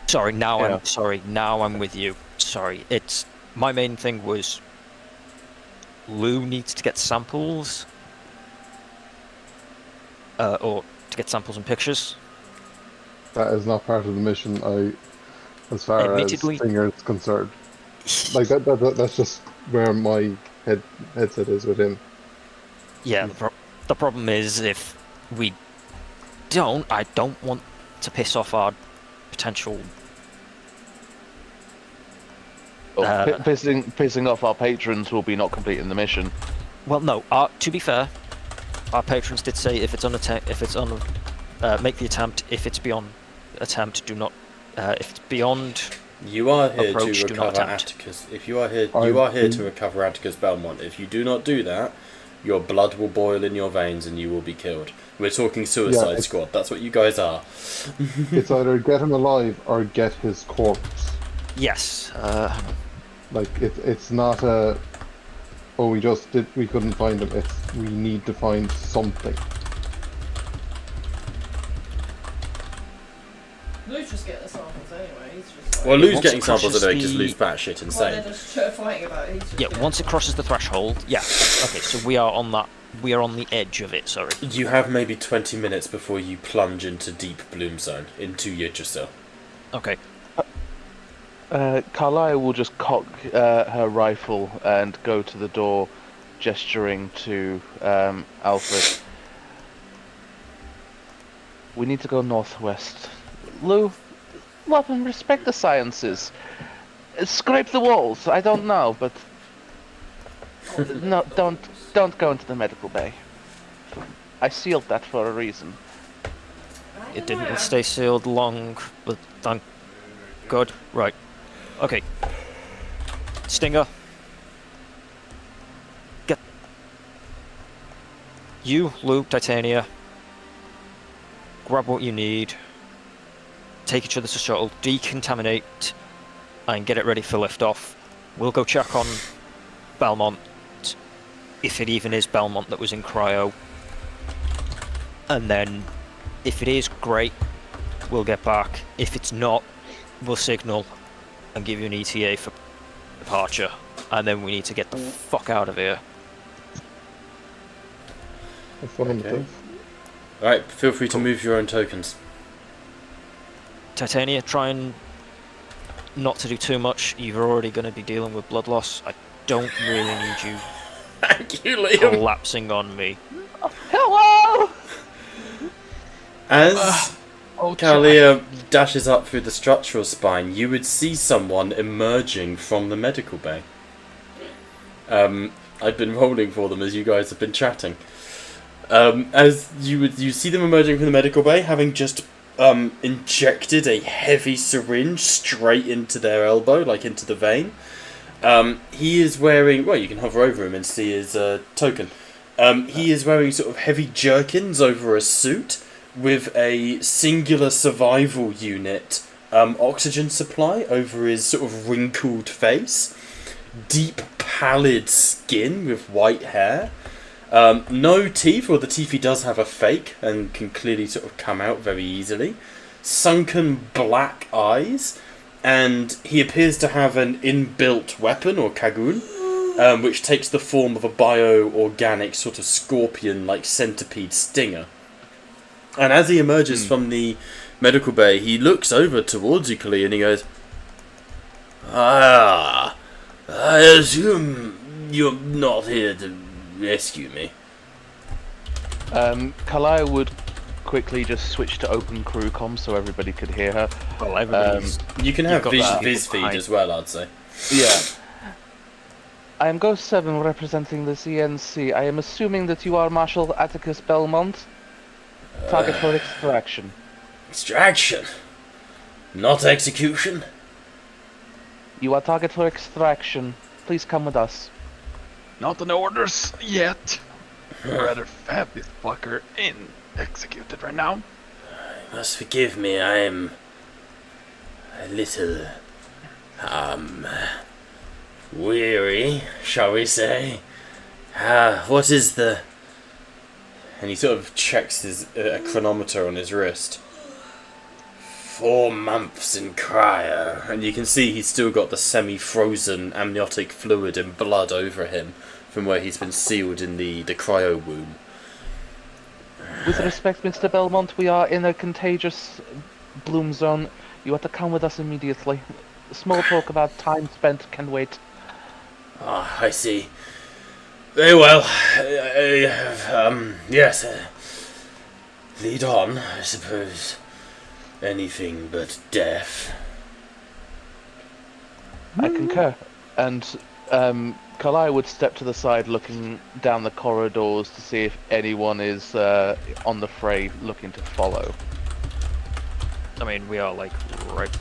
D: Sorry, now
F: Yeah.
D: now I'm with you. Sorry, it's my main thing was Lou needs to get samples, or to get samples and pictures.
H: That is not part of the mission. As far as
D: Admittedly-
H: Stinger is concerned, like that's just where my headset is with him.
D: Yeah, the problem is if we don't, I don't want to piss off our potential.
F: Pissing off our patrons will be not completing the mission.
D: Well, no. To be fair, our patrons did say if it's on make the attempt. If it's beyond attempt, do not. If it's beyond,
C: You are here
D: Approach,
C: to
D: do not
C: recover
D: attempt.
C: Atticus. If you are here, you are here to recover Atticus Belmont. If you do not do that, your blood will boil in your veins and you will be killed. We're talking Suicide
H: it's-
C: Squad. That's what you guys are.
H: It's either get him alive or get his corpse.
D: yes.
H: Like it's not a. Oh, we couldn't find him. It's we need to find something.
E: Lou's just getting the samples anyway. He's just like,
C: Well, Lou's
D: Once
C: getting
D: it
C: samples
D: crosses
C: anyway because
D: the-
C: Lou's batshit
E: well,
C: insane.
E: they're just fighting about it. He's just
D: Yeah.
E: getting
D: Once it crosses the threshold, yeah. Okay, so we are on that. We are on the edge of it. Sorry.
C: You have maybe 20 minutes before you plunge into deep bloom zone, into Yggdrasil.
D: Okay.
F: Carlisle will just cock her rifle and go to the door, gesturing to Alfred. We need to go northwest. Lou, love and respect the sciences. Scrape the walls. I don't know, but no, don't go into the medical bay. I sealed that for a reason.
D: It didn't stay sealed long, but thank God. Right. Okay. Stinger. Get you, Luke, Titania. Grab what you need. Take each other to shuttle. Decontaminate, and get it ready for liftoff. We'll go check on Belmont, if it even is Belmont that was in cryo. And then, if it is, great. We'll get back. If it's not, we'll signal and give you an ETA for departure. And then we need to get the fuck out of here.
H: Affirmative.
C: Alright, feel free to move your own tokens.
D: Titania, try and not to do too much. You're already going to be dealing with blood loss. I don't really need you
C: Thank you, Liam.
D: collapsing on me.
F: Hello!
C: As Kalia dashes up through the structural spine, you would see someone emerging from the medical bay. I've been rolling for them as you guys have been chatting. As you see them emerging from the medical bay, having just injected a heavy syringe straight into their elbow, like into the vein. He is wearing, well, you can hover over him and see his token. He is wearing sort of heavy jerkins over a suit with a singular survival unit oxygen supply over his sort of wrinkled face. Deep pallid skin with white hair. No teeth, or the teeth he does have are fake and can clearly sort of come out very easily. Sunken black eyes, and he appears to have an inbuilt weapon, or kagun, which takes the form of a bio-organic sort of scorpion-like centipede stinger. And as he emerges from the medical bay, he looks over towards you, Kali, and he goes, "Ah, I assume you're not here to rescue me."
F: Carlisle would quickly just switch to open crew comms so everybody could hear her.
D: Well, everybody's...
C: You can have
D: got
C: viz
D: that.
C: feed as well, I'd say.
F: Yeah. I am Ghost 7 representing the CNC. I am assuming that you are Marshal Atticus Belmont. Target for extraction.
C: Extraction, not execution.
F: You are target for extraction. Please come with us.
G: Not on orders yet. I'd rather have this fucker executed right now.
C: You must forgive me, I am a little, weary, shall we say. What is the... And he sort of checks his a chronometer on his wrist. 4 months in cryo. And you can see he's still got the semi-frozen amniotic fluid and blood over him from where he's been sealed in the cryo womb.
F: With respect, Mr. Belmont, we are in a contagious bloom zone. You have to come with us immediately. Small talk about time spent can wait.
C: Ah, I see. Very well. Yes. Lead on, I suppose. Anything but death.
F: I concur. And Kalai would step to the side, looking down the corridors to see if anyone is on the fray looking to follow.
D: I mean, we are like right.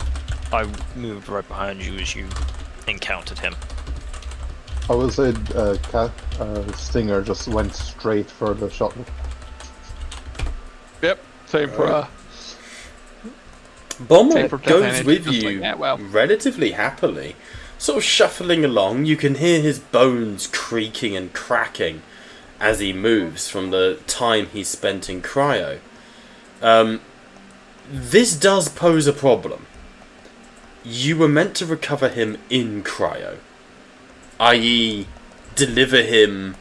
D: I moved right behind you as you encountered him.
H: I would say Stinger just went straight for the shuttle.
G: Yep, same for
C: Beaumont
G: for
C: goes
G: Titanic,
C: with
G: just
C: you
G: like, yeah, well.
C: relatively happily. Sort of shuffling along, you can hear his bones creaking and cracking as he moves from the time he spent in cryo. This does pose a problem. You were meant to recover him in cryo, i.e. deliver him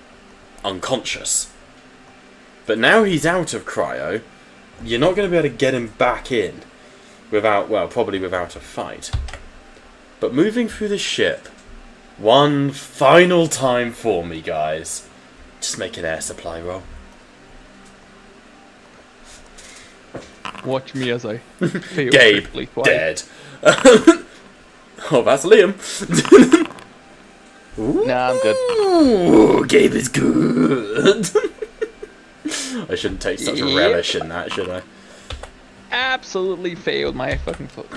C: unconscious. But now he's out of cryo, you're not going to be able to get him back in without, well, probably without a fight. But moving through the ship, one final time for me, guys. Just make an air supply roll.
G: Watch me as I fail
C: Gabe,
G: critically twice.
C: dead. Oh, that's Liam.
F: Nah, I'm good.
C: Ooh, Gabe is good. I shouldn't take such a
G: Yep.
C: relish in that, should I?
G: Absolutely failed my fucking foot.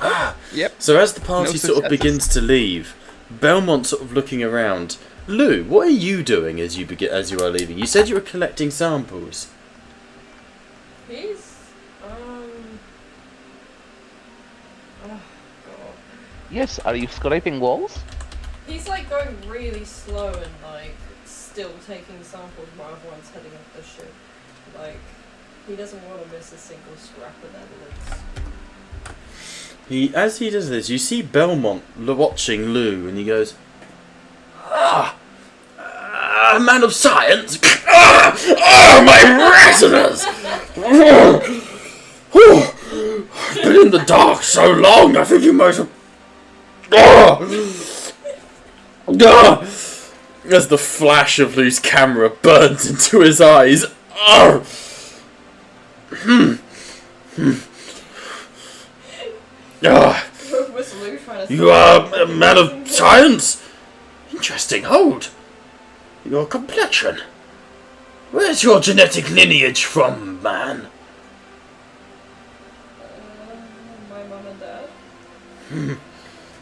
G: Yep.
C: So as the party
G: No
C: sort of
G: successes.
C: begins to leave, Belmont sort of looking around. Lou, what are you doing as you are leaving? You said you were collecting samples.
E: He's oh god.
F: Yes, are you scraping walls?
E: He's like going really slow and like still taking samples while everyone's heading up the ship. Like he doesn't want to miss a single scrap of evidence.
C: As he does this, you see Belmont watching Lou, and he goes, man of science! My retinas! I've been in the dark so long, I think you might have... As the flash of Lou's camera burns into his eyes.
E: Was Lou trying to
C: You are a man of science? Interesting, hold. Your complexion. Where's your genetic lineage from, man?
E: my mum and dad?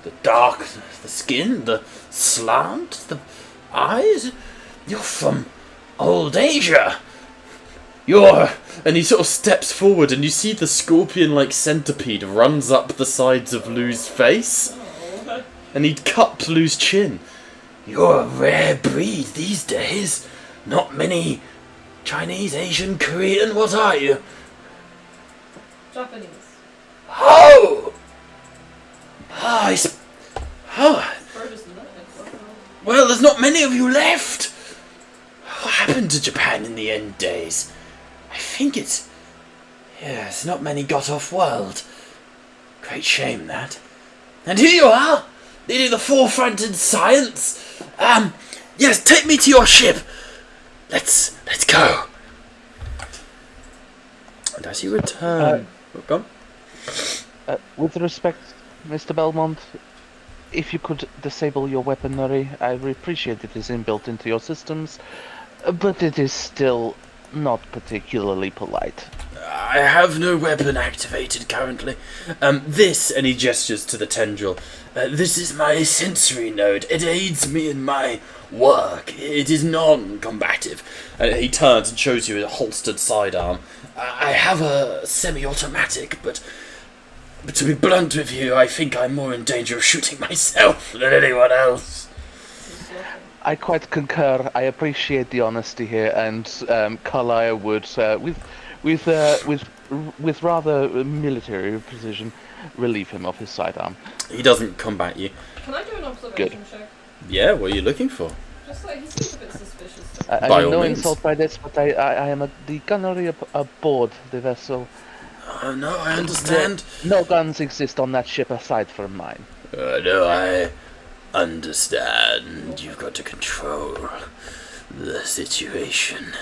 C: The dark, the skin, the slant, the eyes? You're from old Asia. And he sort of steps forward and you see the scorpion-like centipede runs up the sides of Lou's face.
E: Oh.
C: And he'd cut Lou's chin. You're a rare breed these days. Not many Chinese, Asian, Korean, what are you?
E: Japanese.
C: Oh! Oh,
E: Bro just learned.
C: well, there's not many of you left. What happened to Japan in the end days? I think it's... Yes, not many got off world. Great shame, that. And here you are, leading the forefront in science. Yes, take me to your ship. Let's go. And as you return... go on.
F: With respect, Mr. Belmont, if you could disable your weaponry, I would appreciate it is inbuilt into your systems, but it is still not particularly polite.
C: I have no weapon activated currently. This, and he gestures to the tendril, this is my sensory node. It aids me in my work. It is non-combative. And he turns and shows you a holstered sidearm. I have a semi-automatic, but to be blunt with you, I think I'm more in danger of shooting myself than anyone else.
F: I quite concur. I appreciate the honesty here, and Carlisle would, with rather military precision, relieve him of his sidearm.
C: He doesn't combat you.
E: Can I do an observation check?
C: Yeah, what are you looking for?
E: Just like, he seems a bit suspicious to me.
F: I
C: By
F: mean,
C: all
F: no
C: means.
F: insult by this, but I am the gunnery aboard the vessel.
C: Oh no, I understand.
F: No guns exist on that ship aside from mine.
C: No, I understand. You've got to control the situation.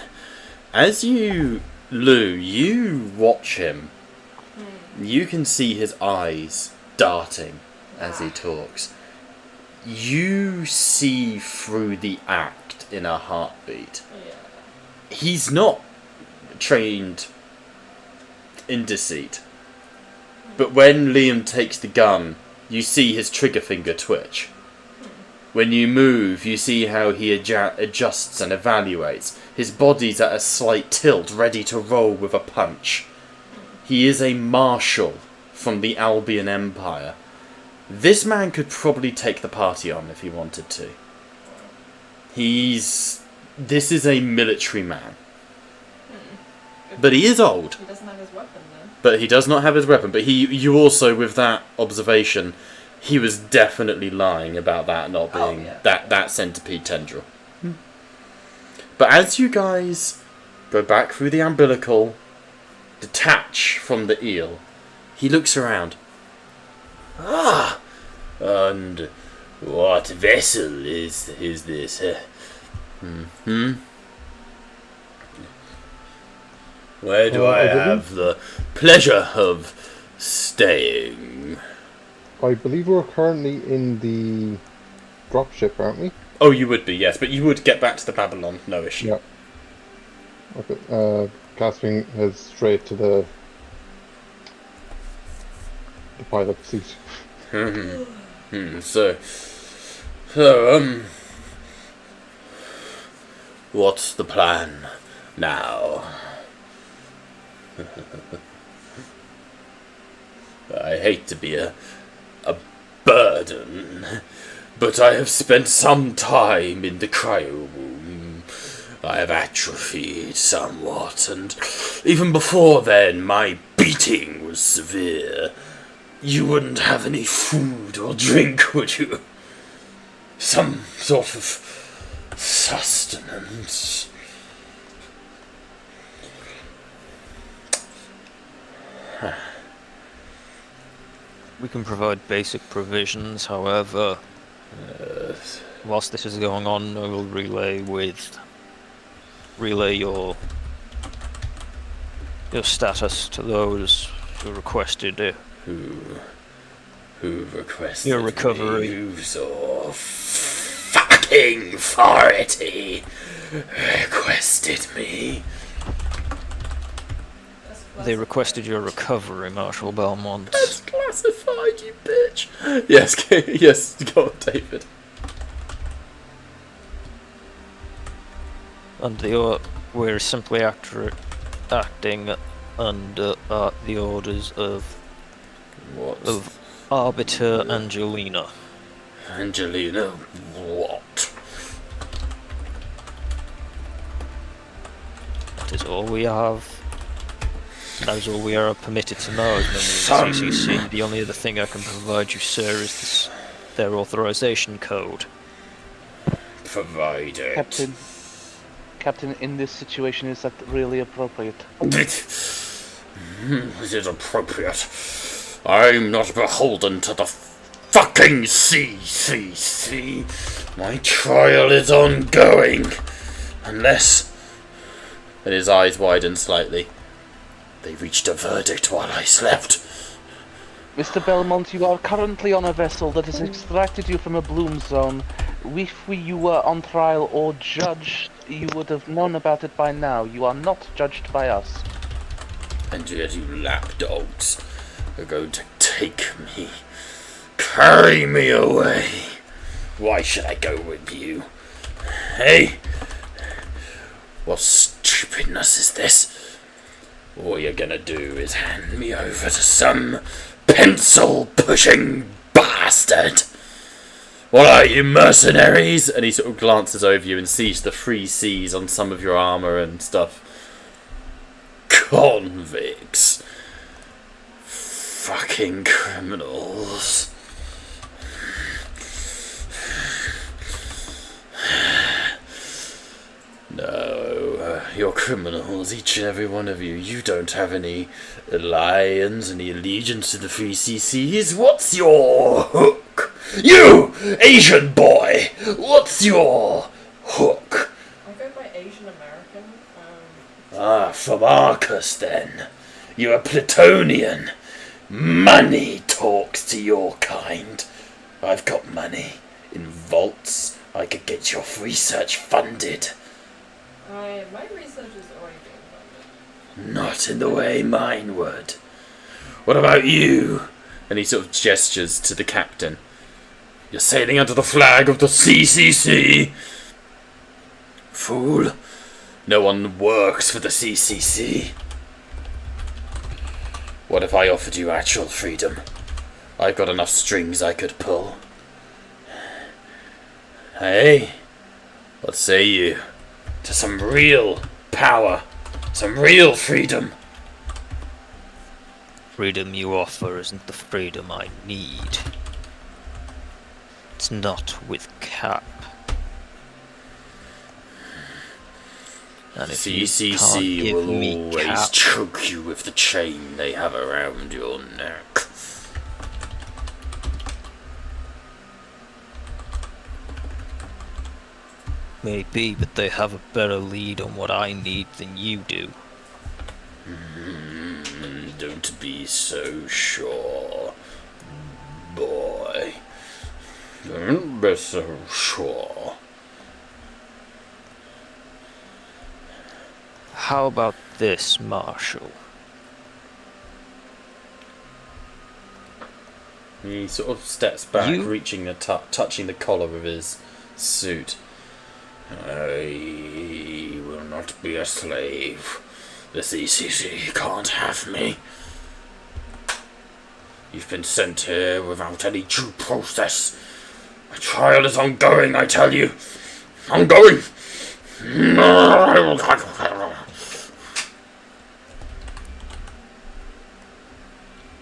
C: As you, Lou, you watch him. You can see his eyes darting as he talks. You see through the act in a heartbeat.
E: Yeah.
C: He's not trained in deceit. But when Liam takes the gun, you see his trigger finger twitch. When you move, you see how he adjusts and evaluates. His body's at a slight tilt, ready to roll with a punch. He is a marshal from the Albion Empire. This man could probably take the party on if he wanted to. This is a military man. But he is old.
E: He doesn't have his weapon then.
C: But he does not have his weapon. But you also, with that observation, he was definitely lying about that not being that centipede tendril. But as you guys go back through the umbilical, detach from the eel, he looks around. Ah, and what vessel is this? Where do I have the pleasure of staying?
H: I believe we're currently in the dropship, aren't we?
C: Oh, you would be, yes, but you would get back to the Babylon, no issue.
H: Yeah. Okay. Casting heads straight to the pilot seat.
C: So, what's the plan now? I hate to be a burden, but I have spent some time in the cryo room. I have atrophied somewhat, and even before then, my beating was severe. You wouldn't have any food or drink, would you? Some sort of sustenance.
D: We can provide basic provisions, however, whilst this is going on, I will relay your status to those who requested it.
C: Who requested
D: Your recovery.
C: me? Who so fucking authority requested me?
D: They requested your recovery, Marshal Belmont.
C: That's classified, you bitch. Yes, yes, go on, David.
D: And we're simply acting under the orders of Arbiter Angelina.
C: Angelina, what?
D: That is all we have. That is all we are permitted to know as members of the CCC. The only other thing I can provide you, sir, is their authorization code.
C: Provide it.
F: Captain, in this situation, is that really appropriate?
C: Is it appropriate? I'm not beholden to the fucking CCC. My trial is ongoing. Unless... And his eyes widen slightly. They reached a verdict while I slept.
F: Mr. Belmont, you are currently on a vessel that has extracted you from a bloom zone. If you were on trial or judged, you would have known about it by now. You are not judged by us.
C: And yet you lapdogs are going to take me. Carry me away. Why should I go with you? Hey? What stupidness is this? All you're gonna do is hand me over to some pencil-pushing bastard. What are you, mercenaries? And he sort of glances over you and sees the 3 C's on some of your armour and stuff. Convicts. Fucking criminals. No, you're criminals, each and every one of you. You don't have any alliance, any allegiance to the 3CCs. What's your hook? You, Asian boy, what's your hook?
E: I go by Asian American.
C: From Arcus then. You're a Plutonian. Money talks to your kind. I've got money. In vaults, I could get your research funded.
E: My research is already being funded.
C: Not in the way mine would. What about you? And he sort of gestures to the captain. You're sailing under the flag of the CCC. Fool. No one works for the CCC. What if I offered you actual freedom? I've got enough strings I could pull. Hey? What say you? To some real power. Some real freedom.
D: Freedom you offer isn't the freedom I need. It's not with Cap. And if you can't
C: CCC
D: give
C: will
D: me
C: always
D: Cap,
C: choke you with the chain they have around your neck.
D: maybe, but they have a better lead on what I need than you do.
C: Don't be so sure, boy. Don't be so sure.
D: How about this, Marshal?
C: He sort of steps back,
D: You-
C: reaching the touching the collar of his suit. I will not be a slave. The CCC can't have me. You've been sent here without any due process. My trial is ongoing, I tell you. Ongoing.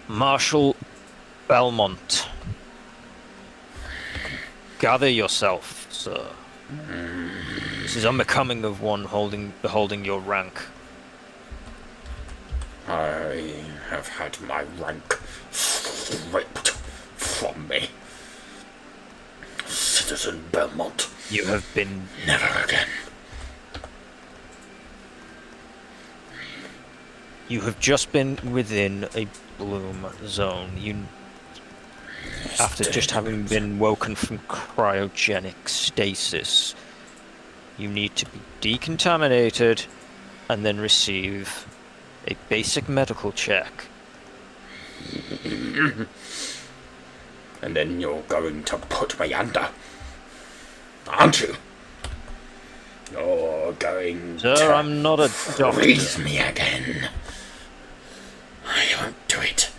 D: Marshal Belmont. Gather yourself, sir. This is unbecoming of one beholding your rank.
C: I have had my rank stripped from me. Citizen Belmont.
D: You have been...
C: Never again.
D: You have just been within a bloom zone. After just having been woken from cryogenic stasis, you need to be decontaminated and then receive a basic medical check.
C: And then you're going to put me under, aren't you? You're going
D: Sir,
C: to
D: I'm not a doctor.
C: freeze me again. I won't do it.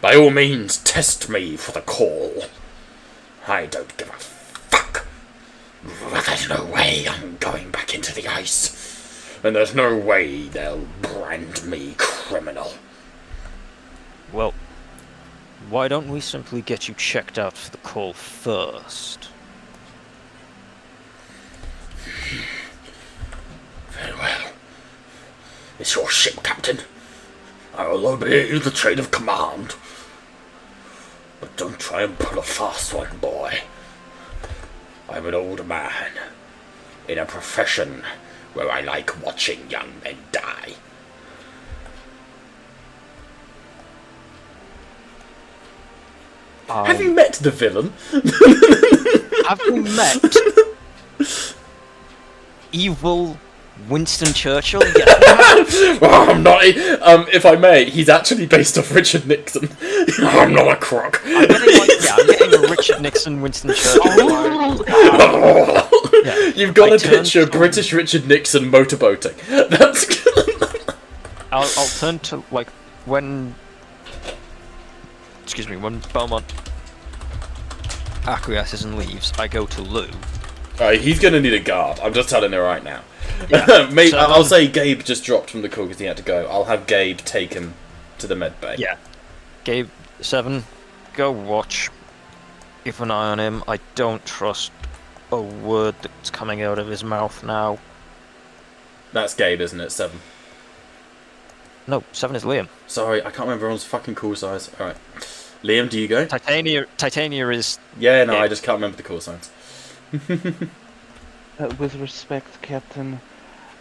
C: By all means, test me for the call. I don't give a fuck. There's no way I'm going back into the ice. And there's no way they'll brand me criminal.
D: Well, why don't we simply get you checked out for the call first?
C: Very well. It's your ship, Captain. I will obey the chain of command. But don't try and pull a fast one, boy. I'm an old man in a profession where I like watching young men die. Have you met the villain?
D: Have you met evil Winston Churchill? Yes.
C: Well, I'm not. If I may, he's actually based off Richard Nixon. I'm not a crook.
D: I'm getting a Richard Nixon, Winston Churchill. Yeah.
C: You've got
D: I
C: a picture of
D: turned-
C: British Richard Nixon motorboating. That's good.
D: I'll turn to when. Excuse me, when Belmont acquiesces and leaves, I go to Lou.
C: Alright, he's gonna need a guard. I'm just telling you right now.
D: Yeah.
C: Mate,
D: So,
C: I'll say Gabe just dropped from the call because he had to go. I'll have Gabe take him to the med bay.
D: Yeah. Gabe, 7, go watch. Keep an eye on him. I don't trust a word that's coming out of his mouth now.
C: That's Gabe, isn't it? 7.
D: No, 7 is Liam.
C: Sorry, I can't remember everyone's fucking call size. Alright. Liam, do you go?
D: Titania is...
C: Yeah, no,
D: Yeah.
C: I just can't remember the call signs.
F: With respect, Captain,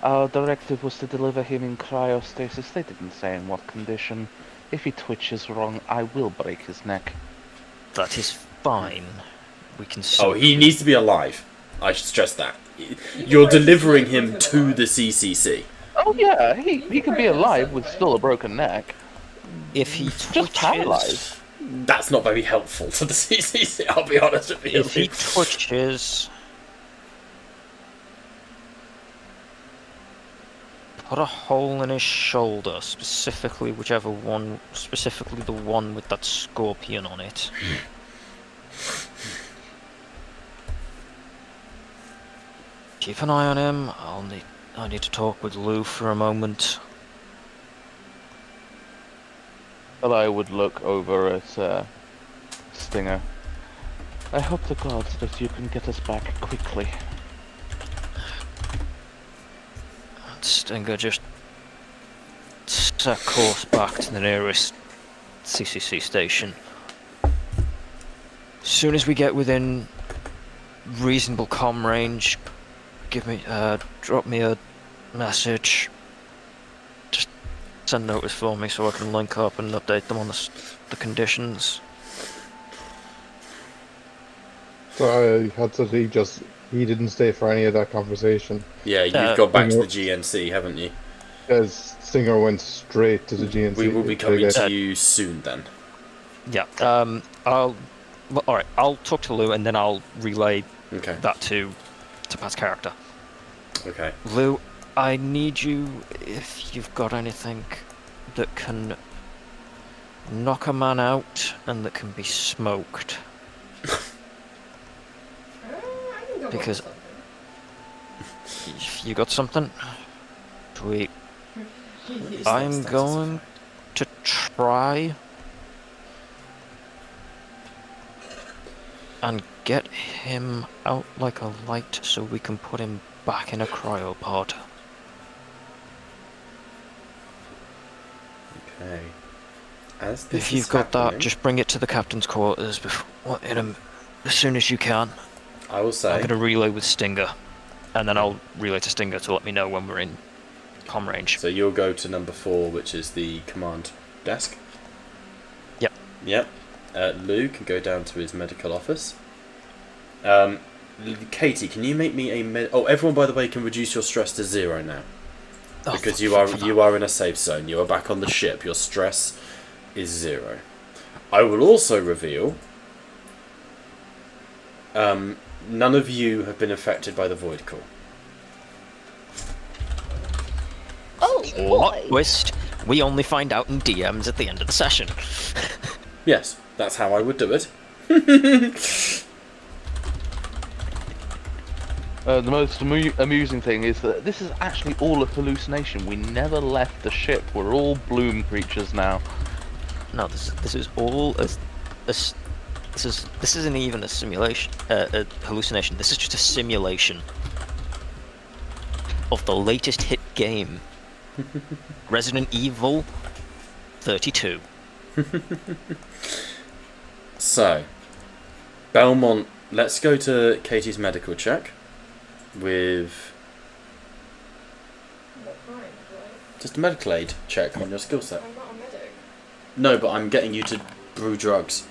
F: our directive was to deliver him in cryostasis. They didn't say in what condition. If he twitches wrong, I will break his neck.
D: That is fine. We can...
C: Oh, he needs to be alive. I should stress that. You're delivering him to the CCC.
F: Oh yeah, he could be alive with still a broken neck.
D: If he twitches...
F: Just paralyzed.
C: That's not very helpful to the CCC, I'll be honest with you.
D: If he twitches... Put a hole in his shoulder, specifically whichever one... Specifically the one with that scorpion on it. Keep an eye on him. I need to talk with Lou for a moment.
F: Well, I would look over at Stinger. I hope to God that you can get us back quickly.
D: Stinger just set course back to the nearest CCC station. As soon as we get within reasonable comm range, drop me a message. Just send notice for me so I can link up and update them on the conditions.
H: So I had to he didn't stay for any of that conversation.
C: Yeah, you've gone back to the GNC, haven't you?
H: Because Stinger went straight to the GNC.
C: We will be coming to you soon then.
D: Yeah. I'll talk to Lou and then I'll relay
C: Okay.
D: that to Pat's character.
C: Okay.
D: Lou, I need you, if you've got anything that can knock a man out and that can be smoked.
E: I can go
D: Because-
E: on
D: If you got something? Sweet.
E: something.
D: I'm going to try and get him out like a light so we can put him back in a cryopod.
C: Okay. As this
D: If you've
C: is
D: got that,
C: happening,
D: just bring it to the captain's quarters as soon as you can.
C: I will
D: I'm
C: say.
D: going to relay with Stinger, and then I'll relay to Stinger to let me know when we're in comm range.
C: So you'll go to number 4, which is the command desk.
D: Yep.
C: Yep. Lou can go down to his medical office. Katie, can you make me a Oh, everyone, by the way, can reduce your stress to 0 now.
D: Oh,
C: Because
D: fuck
C: you are in a safe zone. You are back on the ship. Your stress is 0. I will also reveal. None of you have been affected by the Voidcall.
B: Oh,
D: Plot twist, we only find out in DMs at the end of the session.
C: Yes, that's how I would do it.
F: The most amusing thing is that this is actually all a hallucination. We never left the ship. We're all bloom creatures now.
D: No, this is all this isn't even a simulation, a hallucination. This is just a simulation of the latest hit game, Resident Evil 32.
C: So, Belmont, let's go to Katie's medical check with
E: What kind, right?
C: just a medical aid check on your skill set.
E: I'm not a medic.
C: No, but I'm getting you to brew drugs.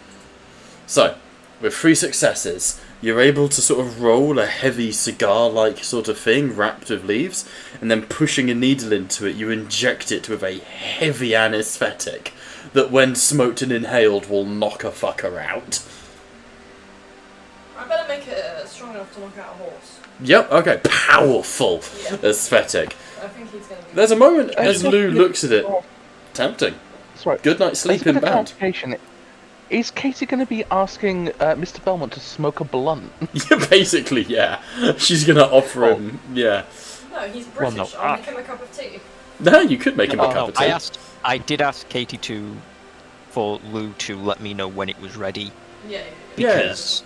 C: So, with 3 successes, you're able to sort of roll a heavy cigar-like sort of thing wrapped with leaves, and then pushing a needle into it, you inject it with a heavy anesthetic that when smoked and inhaled will knock a fucker out.
E: I better make it strong enough to knock out a horse.
C: Yep, okay, powerful
E: Yeah.
C: aesthetic.
E: I think he's gonna be.
C: There's a moment
F: I
C: as
F: just-
C: Lou looks at it. Tempting.
F: Sorry.
C: Good night's
F: As a
C: sleep
F: bit of
C: inbound.
F: clarification, Is Katie going to be asking Mr. Belmont to smoke a blunt?
C: Yeah, basically, yeah. She's gonna offer him, yeah.
E: No, he's
D: Well,
E: British.
D: no,
E: I'll make him a cup of tea.
C: No, you could make him a
F: Oh,
C: cup of tea.
D: I did ask Katie for Lou to let me know when it was ready,
E: Yeah.
D: because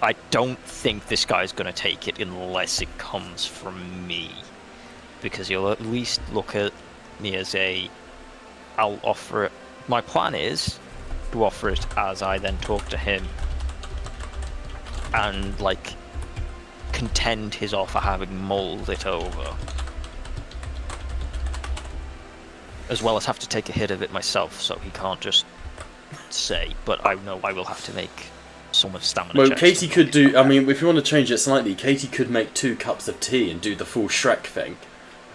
D: I don't think this guy's gonna take it unless it comes from me, because he'll at least look at me as I'll offer it. My plan is to offer it as I then talk to him and like contend his offer having mulled it over, as well as have to take a hit of it myself, so he can't just say. But I know I will have to make so much stamina.
C: Well,
D: checks
C: Katie
D: to
C: could
D: make
C: do.
D: it
C: I mean, if you want to change it slightly, Katie could make 2 cups of tea and do the full Shrek thing,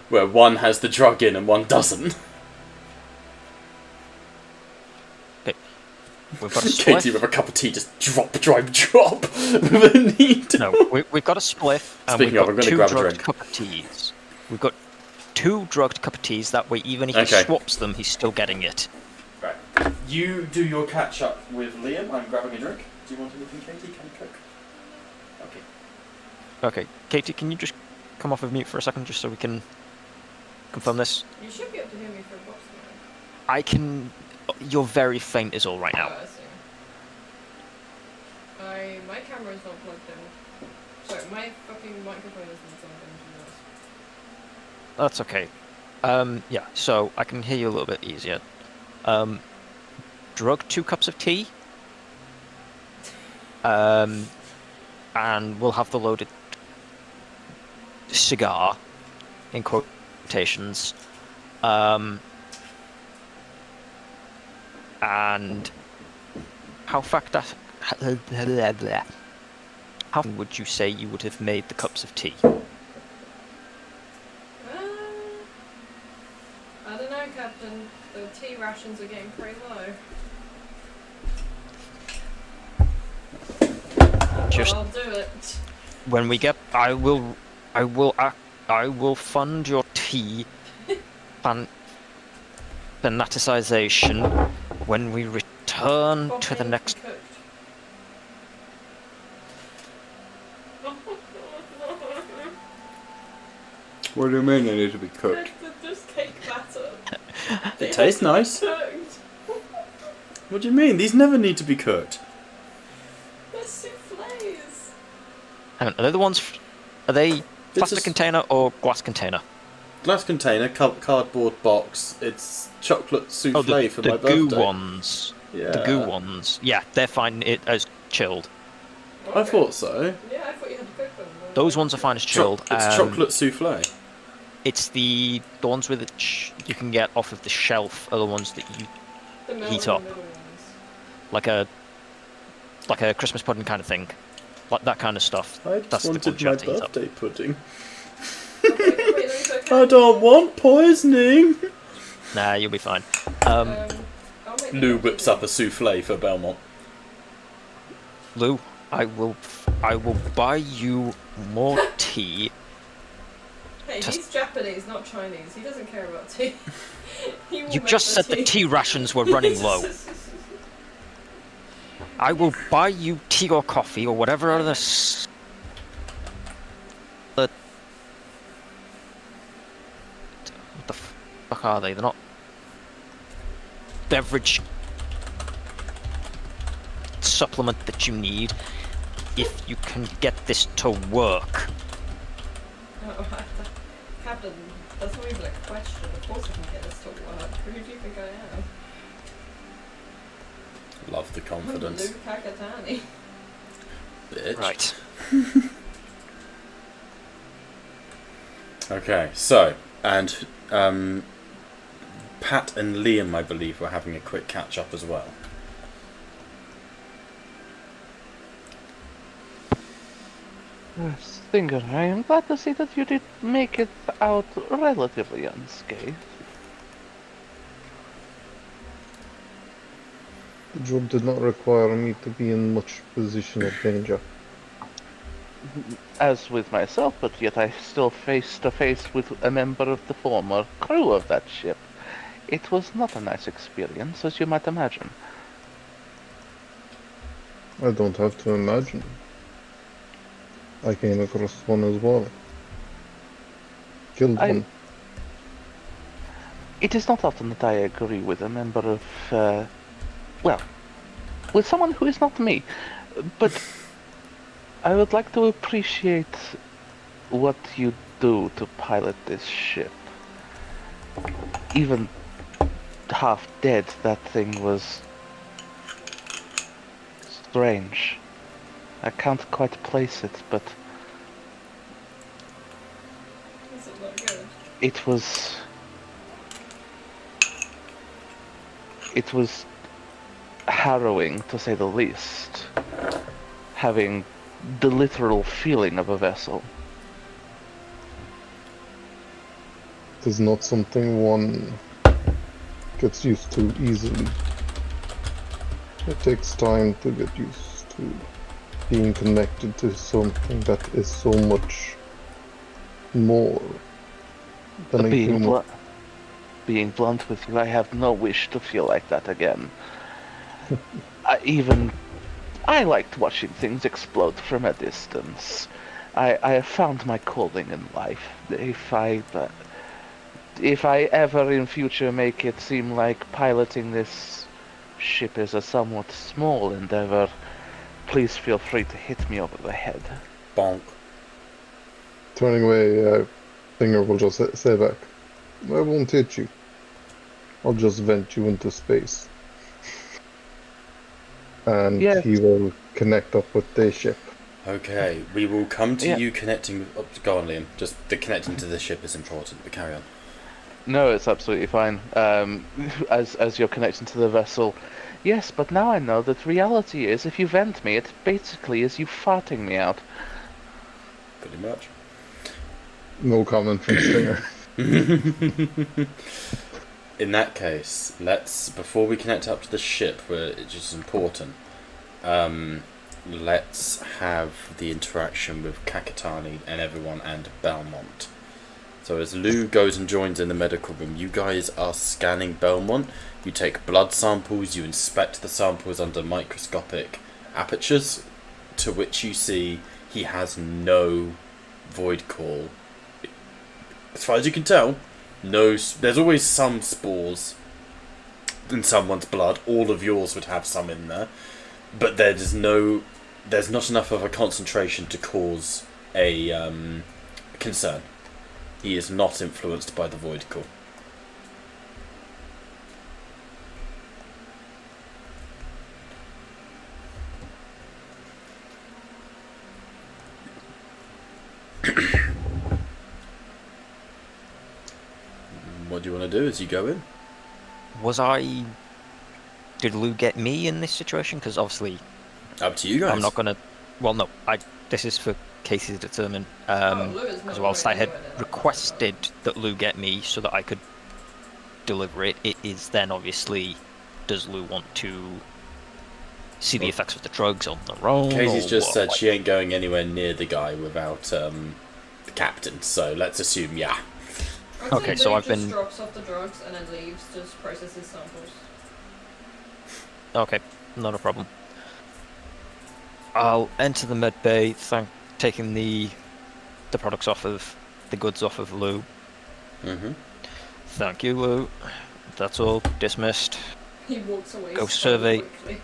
C: where one has the drug in and one doesn't.
D: We've got a spliff.
C: Katie with a cup of tea, just drop with a needle.
D: No, we've got a spliff, and
C: Speaking
D: we've
C: of,
D: got
C: I'm gonna
D: 2
C: grab a
D: drugged
C: drink.
D: cup of teas. We've got 2 drugged cup of teas. That way, even if
C: Okay.
D: he swaps them, he's still getting it.
C: Right. You do your catch up with Liam. I'm grabbing a drink. Do you want anything, Katie? Can you cook? Okay.
D: Okay, Katie, can you just come off of mute for a second, just so we can confirm this?
E: You should be able to hear me through a box
D: I can. You're very faint, is all right now.
E: Oh, I see. My camera is not plugged in. Sorry, my fucking microphone is not plugged into yours.
D: That's okay. Yeah. So I can hear you a little bit easier. Drug 2 cups of tea. And we'll have the loaded cigar, in quotations. And how how would you say you would have made the cups of tea?
E: I don't know, Captain. The tea rations are getting pretty low.
D: Just
E: I'll do it.
D: when we get, I will fund your tea fanaticization when we return to the
E: Coffee
D: next.
E: cooked.
C: What do you mean they need to be cooked?
E: Just cake batter.
C: It tastes nice.
E: Cooked.
C: What do you mean? These never need to be cooked.
E: They're souffles.
D: Hang on, are they the ones? Are they plastic
C: a-
D: container or glass container?
C: Glass container, cardboard box. It's chocolate souffle for my
D: the goo
C: birthday.
D: ones.
C: Yeah.
D: The goo ones. Yeah, they're fine. It as chilled.
C: I thought so.
E: Yeah, I thought you had to cook them.
D: Those ones are fine as chilled.
C: It's chocolate souffle.
D: It's the ones with you can get off of the shelf are the ones that you
E: The middle
D: heat
E: and
D: up.
E: the middle ones.
D: like a Christmas pudding kind of thing, like that kind of stuff.
C: I
D: That's
C: just
D: the
C: wanted
D: ones you
C: my
D: have to heat up.
C: birthday pudding.
E: Okay, wait, let me cook
C: I don't want poisoning.
D: Nah, you'll be fine.
E: I'll make the
C: Lou
E: coffee
C: whips up a souffle for Belmont.
D: Lou, I will buy you more tea.
E: Hey,
D: Just-
E: he's Japanese, not Chinese. He doesn't care about tea. He will
D: You
E: make
D: just
E: the
D: said the tea rations were running low. I will buy you tea or coffee or whatever other what the fuck are they? They're not beverage supplement that you need if you can get this to work.
E: Oh, Captain, that's not even a question. Of course I can get this to work. Who do you think I am?
C: Love the confidence.
E: Lou Kakatani.
C: Bitch.
D: Right.
C: Okay, so, and Pat and Liam, I believe, were having a quick catch up as well.
F: Stinger, I am glad to see that you did make it out relatively unscathed.
H: The job did not require me to be in much position of danger.
F: As with myself, but yet I still face to face with a member of the former crew of that ship. It was not a nice experience, as you might imagine.
H: I don't have to imagine. I came across one as well. Killed one.
F: It is not often that I agree with a member of, well, with someone who is not me, but I would like to appreciate what you do to pilot this ship. Even half dead, that thing was strange. I can't quite place it, but
E: Is it not good?
F: it was harrowing, to say the least, having the literal feeling of a vessel.
H: It is not something one gets used to easily. It takes time to get used to being connected to something that is so much more than a human.
F: Being blunt with you, I have no wish to feel like that again. I liked watching things explode from a distance. I have found my calling in life. If I ever in future make it seem like piloting this ship is a somewhat small endeavor, please feel free to hit me over the head.
C: Bonk.
H: Turning away, Finger will just say back, I won't hit you. I'll just vent you into space. And
F: Yes.
H: he will connect up with the ship.
C: Okay, we will come to
F: Yeah.
C: you connecting. Oh, go on, Liam. Just the connecting to the ship is important, but carry on.
F: No, it's absolutely fine. As you're connecting to the vessel, yes, but now I know that reality is if you vent me, it basically is you farting me out.
C: Pretty much.
H: No comment from Stinger.
C: In that case, before we connect up to the ship, where it's just important, let's have the interaction with Kakatani and everyone and Belmont. So as Lou goes and joins in the medical room, you guys are scanning Belmont. You take blood samples, you inspect the samples under microscopic apertures, to which you see he has no Voidcall. As far as you can tell, no. There's always some spores in someone's blood. All of yours would have some in there, but there's not enough of a concentration to cause a concern. He is not influenced by the Voidcall. What do you want to do as you go in?
D: Did Lou get me in this situation? Because obviously
C: Up to you guys.
D: I'm not gonna. Well, no. This is for Casey to determine.
E: Lou is
D: Because
E: not
D: whilst I
E: going
D: had
E: anywhere.
D: requested that Lou get me so that I could deliver it, it is then obviously, does Lou want to see the effects of the drugs on their own?
C: Casey's
D: or
C: just
D: what?
C: said she ain't going anywhere near the guy without the captain. So let's assume yeah.
E: I'd say
D: Okay, so
E: Lou
D: I've
E: just
D: been-
E: drops off the drugs and then leaves, just processes samples.
D: Okay, not a problem. I'll enter the med bay, taking the products off of the goods off of Lou.
C: Mm-hmm.
D: Thank you, Lou. That's all. Dismissed.
E: He walks away
D: Go
E: so
D: survey.
E: quickly.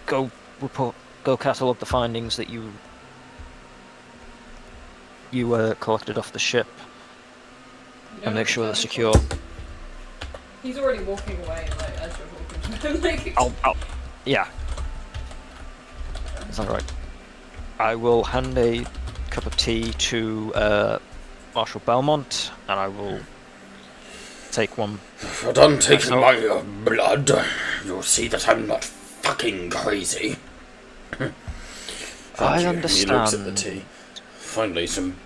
D: Go report. Go catalogue the findings that you collected off the ship.
E: You don't
D: And make
E: have
D: sure
E: to
D: they're
E: tell
D: secure.
E: him twice. He's already walking away, like, as you're talking to him. Like,
D: Yeah. Is that right? I will hand a cup of tea to Marshal Belmont, and I will take one.
C: If you're done taking
D: Oh.
C: my blood, you'll see that I'm not fucking crazy.
D: I
C: Thank you.
D: understand.
C: He looks at the tea. Finally, some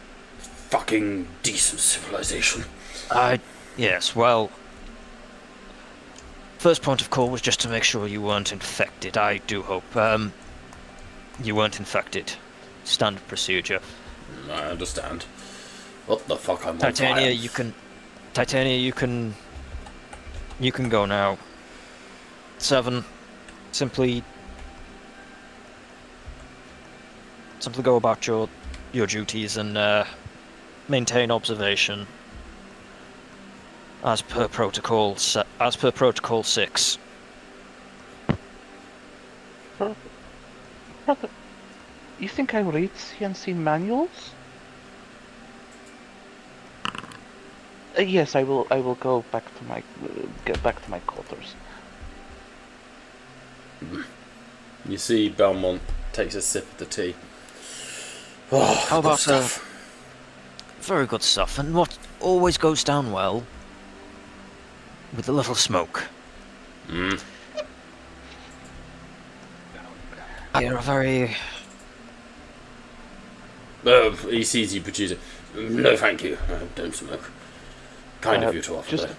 C: fucking decent civilization.
D: Yes, well, first point of call was just to make sure you weren't infected. I do hope you weren't infected. Standard procedure.
C: I understand. What the fuck? I'm on
D: Titania,
C: fire.
D: you can go now. 7, simply simply go about your duties and maintain observation as per protocol 6.
F: Brother, you think I read CNC manuals? Yes, I will. I will go back to my get back to my quarters.
C: You see Belmont takes a sip of the tea. Oh,
D: How
C: good
D: about
C: stuff.
D: very good stuff, and what always goes down well with a little smoke.
C: Mm.
D: You're a very...
C: He sees you produce it. No, thank you. Don't smoke. Kind of you to offer, though.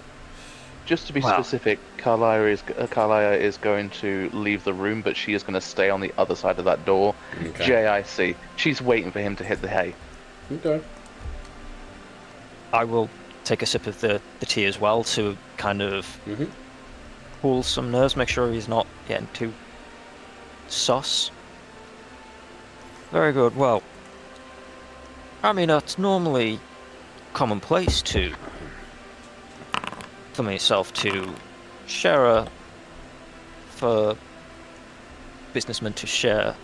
F: Just to be
D: Wow.
F: specific, Carlia is going to leave the room, but she is going to stay on the other side of that door.
C: Okay.
F: JIC. She's waiting for him to hit the hay.
C: Okay.
D: I will take a sip of the tea as well to kind of
C: Mm-hmm.
D: cool some nerves, make sure he's not getting too sus. Very good. Well, I mean, it's normally commonplace for myself to for businessmen to share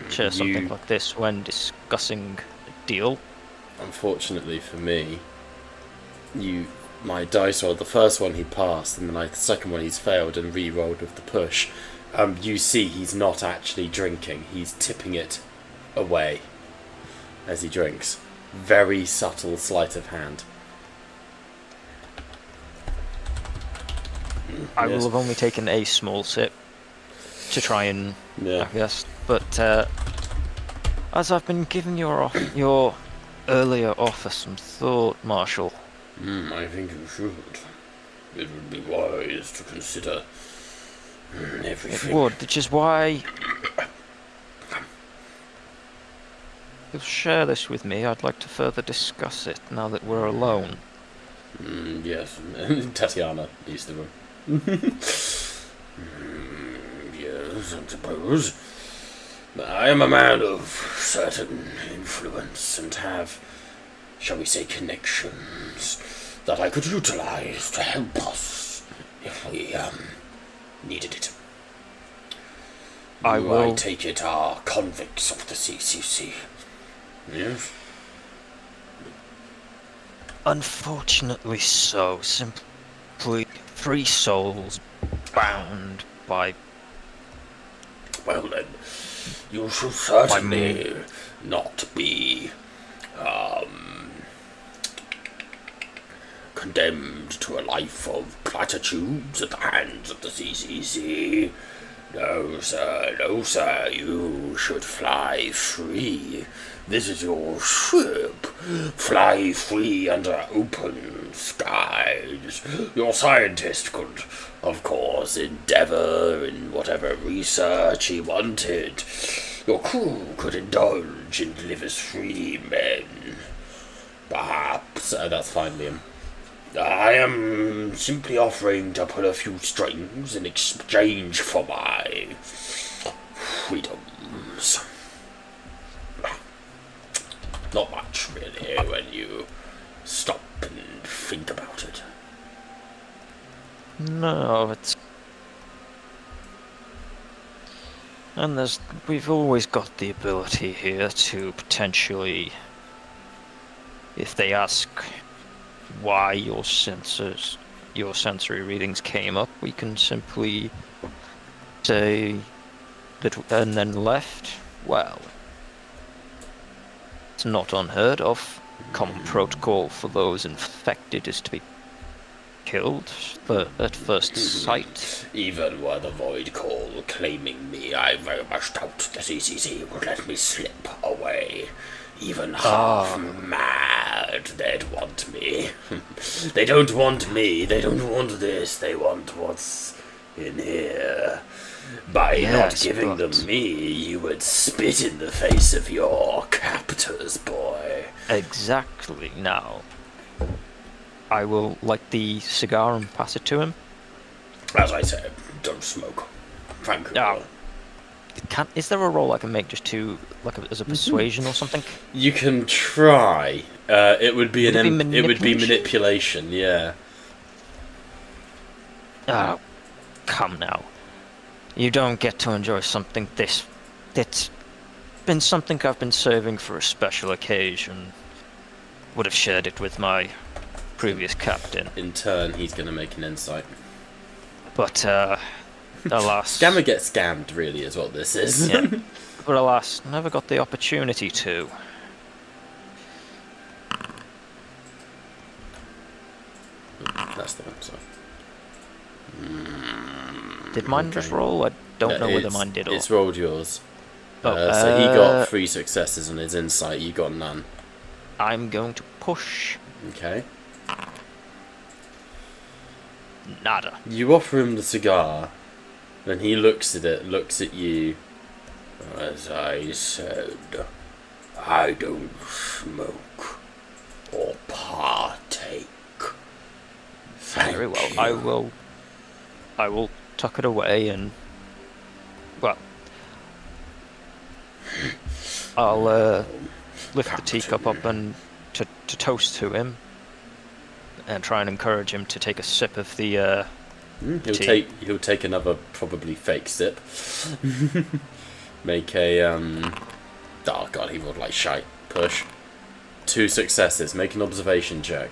D: something like this when discussing a deal.
C: Unfortunately for me, my dice roll, the first one he passed, and then the second one he's failed and re-rolled with the push. You see he's not actually drinking, he's tipping it away as he drinks. Very subtle sleight of hand.
D: I will
C: Yes.
D: have only taken a small sip to try and,
C: Yeah.
D: I guess, but as I've been giving your earlier offer some thought, Marshal,
C: I think you should. It would be wise to consider
D: it
C: everything.
D: would, which is why you'll share this with me. I'd like to further discuss it now that we're alone.
C: Yes, Tatiana leaves the room. Yes, I suppose. I am a man of certain influence and have, shall we say, connections that I could utilize to help us if we needed it.
D: I
C: You,
D: will-
C: I take it, are convicts of the CCC. Yes.
D: Unfortunately so, simply free souls bound by...
C: Well then, you should certainly not be condemned to a life of platitudes at the hands of the CCC. No, sir, you should fly free. This is your ship. Fly free under open skies. Your scientist could, of course, endeavor in whatever research he wanted. Your crew could indulge and live as free men. Perhaps. That's fine, Liam. I am simply offering to pull a few strings in exchange for my freedoms. Not much, really, when you stop and think about it.
D: No, it's... And we've always got the ability here to potentially, if they ask why your sensory readings came up, we can simply say that, and then left. Well, it's not unheard of. Common protocol for those infected is to be killed at first sight.
C: Even were the Voidcall claiming me, I very much doubt the CCC would let me slip away. Even half mad, they'd want me. They don't want me, they don't want this, they want what's in here. By not
D: Yes,
C: giving
D: but-
C: them me, you would spit in the face of your captors, boy.
D: Exactly. Now, I will light the cigar and pass it to him.
C: As I said, don't smoke. Thank you.
D: Oh. Is there a roll I can make just to as a persuasion or something?
C: You can try. It would be
D: Would it be
C: it would be
D: manipulation?
C: manipulation. Yeah.
D: Oh, come now. You don't get to enjoy something this. It's been something I've been saving for a special occasion. Would have shared it with my previous captain.
C: In turn, he's going to make an insight.
D: But, alas.
C: Scammer gets scammed, really, is what this is.
D: Yeah. But alas, never got the opportunity to.
C: That's the one, so.
D: Did mine just roll? I don't know whether mine did or...
C: It's rolled yours.
D: Oh,
C: So he got 3 successes on his insight, you got none.
D: I'm going to push.
C: Okay.
D: Nada.
C: You offer him the cigar, then he looks at it, looks at you. As I said, I don't smoke or partake.
D: Very well. I will tuck it away and, well, I'll lift the teacup up and to toast to him, and try and encourage him to take a sip of the tea.
C: He'll take another probably fake sip. Make a oh god, he rolled like shite. Push. 2 successes. Make an observation check.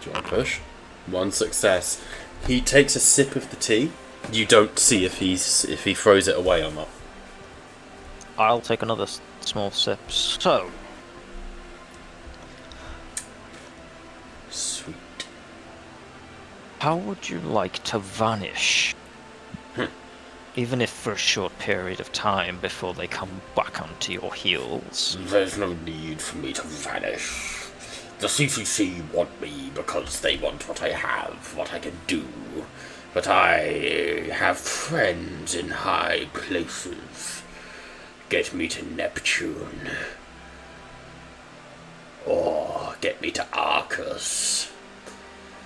C: Do you want to push? 1 success. He takes a sip of the tea. You don't see if he throws it away or not.
D: I'll take another small sip. So,
C: Sweet.
D: how would you like to vanish? Even if for a short period of time before they come back onto your heels.
C: There's no need for me to vanish. The CCC want me because they want what I have, what I can do. But I have friends in high places. Get me to Neptune. Or get me to Arcus.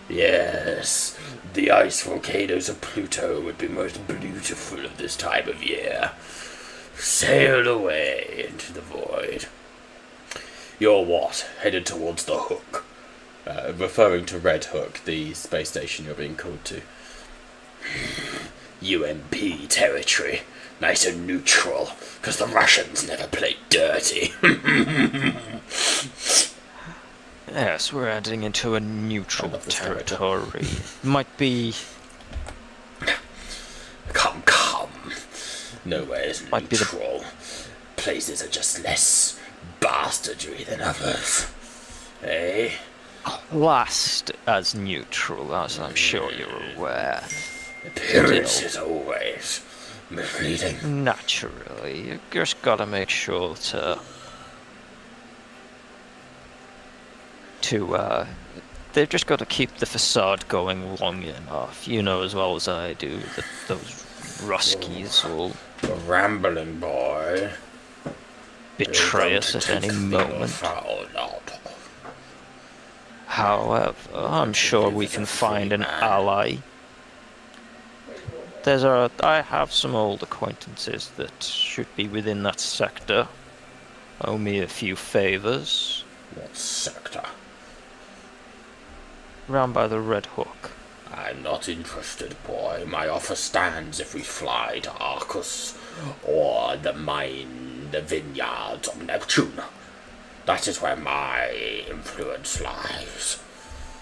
C: Yes, the ice volcanoes of Pluto would be most beautiful at this time of year. Sail away into the void. You're what? Headed towards the Hook. Referring to Red Hook, the space station you're being called to. UMP territory. Nice and neutral, because the Russians never played dirty.
D: Yes, we're heading into a neutral territory. Might be...
C: Come. Nowhere is neutral. Places are just less bastardry than others. Eh?
D: Classed as neutral, as I'm sure you're aware.
C: Appearance is always misleading.
D: Naturally, you just gotta make sure they've just got to keep the facade going long enough. You know as well as I do that those Ruskies will
C: The rambling boy.
D: betray us at any moment. However, I'm sure we can find an ally. I have some old acquaintances that should be within that sector. Owe me a few favors.
C: What sector?
D: Round by the Red Hook.
C: I'm not interested, boy. My offer stands if we fly to Arcus or the vineyards of Neptune. That is where my influence lies.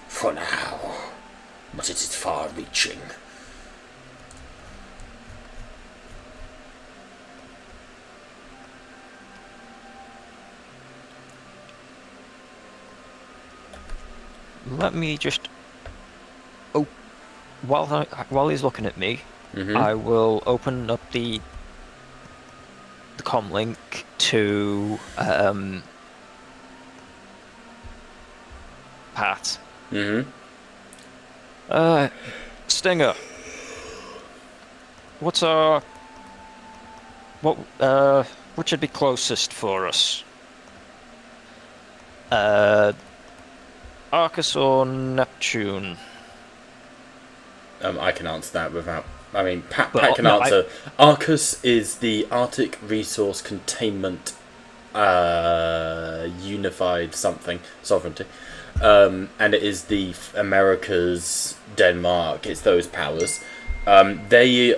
C: For now. But it is far-reaching.
D: Let me just... Oh, while he's looking at me, I will open up the comm link to Pat. Stinger. What should be closest for us? Arcus or Neptune?
C: I can answer that without. I mean, Pat
D: Well,
C: can
D: no,
C: answer. Arcus is the Arctic Resource Containment Unified something sovereignty, and it is the Americas, Denmark. It's those powers. They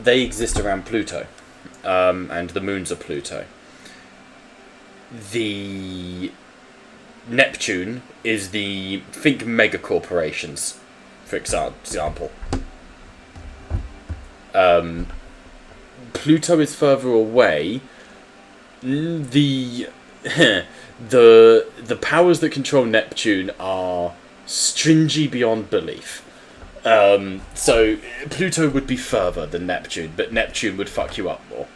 C: exist around Pluto, and the moons of Pluto. The Neptune is the think mega corporations, for example. Pluto is further away. The the powers that control Neptune are stringy beyond belief. So Pluto would be further than Neptune, but Neptune would fuck you up more.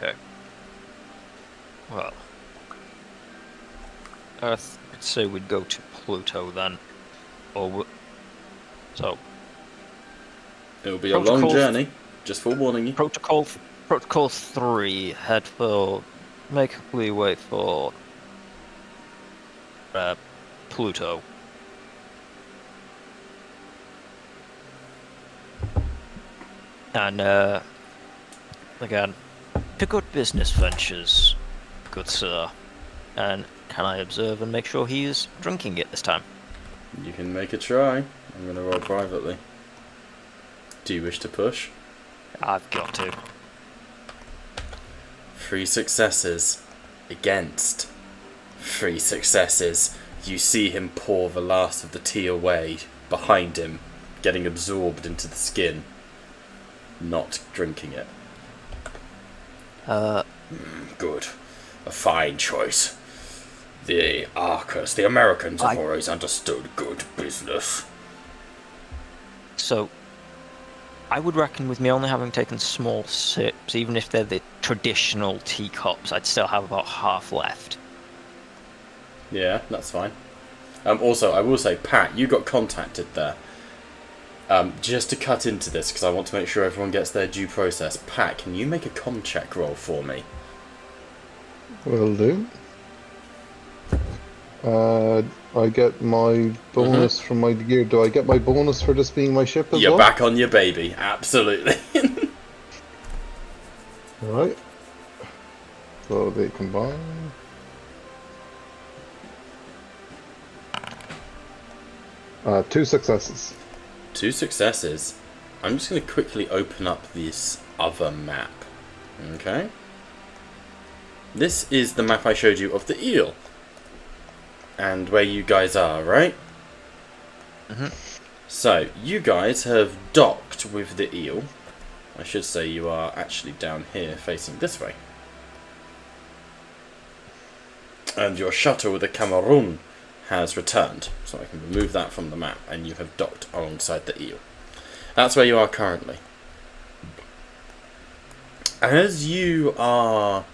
D: Okay. Well, I'd say we'd go to Pluto then, so
C: It'll be a long
D: Protocol-
C: journey. Just forewarning you.
D: Protocol 3, make a leeway for Pluto. And again, to good business ventures, good sir. And can I observe and make sure he's drinking it this time?
C: You can make a try. I'm going to roll privately. Do you wish to push?
D: I've got to.
C: 3 successes against 3 successes. You see him pour the last of the tea away behind him, getting absorbed into the skin, not drinking it. Good. A fine choice. The Arcus, the Americans have always understood good business.
D: So, I would reckon with me only having taken small sips, even if they're the traditional teacups, I'd still have about half left.
C: Yeah, that's fine. Also, I will say, Pat, you got contacted there. Just to cut into this, because I want to make sure everyone gets their due process. Pat, can you make a com check roll for me?
H: Will do. I get my bonus from my gear. Do I get my bonus for this being my ship as
C: You're
H: well?
C: back on your baby, absolutely.
H: Alright. So they combine. Two successes.
C: 2 successes. I'm just going to quickly open up this other map. Okay. This is the map I showed you of the eel. And where you guys are, right? So, you guys have docked with the eel. I should say you are actually down here facing this way. And your shuttle with the Cameroon has returned. So I can remove that from the map, and you have docked alongside the eel. That's where you are currently. As you are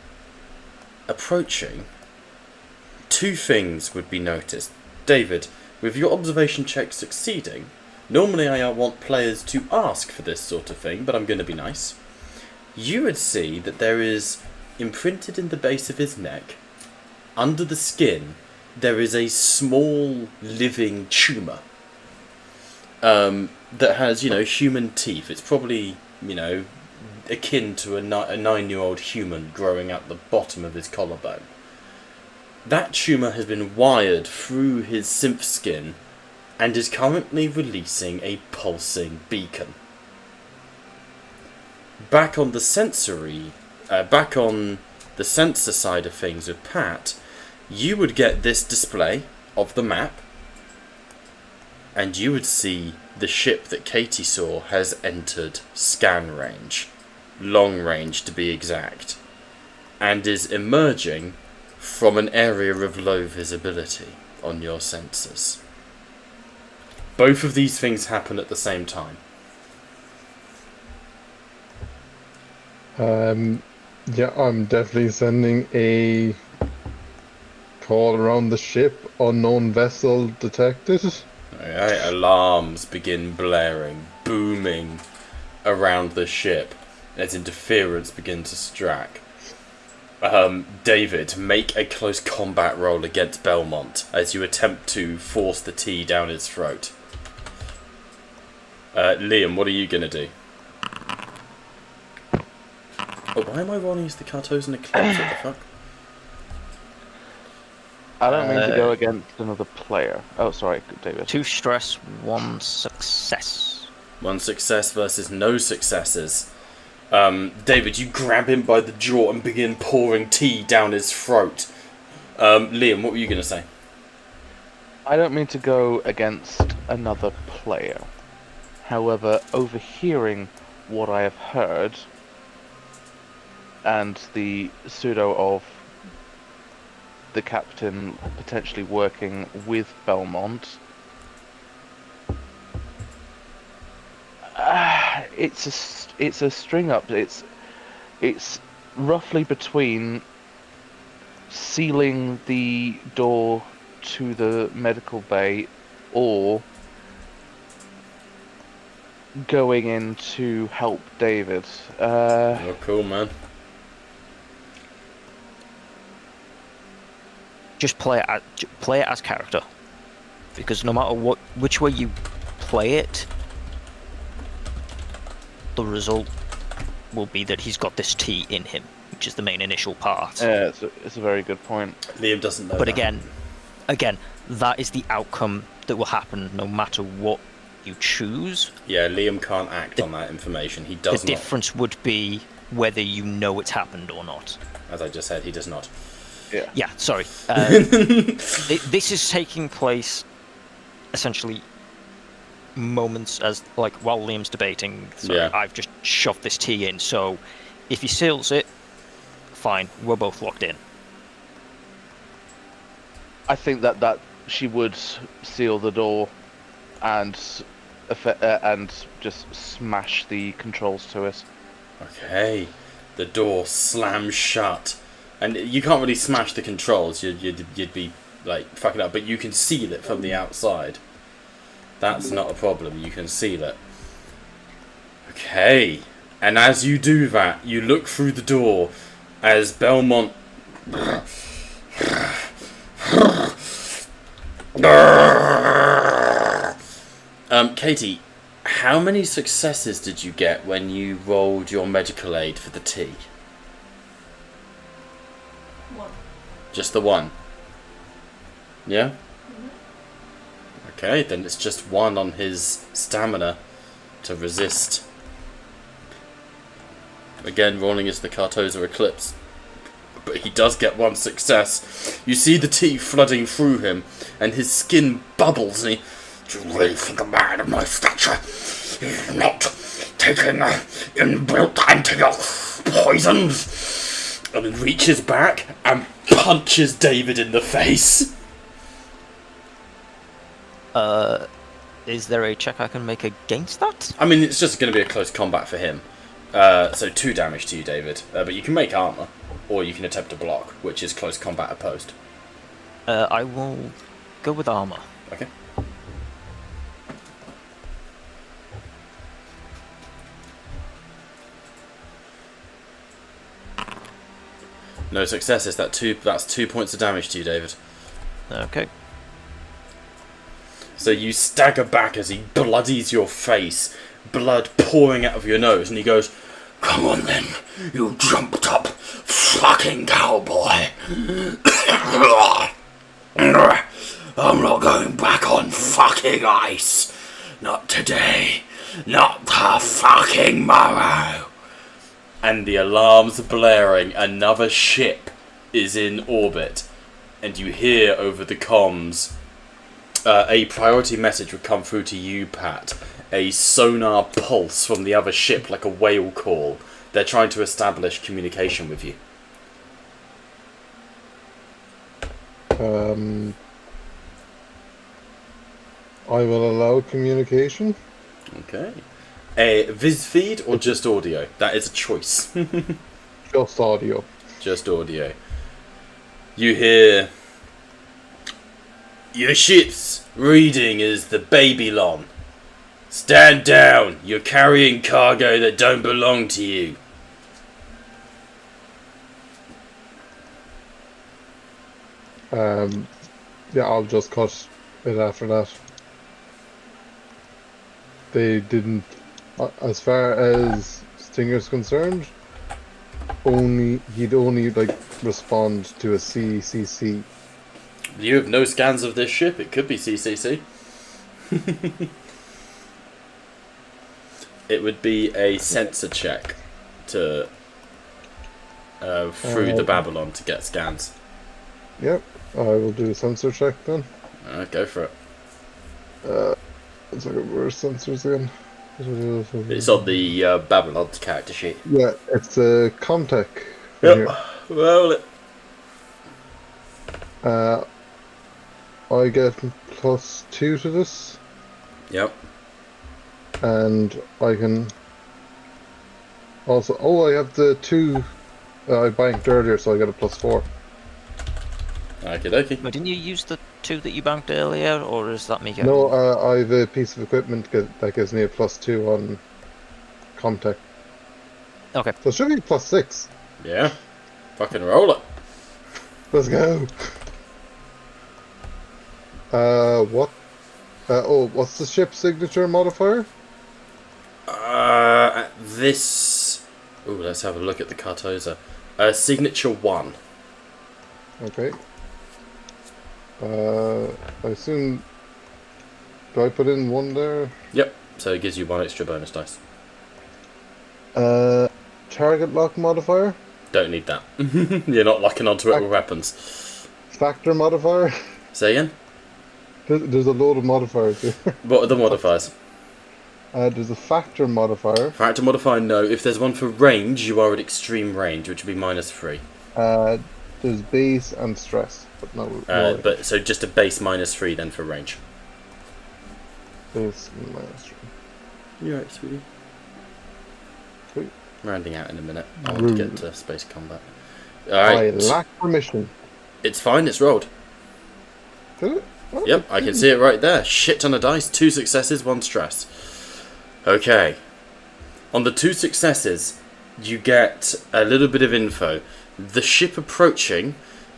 C: approaching, 2 things would be noticed. David, with your observation check succeeding, normally I want players to ask for this sort of thing, but I'm going to be nice. You would see that there is, imprinted in the base of his neck, under the skin, there is a small living tumour that has, human teeth. It's probably, akin to a 9-year-old human growing out the bottom of his collarbone. That tumour has been wired through his synth skin and is currently releasing a pulsing beacon. Back on the sensor side of things with Pat, you would get this display of the map, and you would see the ship that Katie saw has entered scan range, long range to be exact, and is emerging from an area of low visibility on your sensors. Both of these things happen at the same time.
H: Yeah, I'm definitely sending a call around the ship. Unknown vessel detected.
C: Alright, alarms begin blaring, booming around the ship as interference begins to strike. David, make a close combat roll against Belmont as you attempt to force the tea down his throat. Liam, what are you going to do? Oh, why am I rolling as the Cartos and Eclipse? What the fuck?
F: I don't mean to go against another player. Oh, sorry, David.
D: 2 stress, 1 success.
C: 1 success versus no successes. David, you grab him by the jaw and begin pouring tea down his throat. Liam, what were you going to say?
F: I don't mean to go against another player. However, overhearing what I have heard and the pseudo of the captain potentially working with Belmont, it's a string up. It's roughly between sealing the door to the medical bay or going in to help David.
C: Oh, cool, man.
D: Just play it as character, because no matter which way you play it, the result will be that he's got this tea in him, which is the main initial part.
F: Yeah, it's a very good point.
C: Liam doesn't know.
D: But
C: that.
D: again, that is the outcome that will happen no matter what you choose.
C: Yeah, Liam can't act on that information. He does
D: The
C: not.
D: difference would be whether you know it's happened or not.
C: As I just said, he does not.
D: Yeah, sorry. This is taking place essentially moments as while Liam's debating. Sorry,
C: Yeah.
D: I've just shoved this tea in. So if he seals it, fine. We're both locked in.
F: I think that she would seal the door and just smash the controls to it.
C: Okay. The door slams shut. And you can't really smash the controls. You'd be like fucking up, but you can seal it from the outside. That's not a problem. You can seal it. Okay. And as you do that, you look through the door as Belmont. Katie, how many successes did you get when you rolled your medical aid for the tea?
E: 1.
C: Just the one? Yeah? Okay, then it's just 1 on his stamina to resist. Again, rolling as the Cartosa Eclipse. But he does get 1 success. You see the tea flooding through him, and his skin bubbles, and he... Do you really think a man of my stature is not taking inbuilt poisons? And he reaches back and punches David in the face.
D: Is there a check I can make against that?
C: I mean, it's just going to be a close combat for him. So 2 damage to you, David. But you can make armor, or you can attempt to block, which is close combat opposed.
D: I will go with armor.
C: Okay. No successes. That's 2 points of damage to you, David.
D: Okay.
C: So you stagger back as he bloodies your face, blood pouring out of your nose, and he goes, "Come on then, you jumped up fucking cowboy. I'm not going back on fucking ice. Not today. Not the fucking morrow." And the alarm's blaring. Another ship is in orbit. And you hear over the comms, a priority message would come through to you, Pat. A sonar pulse from the other ship, like a whale call. They're trying to establish communication with you.
H: I will allow communication.
C: Okay. A viz feed or just audio? That is a choice.
H: Just audio.
C: Just audio. You hear... Your ship's reading is the Babylon. Stand down. You're carrying cargo that don't belong to you.
H: Yeah, I'll just cut it after that. They didn't, as far as Stinger's concerned, he'd only like respond to a CCC.
C: You have no scans of this ship. It could be CCC. It would be a sensor check to through the Babylon to get scans.
H: Yep, I will do a sensor check then.
C: Go for it.
H: Let's look at where's sensors again.
C: It's on the Babylon's character sheet.
H: Yeah, it's a Comtech.
C: Yep. Roll it.
H: I get +2 to this,
C: Yep.
H: and I can also. Oh, I have the 2 I banked earlier, so I get a +4.
C: Okie dokie.
D: But didn't you use the 2 that you banked earlier, or is that me getting...
H: No, I have a piece of equipment that gives me a +2 on Comtech.
D: Okay.
H: So it should be +6.
C: Yeah. Fucking roll it.
H: Let's go. What? What's the ship signature modifier?
C: This. Ooh, let's have a look at the Cartosa. Signature 1.
H: Okay. I assume. Do I put in 1 there?
C: Yep. So it gives you 1 extra bonus dice.
H: Target lock modifier?
C: Don't need that. You're not locking onto it with weapons.
H: Factor modifier?
C: Say again?
H: There's a load of modifiers here.
C: What are the modifiers?
H: There's a factor modifier.
C: Factor modifier, no. If there's one for range, you are at extreme range, which would be -3.
H: There's base and stress, but no.
C: But so just a base -3 then for range.
H: Base -3.
C: You're right, sweetie.
H: Sweet.
C: Rounding out in a minute. I want to get to space combat. Alright.
H: I lack permission.
C: It's fine, it's rolled.
H: Did it? Oh,
C: Yep, I can see it right there. Shit ton of dice, 2 successes, 1 stress. Okay. On the 2 successes, you get a little bit of info. The ship approaching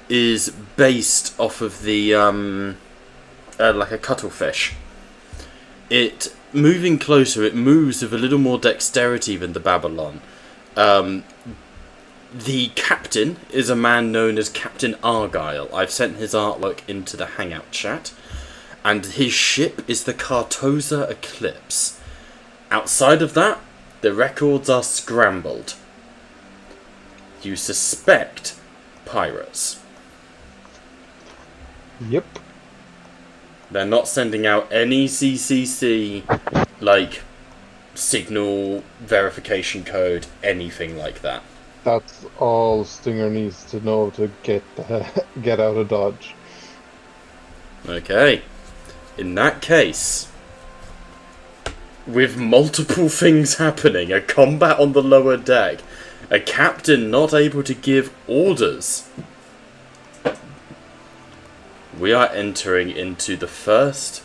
C: is based off of the, like a cuttlefish. It, moving closer, it moves with a little more dexterity than the Babylon. The captain is a man known as Captain Argyle. I've sent his artwork into the Hangout chat. And his ship is the Cartosa Eclipse. Outside of that, the records are scrambled. You suspect pirates.
H: Yep.
C: They're not sending out any CCC, like, signal verification code, anything like that.
H: That's all Stinger needs to know to get out of Dodge.
C: Okay. In that case, with multiple things happening, a combat on the lower deck, a captain not able to give orders, we are entering into the first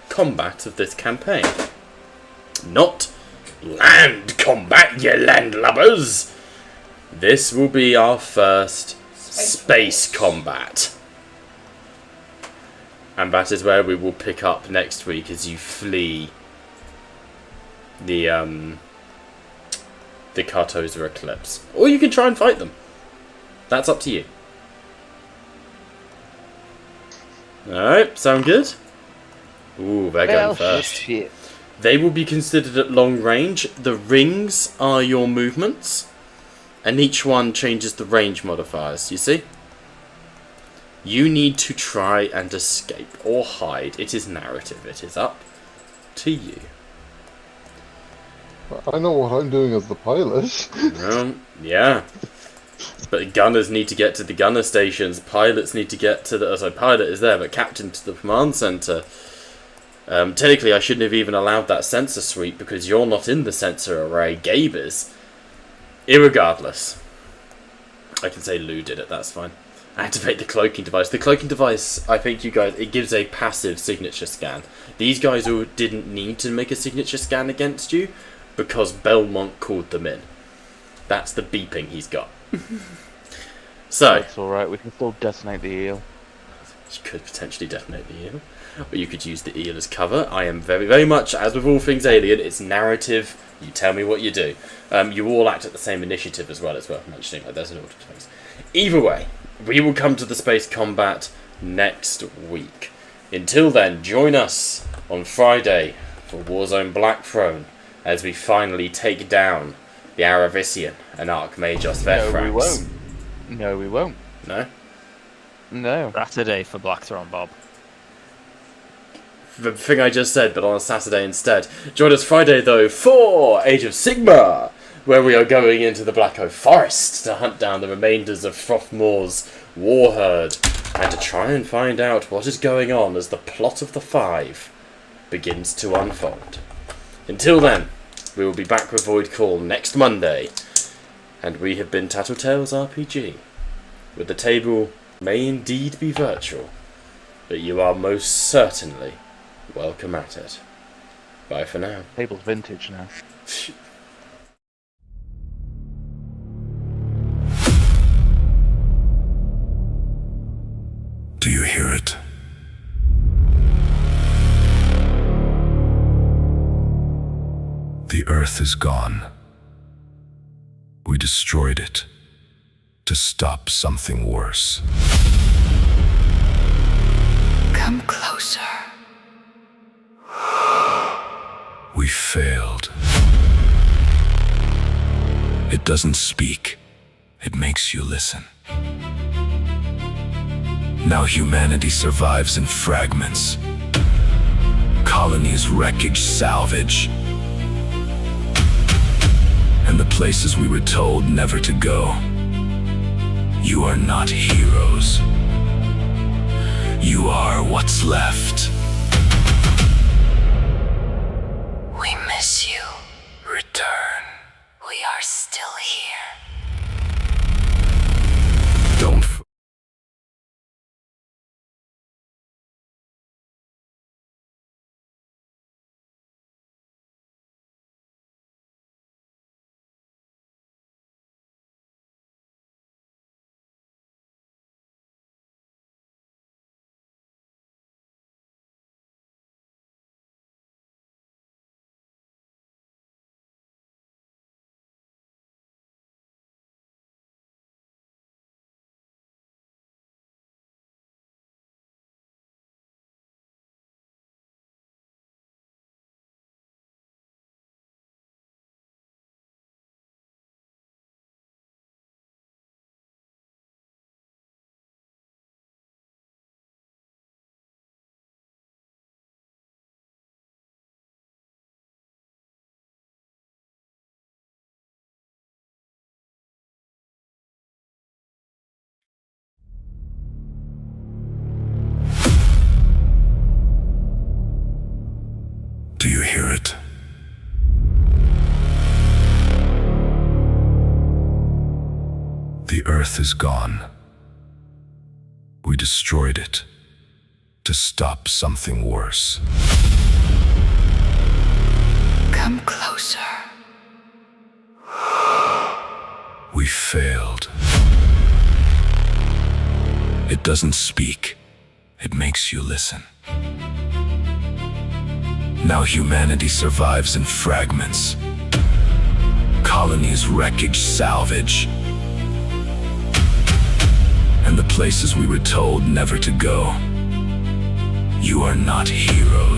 C: combat of this campaign. Not land combat, you landlubbers! This will be our first space combat. And that is where we will pick up next week as you flee the Cartosa Eclipse. Or you can try and fight them. That's up to you. Alright, sound good? Ooh, they're going first.
F: Shit.
C: They will be considered at long range. The rings are your movements. And each one changes the range modifiers, you see? You need to try and escape or hide. It is narrative. It is up to you.
H: I know what I'm doing as the pilot.
C: Yeah. But gunners need to get to the gunner stations. Pilots need to get to the... Sorry, pilot is there, but captain to the command center. Technically, I shouldn't have even allowed that sensor suite because you're not in the sensor array. Gabe is. Irregardless. I can say Lou did it, that's fine. Activate the cloaking device. The cloaking device, I think you guys, it gives a passive signature scan. These guys all didn't need to make a signature scan against you because Belmont called them in. That's the beeping he's got. So,
F: That's alright, we can still detonate the eel.
C: You could potentially detonate the eel, or you could use the eel as cover. I am very, very much, as with all things Alien, it's narrative. You tell me what you do. You all act at the same initiative as well. It's worth mentioning. Like, there's an order to things. Either way, we will come to the space combat next week. Until then, join us on Friday for Warzone Black Throne as we finally take down the Aravisian and Archmagos Vethrax.
F: No, we won't. No, we won't.
C: No?
F: No.
D: Saturday for Black Throne, Bob.
C: The thing I just said, but on a Saturday instead. Join us Friday, though, for Age of Sigmar, where we are going into the Black Oak Forest to hunt down the remainders of Frothmoor's war herd and to try and find out what is going on as the plot of the Five begins to unfold. Until then, we will be back with Voidcall next Monday, and we have been Tattletales RPG, where the table may indeed be virtual, but you are most certainly welcome at it. Bye for now.
F: Table's vintage now.
A: Do you hear it? The Earth is gone. We destroyed it to stop something worse.
B: Come closer.
A: We failed. It doesn't speak. It makes you listen. Now humanity survives in fragments. Colonies, wreckage, salvage. And the places we were told never to go. You are not heroes. You are what's left.
B: We miss you.
A: Return.
B: We are still here.
A: Don't Do you hear it? The Earth is gone. We destroyed it to stop something worse.
B: Come closer.
A: We failed. It doesn't speak. It makes you listen. Now humanity survives in fragments. Colonies, wreckage, salvage. And the places we were told never to go. You are not heroes.